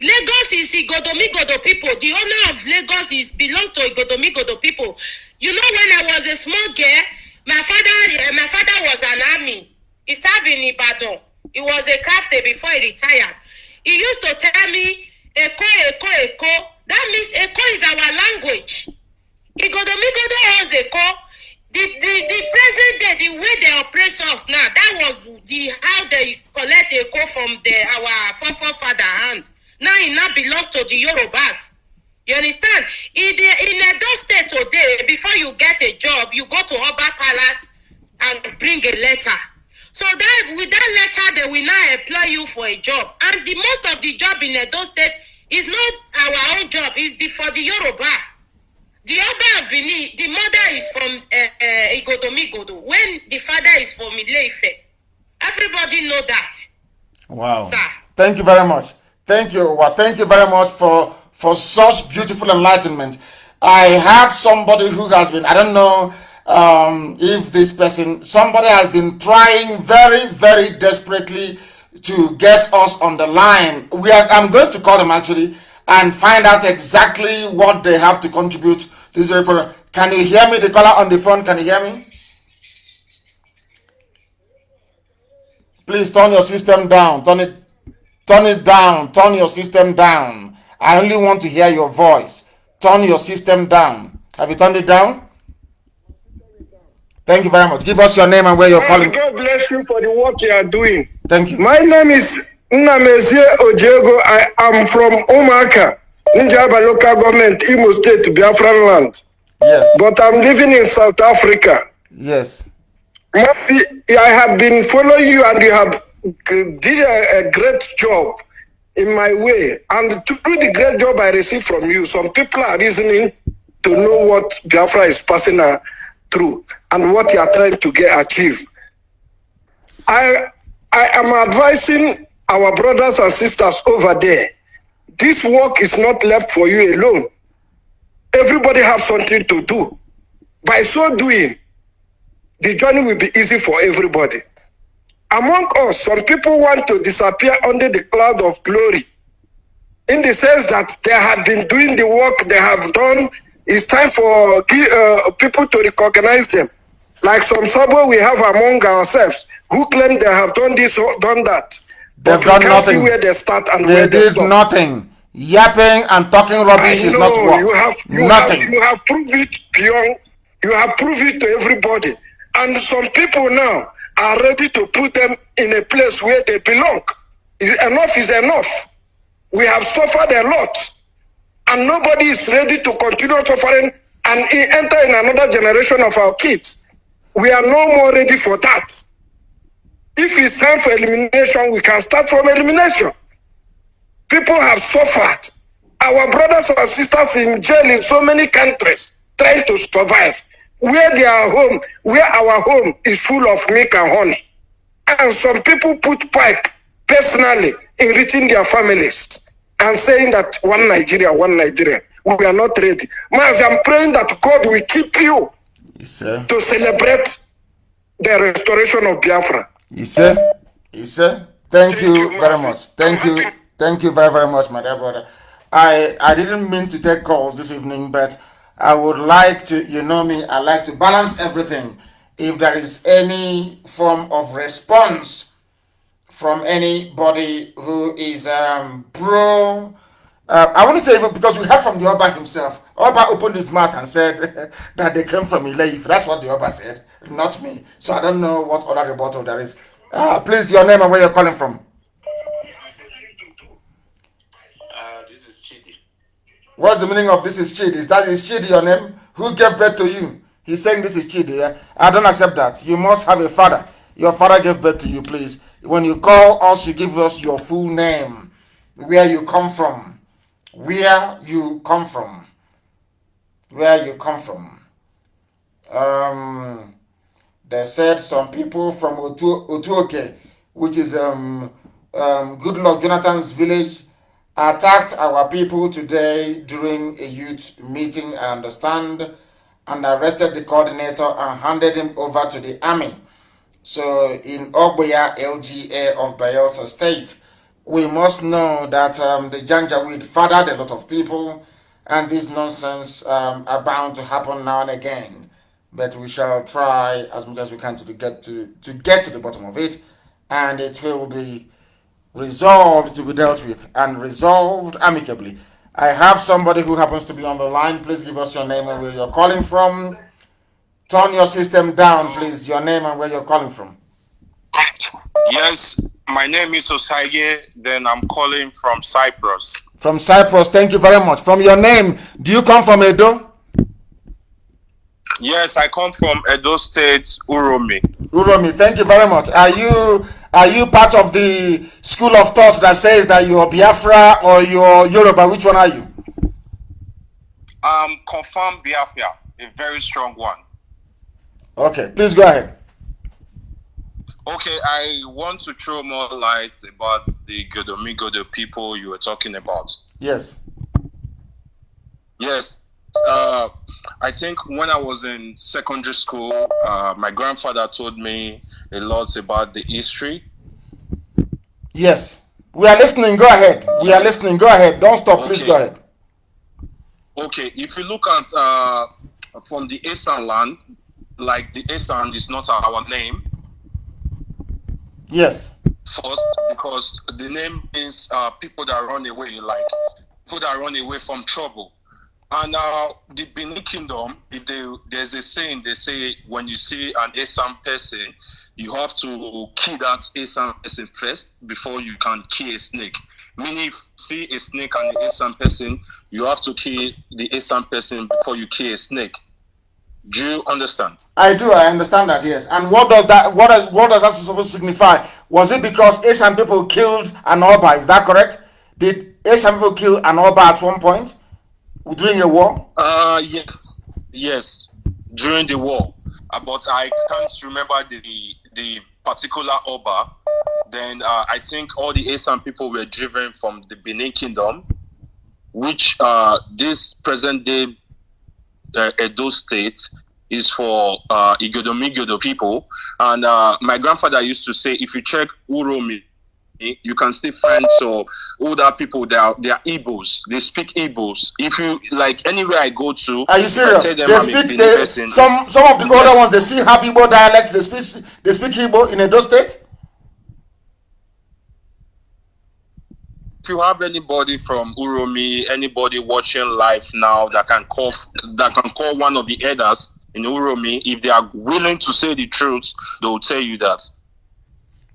Lagos is Igodomigodo people. The owner of Lagos is belong to Igodomigodo people. You know, when I was a small girl, my father was an army. He served in Ibadan. He was a captain before he retired. He used to tell me, Eko. That means Eko is our language. Igodomigodo has Eko. The present day, the way they oppress us now, that was how they collect Eko from our forefather hand. Now it now belongs to the Yorubas. You understand? In Edo State today, before you get a job, you go to Oba Palace and bring a letter. So that with that letter, they will now employ you for a job. And the most of the job in Edo State is not our own job, it's for the Yoruba. The Oba of Benin, the mother is from Igodomigodo, when the father is from Ile-Ife. Everybody know that. Wow. Sir. Thank you very much. Thank you. Well, thank you very much for such beautiful enlightenment. I have somebody who has been, I don't know if this person, somebody has been trying very, very desperately to get us on the line. I'm going to call them actually and find out exactly what they have to contribute to this report. Can you hear me? The caller on the phone, can you hear me? Please turn your system down. Turn it down. Turn your system down. I only want to hear your voice. Turn your system down. Have you turned it down? Thank you very much. Give us your name and where you're calling. God bless you for the work you are doing. Thank you. My name is Nnamezie Ojego. I am from Umuaka, Njaba local government, Imo State, Biafran land. Yes. But I'm living in South Africa. Yes. I have been following you, and you have did a great job in my way. And to do the great job I received from you, some people are reasoning to know what Biafra is passing through and what you are trying to achieve. I am advising our brothers and sisters over there. This work is not left for you alone. Everybody has something to do. By so doing, the journey will be easy for everybody. Among us, some people want to disappear under the cloud of glory, in the sense that they have been doing the work they have done. It's time for people to recognize them. Like some sabo we have among ourselves who claim they have done this or done that. They've done nothing. See where they start and they where they did stop. Nothing. Yapping and talking rubbish is not work. You have proved it beyond. You have proved it to everybody. And some people now are ready to put them in a place where they belong. Enough is enough. We have suffered a lot. And nobody is ready to continue suffering and enter in another generation of our kids. We are no more ready for that. If it's time for elimination, we can start from elimination. People have suffered. Our brothers and sisters in jail in so many countries trying to survive. Where they are home, where our home is full of milk and honey. And some people put pipe personally enriching their families and saying that one Nigeria. We are not ready. Mas, I'm praying that God will keep you to celebrate the restoration of Biafra. Thank you very much. Thank you very, very much, my dear brother. I didn't mean to take calls this evening, but I would like to, you know me, I like to balance everything. If there is any form of response from anybody who is pro, I want to say, because we heard from the Oba himself. Oba opened his mouth and said that they came from Ile-Ife. That's what the Oba said, not me. So I don't know what other rebuttal there is. Please, your name and where you're calling from. This is Chidi. What's the meaning of this is Chidi? Is Chidi your name? Who gave birth to you? He's saying this is Chidi. Yeah? I don't accept that. You must have a father. Your father gave birth to you, please. When you call us, you give us your full name, where you come from. Where you come from. Where you come from. They said some people from Otuoke, which is Goodluck Jonathan's village, attacked our people today during a youth meeting, I understand, and arrested the coordinator and handed him over to the army. So in Ogboya LGA of Bayelsa State, we must know that the Janjaweed fathered a lot of people, and this nonsense are bound to happen now and again. But we shall try as much as we can to get to the bottom of it, and it will be resolved to be dealt with and resolved amicably. I have somebody who happens to be on the line. Please give us your name and where you're calling from. Turn your system down, please. Your name and where you're calling from. Yes, my name is Osage. Then I'm calling from Cyprus. From Cyprus, thank you very much. From your name, do you come from Edo? Yes, I come from Edo State, Uromi. Uromi, thank you very much. Are you part of the school of thought that says that you're Biafra or you're Yoruba? Which one are you? Confirmed Biafra, a very strong one. Okay, please go ahead. Okay, I want to throw more light about the Godomigodo people you were talking about. Yes. Yes. I think when I was in secondary school, my grandfather told me a lot about the history. Yes. We are listening. Go ahead. We are listening. Go ahead. Don't stop. Please go ahead. Okay. If you look at from the Esan land, like the Esan is not our name. Yes. First, because the name is people that run away, like people that run away from trouble. And the Benin Kingdom, there's a saying, they say when you see an Esan person, you have to kill that Esan person first before you can kill a snake. Meaning, if you see a snake and an Esan person, you have to kill the Esan person before you kill a snake. Do you understand? I do. I understand that. Yes. And what does that? What does that supposed to signify? Was it because Asian people killed an Oba? Is that correct? Did Asian people kill an Oba at one point during a war? Yes, during the war. But I can't remember the particular Oba. Then I think all the Asian people were driven from the Benin Kingdom, which this present day Edo State is for Igodomigodo people. And my grandfather used to say, if you check Uromi, you can still find older people. They are Igbos. They speak Igbos. If you like anywhere I go to, are you serious? I tell them they speak some of the older ones. They still have Igbo dialects. They speak Igbo in Edo State. If you have anybody from Uromi, anybody watching live now that can call one of the elders in Uromi, if they are willing to say the truth, they will tell you that.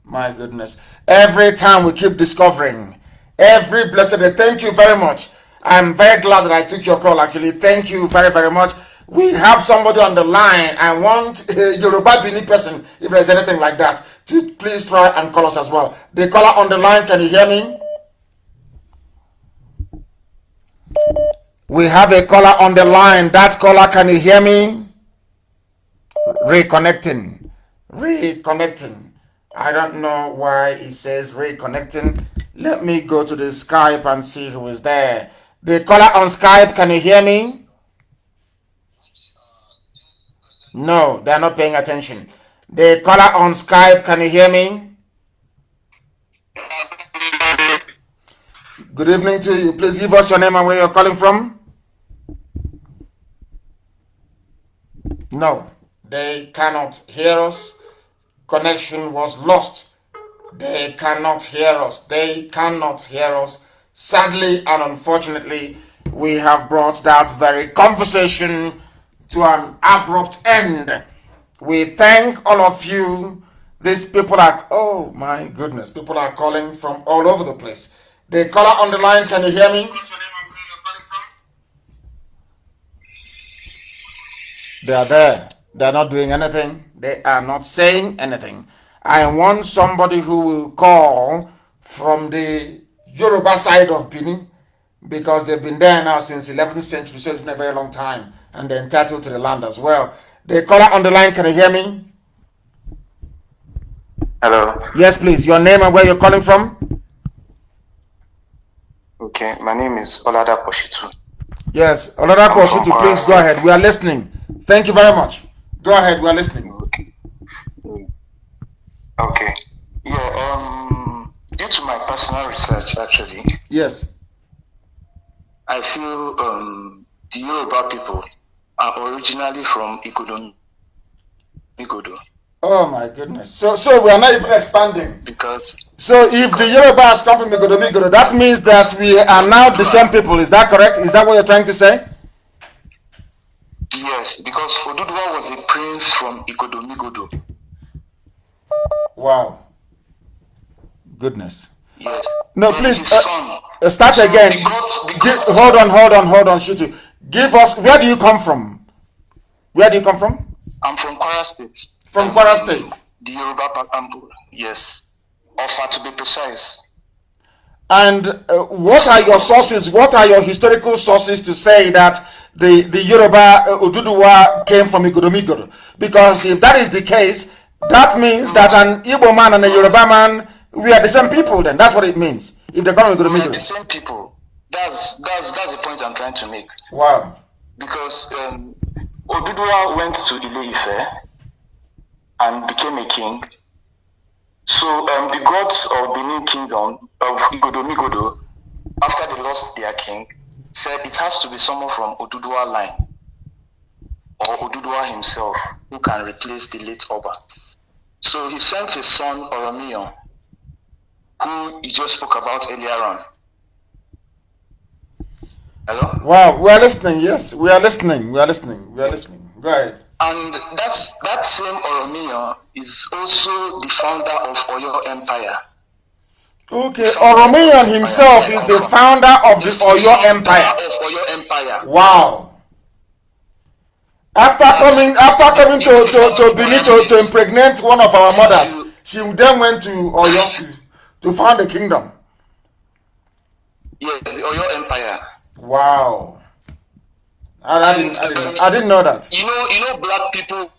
My goodness. Every time we keep discovering, every blessed day. Thank you very much. I'm very glad that I took your call, actually. Thank you very, very much. We have somebody on the line. I want a Yoruba Bini person, if there's anything like that, to please try and call us as well. The caller on the line, can you hear me? We have a caller on the line. That caller, can you hear me? Reconnecting. I don't know why it says reconnecting. Let me go to the Skype and see who is there. The caller on Skype, can you hear me? No, they're not paying attention. The caller on Skype, can you hear me? Good evening to you. Please give us your name and where you're calling from. No, they cannot hear us. Connection was lost. They cannot hear us. Sadly and unfortunately, we have brought that very conversation to an abrupt end. We thank all of you. These people are, oh my goodness, people are calling from all over the place. The caller on the line, can you hear me? They are there. They are not doing anything. They are not saying anything. I want somebody who will call from the Yoruba side of Benin, because they've been there now since 11th century, so it's been a very long time, and they're entitled to the land as well. The caller on the line, can you hear me? Hello. Yes, please. Your name and where you're calling from? Okay, my name is Oladapo Shitu. Yes, Oladapo Shitu, please go ahead. We are listening. Thank you very much. Go ahead, we are listening. Okay. Okay. Yeah. Due to my personal research, actually, Yes. I feel the Yoruba people are originally from Igodo. Oh my goodness. So we are not even expanding. Because So if the Yorubas come from Migodo, that means that we are now the same people. Is that correct? Is that what you're trying to say? yes, because Oduduwa was a prince from Igodo. Wow. Goodness. Yes. No, Then please his son. start So again. the gods- Hold on, Shitu. Give us, where do you come from? Where do you come from? I'm from Kwara State. From Kwara State. The Yoruba Pakampu. Yes. Ofa, to be precise. And what are your sources? What are your historical sources to say that the Yoruba Oduduwa came from Igodo? Because if that is the case, that means that an Igbo man and a Yoruba man, we are the same people. Then that's what it means. If they come from We are the Igodo. same people. That's the point I'm trying to make. Wow. Because Oduduwa went to Ile-Ife and became a king. So the gods of Benin Kingdom, of Igodo, after they lost their king, said it has to be someone from Oduduwa line or Oduduwa himself who can replace the late Oba. So he sent his son Oromiyan, who he just spoke about earlier on. Hello? Wow, we are listening. Yes, we are listening. Go ahead. And that same Oromiyan is also the founder of Oyo Empire. Okay, Oromiyan himself is the founder of the Oyo Empire. Wow. After coming to Benin to impregnate one of our mothers, she then went to Oyo to found a kingdom. Yes, the Oyo Empire. Wow. I didn't know that. You know, black people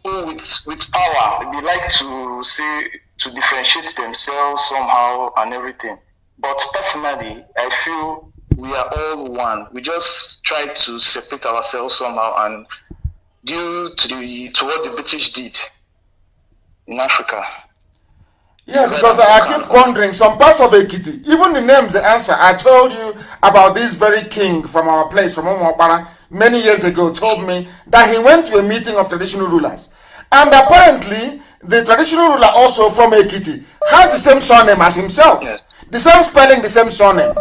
with power, they like to differentiate themselves somehow and everything. But personally, I feel we are all one. We just try to separate ourselves somehow, and due to what the British did in Africa. Yeah, because I keep wondering, some parts of Ekiti, even the names, the answer. I told you about this very king from our place, from Omopara, many years ago, told me that he went to a meeting of traditional rulers. And apparently, the traditional ruler also from Ekiti has the same surname as himself. Yes. The same spelling, the same surname.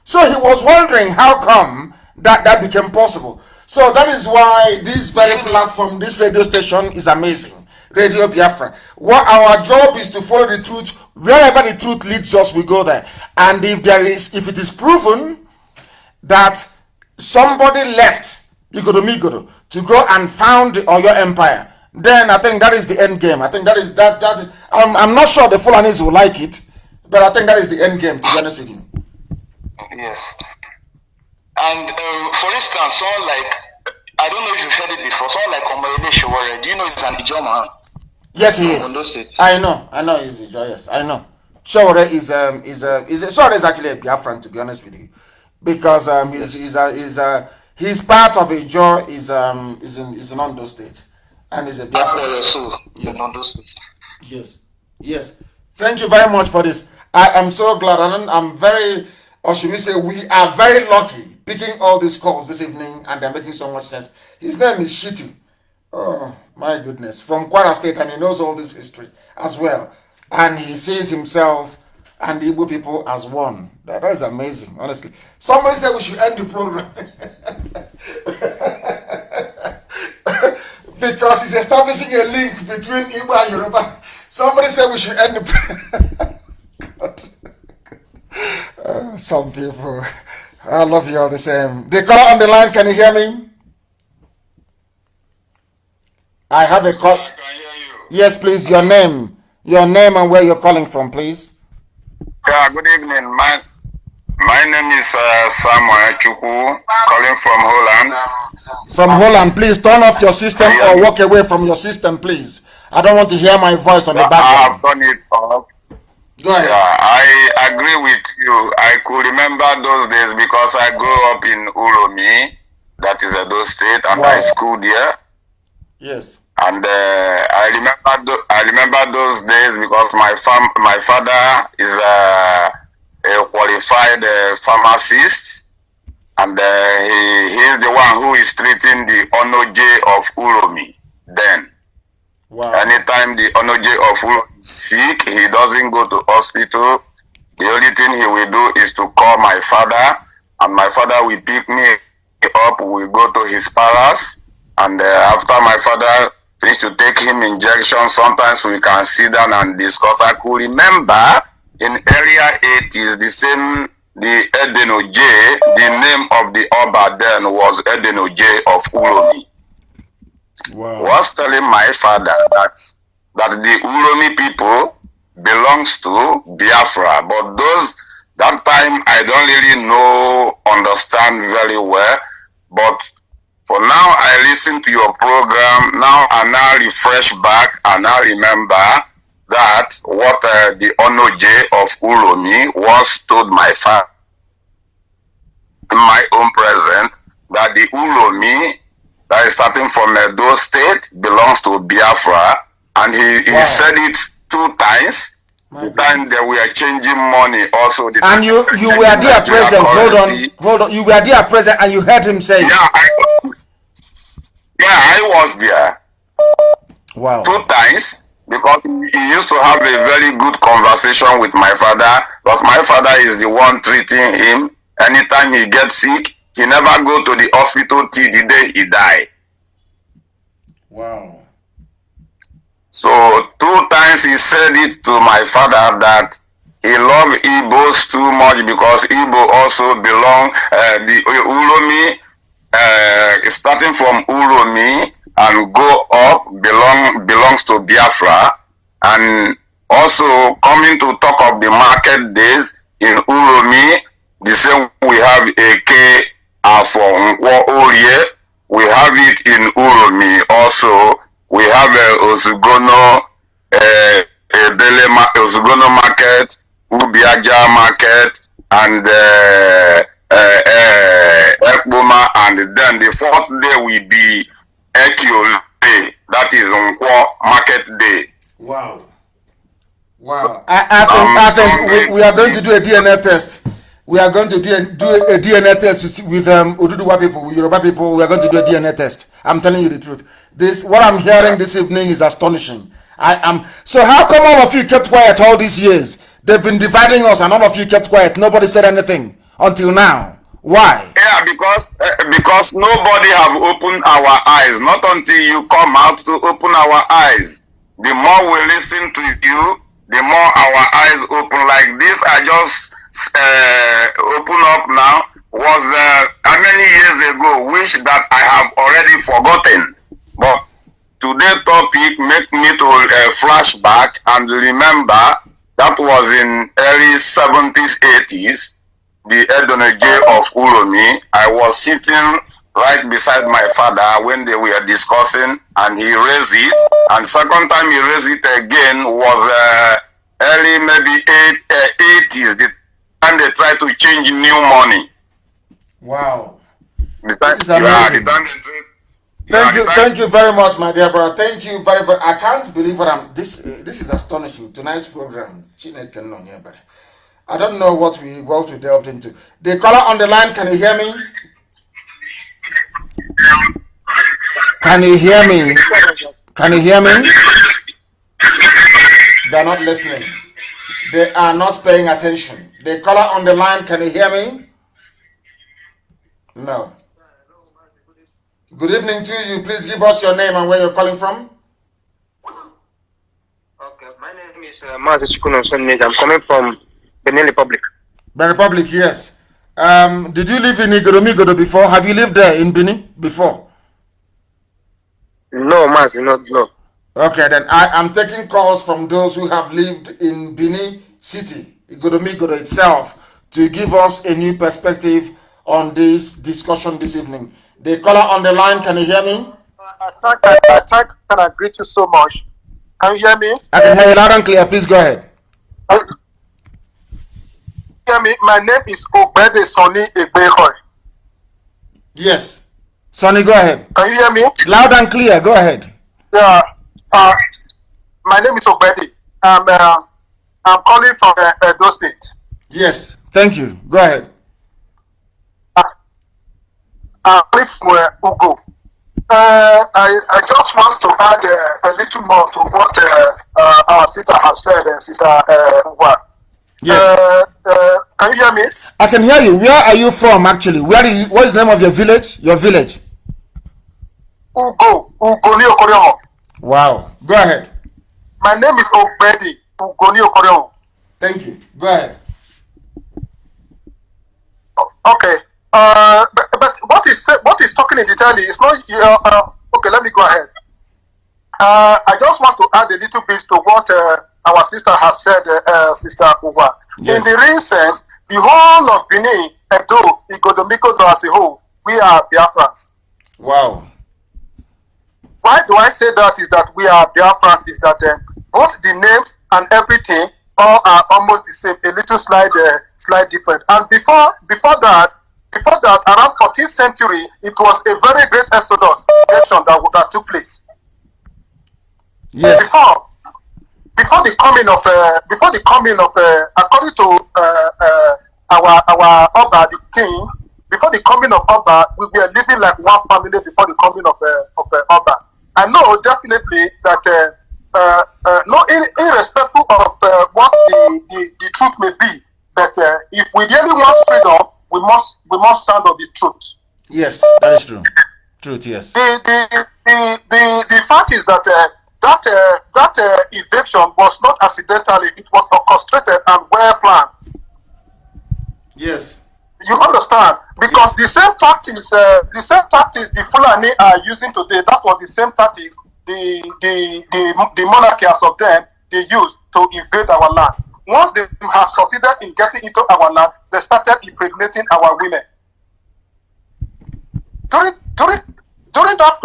So he was wondering how come that became possible. So that is why this very platform, this radio station is amazing. Radio Biafra. What our job is to follow the truth. Wherever the truth leads us, we go there. And if it is proven that somebody left Igodo to go and found the Oyo Empire, then I think that is the end game. I think that is that. I'm not sure the Fulanis will like it, but I think that is the end game, to be honest with you. Yes. And for instance, someone like, I don't know if you've heard it before, someone like Omoyele Sowore, do you know it's an Ijoma? Yes, he is. Ondo State. I know he's a joy. Yes, I know. Sowore is actually a Biafran, to be honest with you, because he's part of a joy. Is in Ondo State, and is a Biafran. In Ondo State. Yes. Thank you very much for this. I am so glad, and I'm very, or should we say, we are very lucky picking all these calls this evening, and they're making so much sense. His name is Shitu. Oh my goodness, from Kwara State, and he knows all this history as well, and he sees himself and the Igbo people as one. That is amazing, honestly. Somebody said we should end the program because he's establishing a link between Igbo and Yoruba. Somebody said we should end the program. Some people, I love you all the same. The caller on the line, can you hear me? I have a call. I can hear you. Yes, please, your name and where you're calling from, please. Yeah, good evening. My name is Samuel Chukwu, calling from Holland. From Holland, please turn off your system or walk away from your system, please. I don't want to hear my voice on the I background. have done it off. Go ahead. Yeah, I agree with you. I could remember those days because I grew up in Uromi, that is Edo State, and Wow. I schooled there. Yes. And I I remember those days because my father is a qualified pharmacist, and he is the one who is treating the Onoje of Uromi. Then, anytime the Onoje of Uromi is sick, he doesn't go to hospital. The only thing he will do is to call my father, and my father will pick me up. We go to his palace, and after my father finished to take him injections, sometimes we can sit down and discuss. I could remember in earlier 80s, the Edenoje, the name of the Oba then was Edenoje of Uromi. Was telling my father that the Uromi people belongs to Biafra, but that time I don't really understand very well, but for now I listen to your program, now I now refresh back and now remember that what the Onoje of Uromi was told my father in my own present, that the Uromi that is starting from Edo State belongs to Biafra, and he said it 2 times. The time that we are changing money also. And you were there present. Hold on. You were there present and you heard him say. I was there. Wow. 2 times, because he used to have a very good conversation with my father, because my father is the one treating him. Anytime he gets sick, he never go to the hospital till the day he die. Wow. So 2 times he said it to my father that he loved Igbos too much, because Igbo also belong, the Uromi, starting from Uromi and go up belongs to Biafra. And also coming to talk of the market days in Uromi, the same we have Eke for Orie, we have it in Uromi also. We have Osugono, Osugono market, Ubiaja market, and Ekboma, and then the 4th day will be Ekio Day, that is Nkwo market day. Wow. I think we are going to do a DNA test. We are going to do a DNA test with Oduduwa people, with Yoruba people. We are going to do a DNA test. I'm telling you the truth. What I'm hearing this evening is astonishing. So how come all of you kept quiet all these years? They've been dividing us, and all of you kept quiet. Nobody said anything until now. Why? Yeah, because nobody have opened our eyes. Not until you come out to open our eyes. The more we listen to you, the more our eyes open. Like this, I just open up now, was how many years ago, which that I have already forgotten. But today's topic make me to flashback and remember that was in early 70s, 80s, the Edenoje of Uromi. I was sitting right beside my father when they were discussing, and he raised it. And second time he raised it again was early maybe 80s, the time they tried to change new money. Wow. This is amazing. Thank you very much, my dear brother. Thank you very, very. I can't believe what I'm. This is astonishing. Tonight's program. I don't know what we delved into. The caller on the line. Can you hear me? Can you hear me? Can you hear me? They are not listening. They are not paying attention. The caller on the line. Can you hear me? No. Good evening to you. Please give us your name and where you're calling from. Okay, my name is Mazi Chikuno Sonnej. I'm coming from Benin Republic. Benin Republic, yes. Did you live in Igoromigodo before? Have you lived there in Benin before? No, Mazi, no. Okay, then I'm taking calls from those who have lived in Benin City, Igoromigodo itself, to give us a new perspective on this discussion this evening. The caller on the line, can you hear me? Attack, can I greet you so much? Can you hear me? I can hear you loud and clear. Please go ahead. Hear me? My name is Obede Sonny Egbehoy. Yes. Sonny, go ahead. Can you hear me? Loud and clear. Go ahead. Yeah. My name is Obedi. I'm calling from Edo State. Yes, thank you. Go ahead. I'm calling from Ugo. I just want to add a little more to what our sister has said, Sister Uwa. Yes. Can you hear me? I can hear you. Where are you from, actually? What is the name of your village? Your village? Ugo ni Okoriongo. Wow. Go ahead. My name is Obedi Ugo ni Okoriongo. Thank you. Go ahead. Okay. But what is talking in detail is not. Okay, let me go ahead. I just want to add a little bit to what our sister has said, Sister Uwa. Yes. In the real sense, the whole of Benin, Edo, Igodomikodo as a whole, we are Biafrans. Wow. Why do I say that? Is that we are Biafrans? Is that both the names and everything all are almost the same, a little slight different. And before that, around 14th century, it was a very great exodus that took place. Yes. Before the coming of according to our Oba, the king, before the coming of Oba, we were living like one family before the coming of Oba. I know definitely that no, irrespective of what the truth may be, but if we really want freedom, we must stand on the truth. Yes, that is true. Truth, yes. The fact is that that eviction was not accidentally; it was orchestrated and well planned. Yes. You understand? Because yes. the same tactics the Fulani are using today, that was the same tactics the monarchies of them they used to invade our land. Once they have succeeded in getting into our land, they started impregnating our women. During that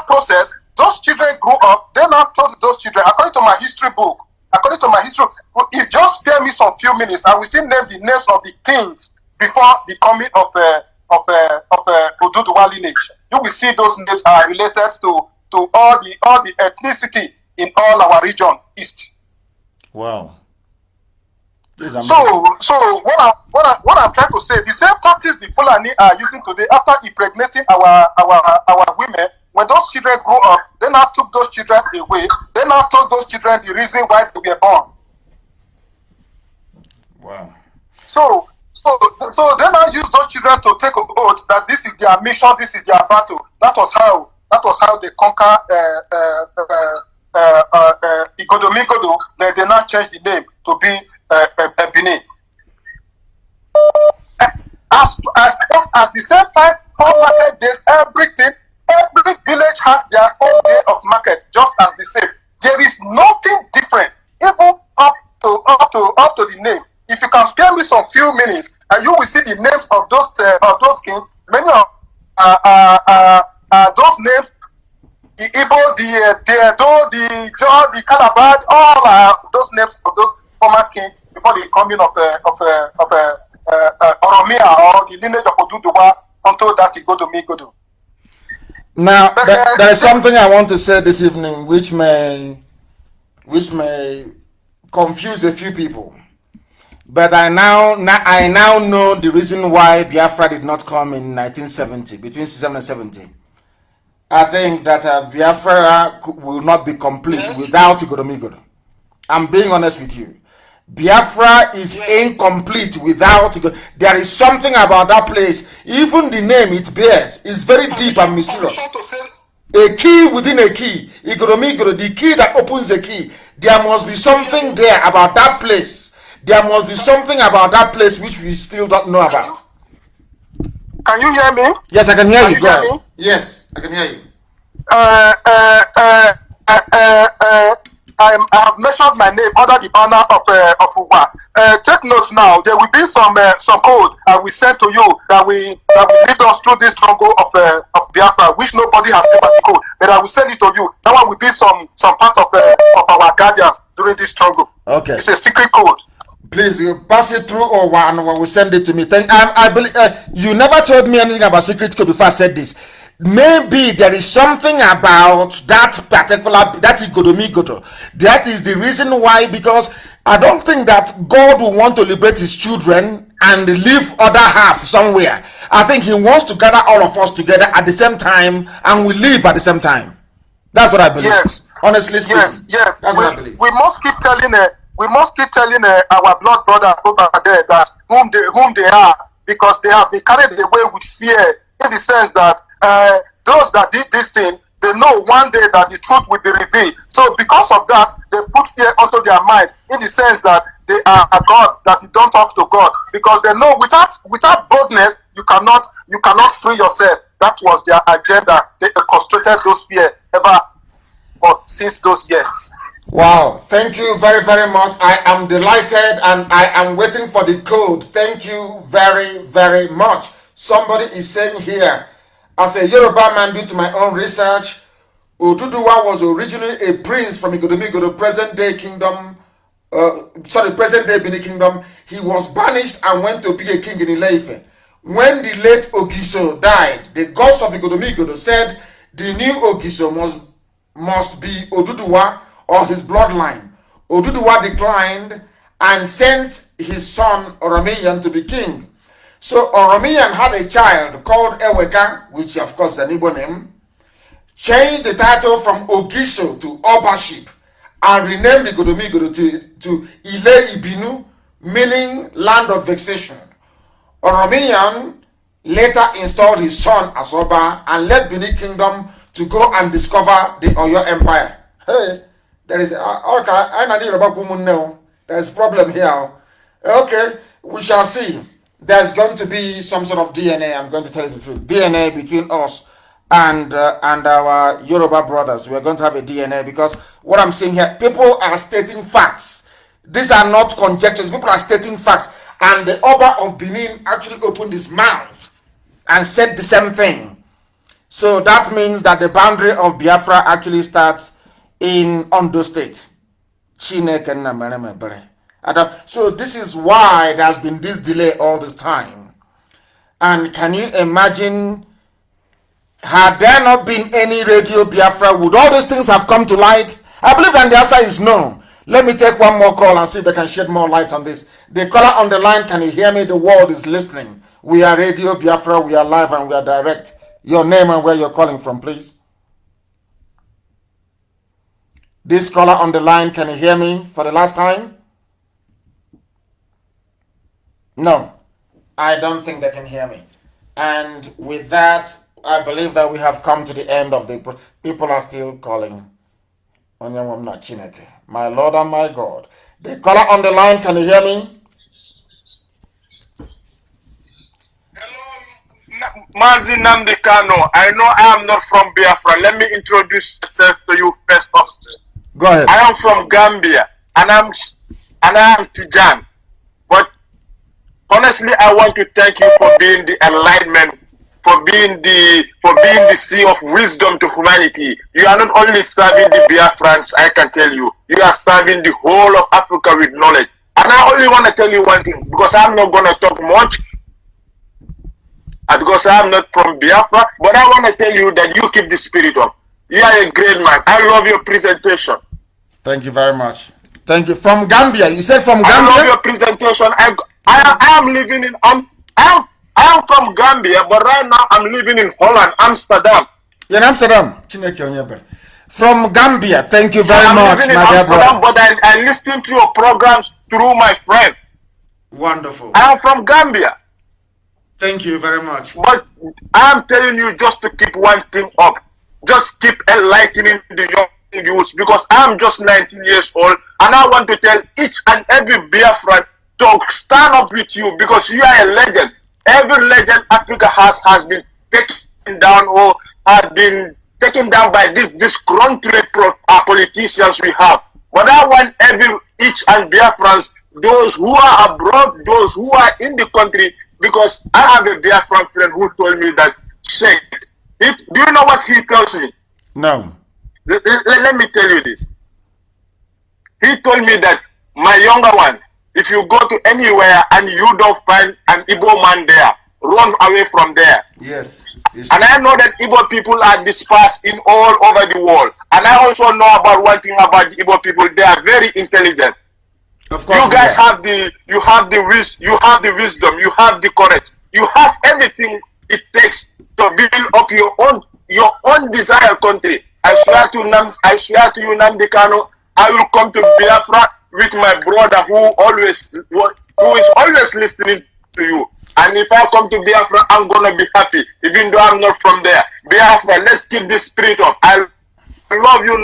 process, those children grew up. They now told those children, according to my history book, if just spare me some few minutes, I will still name the names of the kings before the coming of Oduduwa lineage. You will see those names are related to all the ethnicity in all our region east. Wow. So what I'm trying to say, the same tactics the Fulani are using today after impregnating our women, when those children grow up, they now took those children away. They now told those children the reason why they were born. Wow. So they now use those children to take an oath that this is their mission, this is their battle. That was how they conquer Igodomikodo. They now change the name to be Benin. As the same time, all market days, every village has their own day of market, just as the same. There is nothing different, even up to the name. If you can spare me some few minutes, and you will see the names of those kings. Many of those names, the Igbo, the Edo, the Jaw, the Calabar, all those names of those former kings before the coming of Oromia or the lineage of Oduduwa until that Igodo. Now, there is something I want to say this evening, which may confuse a few people. But I now know the reason why Biafra did not come in 1970, between 67 and 70. I think that Biafra will not be complete without Igodomigodo. I'm being honest with you. Biafra is incomplete without there is something about that place. Even the name it bears is very deep and mysterious. A key within a key. Igodomigodo, the key that opens the key. There must be something there about that place. There must be something about that place which we still don't know about. Can you hear me? Yes, I can hear you. Go ahead. Yes, I can hear you. I have mentioned my name under the honor of Uwa. Take notes now. There will be some code I will send to you that will lead us through this struggle of Biafra, which nobody has ever the code. But I will send it to you. That one will be some part of our guardians during this struggle. Okay. It's a secret code. Please, you pass it through or one will send it to me. I believe you never told me anything about secret code before I said this. maybe there is something about that particular, that Igodomigodo. That is the reason why, because I don't think that God will want to liberate his children and leave other half somewhere. I think he wants to gather all of us together at the same time and we live at the same time. That's what I believe. Yes. Honestly speaking. Yes. That's what I believe. We must keep telling our blood brothers over there that whom they are, because they have been carried away with fear, in the sense that those that did this thing, they know one day that the truth will be revealed. So because of that, they put fear onto their mind, in the sense that they are a God, that you don't talk to God, because they know without boldness you cannot free yourself. That was their agenda. They concentrated those fear ever since those years. Wow, thank you very, very much. I am delighted and I am waiting for the code. Thank you very, very much. Somebody is saying here, as a Yoruba man, due to my own research, Oduduwa was originally a prince from Igodomigodo, present day Benin Kingdom. He was banished and went to be a king in Ile-Ife. When the late Ogiso died, the gods of Igodomigodo said the new Ogiso must be Oduduwa or his bloodline. Oduduwa declined and sent his son Oromiyan to be king. So Oromiyan had a child called Eweka, which of course is an Igbo name, changed the title from Ogiso to Obaship, and renamed Igodomigodo to Ile-Ibinu, meaning land of vexation. Oromiyan later installed his son as Oba and led Benin Kingdom to go and discover the Oyo Empire. Hey, there is there's a problem here. Okay, we shall see. There's going to be some sort of DNA. I'm going to tell you the truth. DNA between us and our Yoruba brothers. We're going to have a DNA, because what I'm seeing here, people are stating facts. These are not conjectures. People are stating facts. And the Oba of Benin actually opened his mouth and said the same thing. So that means that the boundary of Biafra actually starts in Ondo State. So this is why there's been this delay all this time. And can you imagine, had there not been any Radio Biafra, would all these things have come to light? I believe that the answer is no. Let me take one more call and see if they can shed more light on this. The caller on the line, can you hear me? The world is listening. We are Radio Biafra, we are live and we are direct. Your name and where you're calling from, please. This caller on the line, can you hear me for the last time? No, I don't think they can hear me. And with that, I believe that we have come to the end of the... People are still calling. My Lord and my God. The caller on the line, can you hear me? Mazi Nnamdi Kanu, I know I am not from Biafra. Let me introduce myself to you first, Austin. Go ahead. I am from Gambia, and I am Tijan. But honestly, I want to thank you for being the enlightenment, for being the sea of wisdom to humanity. You are not only serving the Biafrans, I can tell you, you are serving the whole of Africa with knowledge. And I only want to tell you one thing, because I'm not going to talk much, because I'm not from Biafra, but I want to tell you that you keep the spirit up. You are a great man. I love your presentation. Thank you very much. Thank you. From Gambia. You said from Gambia? I love your presentation. I am living in I am from Gambia, but right now I'm living in Holland, Amsterdam. In Amsterdam. From Gambia. Thank you very much, my dear brother. But I listen to your programs through my friend. Wonderful. I am from Gambia. Thank you very much. But I am telling you just to keep one thing up. Just keep enlightening the young youth, because I am just 19 years old and I want to tell each and every Biafran to stand up with you, because you are a legend. Every legend Africa has been taken down or has been taken down by this disgruntled politicians we have. But I want each and Biafrans, those who are abroad, those who are in the country, because I have a Biafran friend who told me that, Sheikh, do you know what he tells me? No. Let me tell you this. He told me that, my younger one, if you go to anywhere and you don't find an Igbo man there, run away from there. Yes. And I know that Igbo people are dispersed in all over the world. And I also know about one thing about the Igbo people. They are very intelligent. Of course, you guys have the wisdom, you have the courage, you have everything it takes to build up your own desired country. I swear to you, Nnamdi Kanu, I will come to Biafra with my brother who is always listening to you. And if I come to Biafra, I'm gonna be happy, even though I'm not from there. Biafra, let's keep this spirit up. I love you,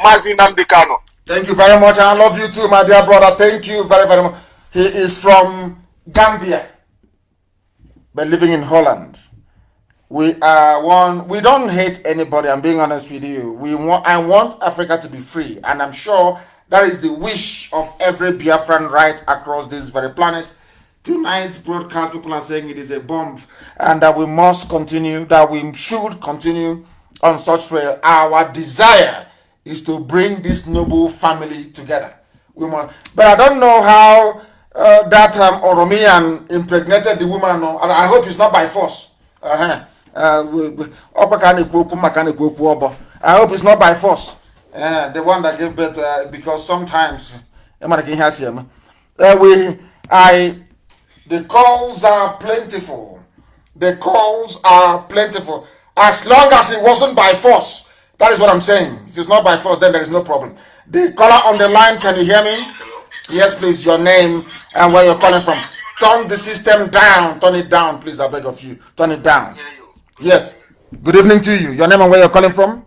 Mazi Nnamdi Kanu. Thank you very much. I love you too, my dear brother. Thank you very, very much. He is from Gambia, but living in Holland. We are one. We don't hate anybody. I'm being honest with you. I want Africa to be free, and I'm sure that is the wish of every Biafran right across this very planet. Tonight's broadcast, people are saying it is a bomb, and that we must continue. That we should continue on such trail. Our desire is to bring this noble family together. But I don't know how that Oromian impregnated the woman. And I hope it's not by force. I hope it's not by force. The one that gave birth, because sometimes the calls are plentiful. The calls are plentiful. As long as it wasn't by force. That is what I'm saying. If it's not by force, then there is no problem. The caller on the line, can you hear me? Yes, please. Your name and where you're calling from. Turn the system down. Turn it down, please. I beg of you. Turn it down. Yes. Good evening to you. Your name and where you're calling from?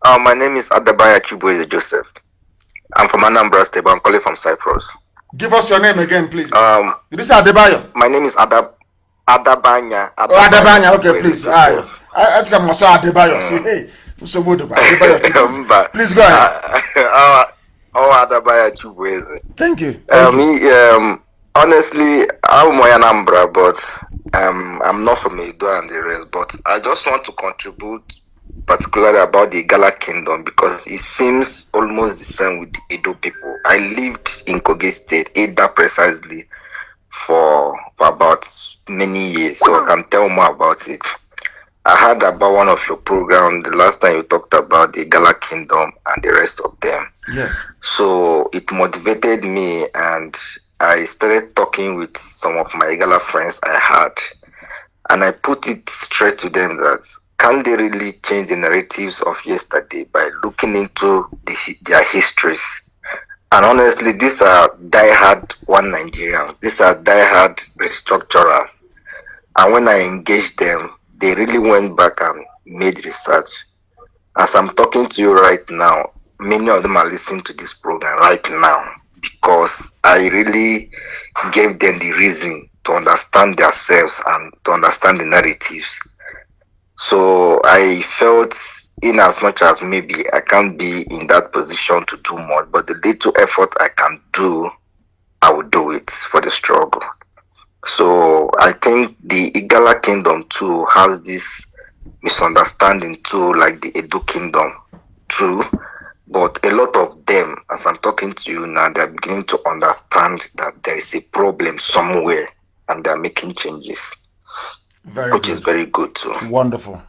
My name is Adabaya Chuboye Joseph. I'm from Anambra State, but I'm calling from Cyprus. Give us your name again, please. This is Adebayo. My name is Adabanya. Adabanya. Okay, please. I think I'm also Adebayo. See, hey, so good. Please go ahead. Adabaya Chuboye. Thank you. Honestly, I'm Anambra, but I'm not from Edo and the rest. But I just want to contribute particularly about the Igala Kingdom because it seems almost the same with the Edo people. I lived in Kogi State, Eda precisely, for about many years, so I can tell more about it. I heard about one of your programs the last time you talked about the Igala Kingdom and the rest of them. Yes. So it motivated me, and I started talking with some of my Igala friends I had, and I put it straight to them that can they really change the narratives of yesterday by looking into their histories? And honestly, these are diehard one Nigerians. These are diehard restructurers. And when I engaged them, they really went back and made research. As I'm talking to you right now, many of them are listening to this program right now because I really gave them the reason to understand themselves and to understand the narratives. So I felt, in as much as maybe I can't be in that position to do more, but the little effort I can do, I will do it for the struggle. So I think the Igala Kingdom too has this misunderstanding too, like the Edo Kingdom too. But a lot of them, as I'm talking to you now, they're beginning to understand that there is a problem somewhere and they're making changes. Which is very good too. Wonderful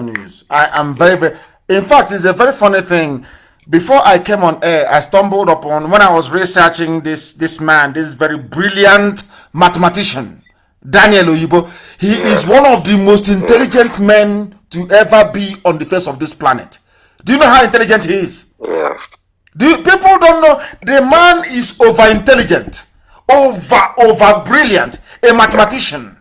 news. I am very. In fact, it's a very funny thing. Before I came on air, I stumbled upon, when I was researching this man, this very brilliant mathematician, Daniel Oyibo. He is one of the most intelligent men to ever be on the face of this planet. Do you know how intelligent he is? Yes. People don't know. The man is over intelligent, over brilliant, a mathematician.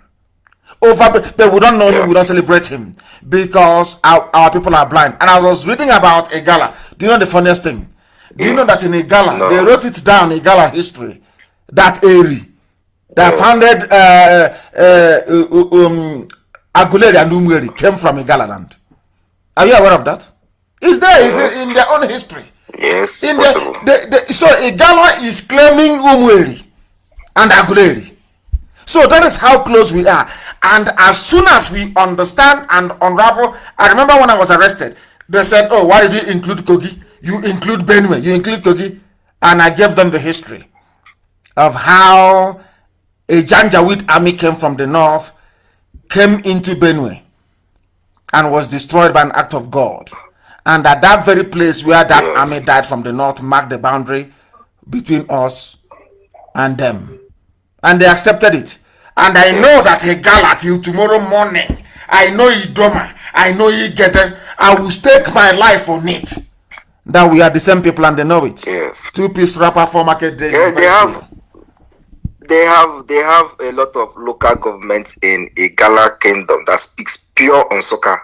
But we don't know him, we don't celebrate him because our people are blind. And I was reading about Igala. Do you know the funniest thing? Do you know that in Igala, they wrote it down in Igala history, that Eri that founded Aguleri and Umweri came from Igala land. Are you aware of that? It's there, it's in their own history. Yes. So Igala is claiming Umweri and Aguleri. So that is how close we are. And as soon as we understand and unravel, I remember when I was arrested, they said, oh, why did you include Kogi? You include Benue, you include Kogi. And I gave them the history of how a Janjaweed army came from the north, came into Benue, and was destroyed by an act of God. And at that very place where that army died from the north marked the boundary between us and them. And they accepted it. And I know that Igala till tomorrow morning, I know Idoma, I know Igede, I will stake my life on it. That we are the same people and they know it. Yes. Two-piece rapper for market days. Yeah, they have a lot of local governments in Igala Kingdom that speaks pure Nsukka.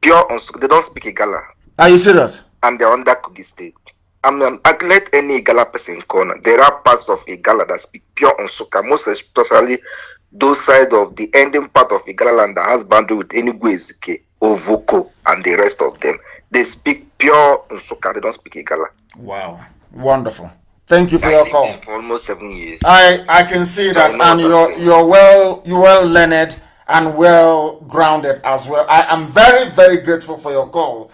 Pure Nsukka. They don't speak Igala. Are you serious? And they're under Kogi State. I let any Igala person corner. There are parts of Igala that speak pure Nsukka, most especially those side of the ending part of Igala land that has boundary with Enugu Ezike, Ovoko, and the rest of them. They speak pure Nsukka. They don't speak Igala. Wow, wonderful. Thank you for your call. For almost 7 years. I can see that, and you're well learned and well grounded as well. I am very, very grateful for your call.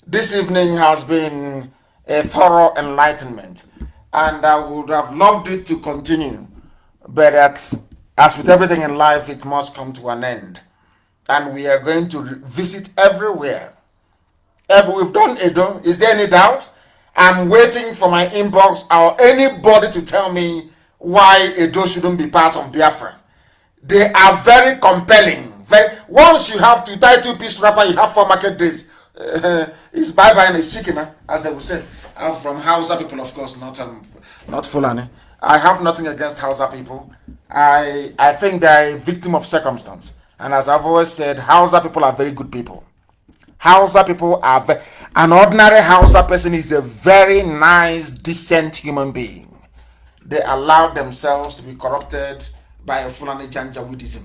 This evening has been a thorough enlightenment, and I would have loved it to continue, but as with everything in life, it must come to an end, and we are going to visit everywhere. We've done Edo. Is there any doubt? I'm waiting for my inbox or anybody to tell me why Edo shouldn't be part of Biafra. They are very compelling. Once you have to tie two-piece wrapper, you have 4 market days. It's bye-bye and it's chicken, as they would say. I'm from Hausa people, of course, not Fulani. I have nothing against Hausa people. I think they're a victim of circumstance. And as I've always said, Hausa people are very good people. Hausa people are an ordinary Hausa person is a very nice, decent human being. They allow themselves to be corrupted by a Fulani Janjaweedism.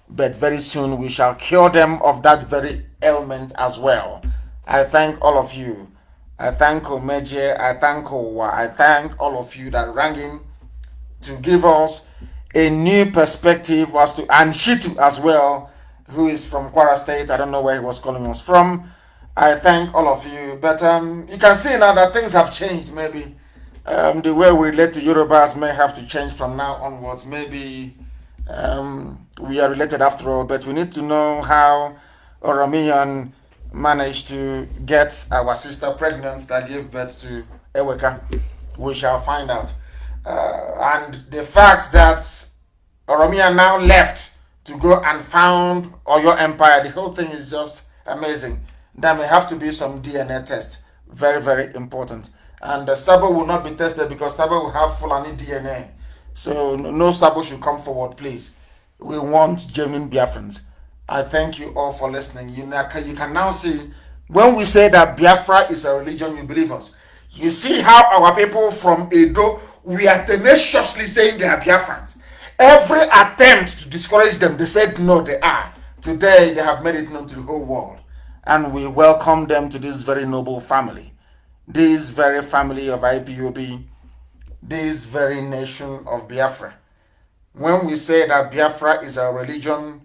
But very soon we shall cure them of that very ailment as well. I thank all of you. I thank Omeje, I thank Owa, I thank all of you that rang in to give us a new perspective as to, and Shitu as well, who is from Kwara State. I don't know where he was calling us from. I thank all of you. But you can see now that things have changed. Maybe the way we relate to Yorubas may have to change from now onwards. Maybe we are related after all, but we need to know how Oromiyan managed to get our sister pregnant that gave birth to Eweka. We shall find out. And the fact that Oromiyan now left to go and found Oyo Empire, the whole thing is just amazing. There may have to be some DNA test. Very, very important. And Sabo will not be tested because Sabo will have Fulani DNA. So no Sabo should come forward, please. We want genuine Biafrans. I thank you all for listening. You can now see, when we say that Biafra is a religion, you believe us. You see how our people from Edo, we are tenaciously saying they are Biafrans. Every attempt to discourage them, they said no, they are. Today, they have made it known to the whole world. And we welcome them to this very noble family. This very family of IPOB. This very nation of Biafra. When we say that Biafra is a religion,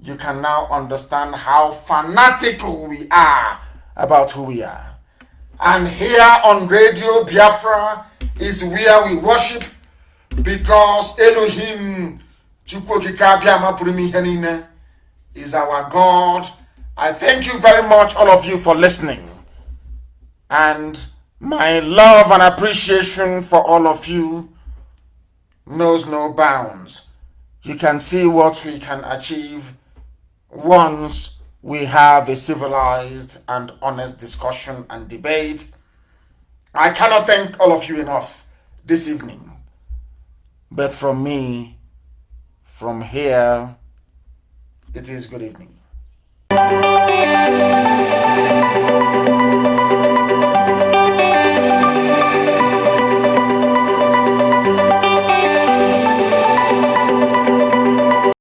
you can now understand how fanatical we are about who we are. And here on Radio Biafra is where we worship, because Elohim is our God. I thank you very much, all of you, for listening. And my love and appreciation for all of you knows no bounds. You can see what we can achieve once we have a civilized and honest discussion and debate. I cannot thank all of you enough this evening. But from me, from here, it is good evening.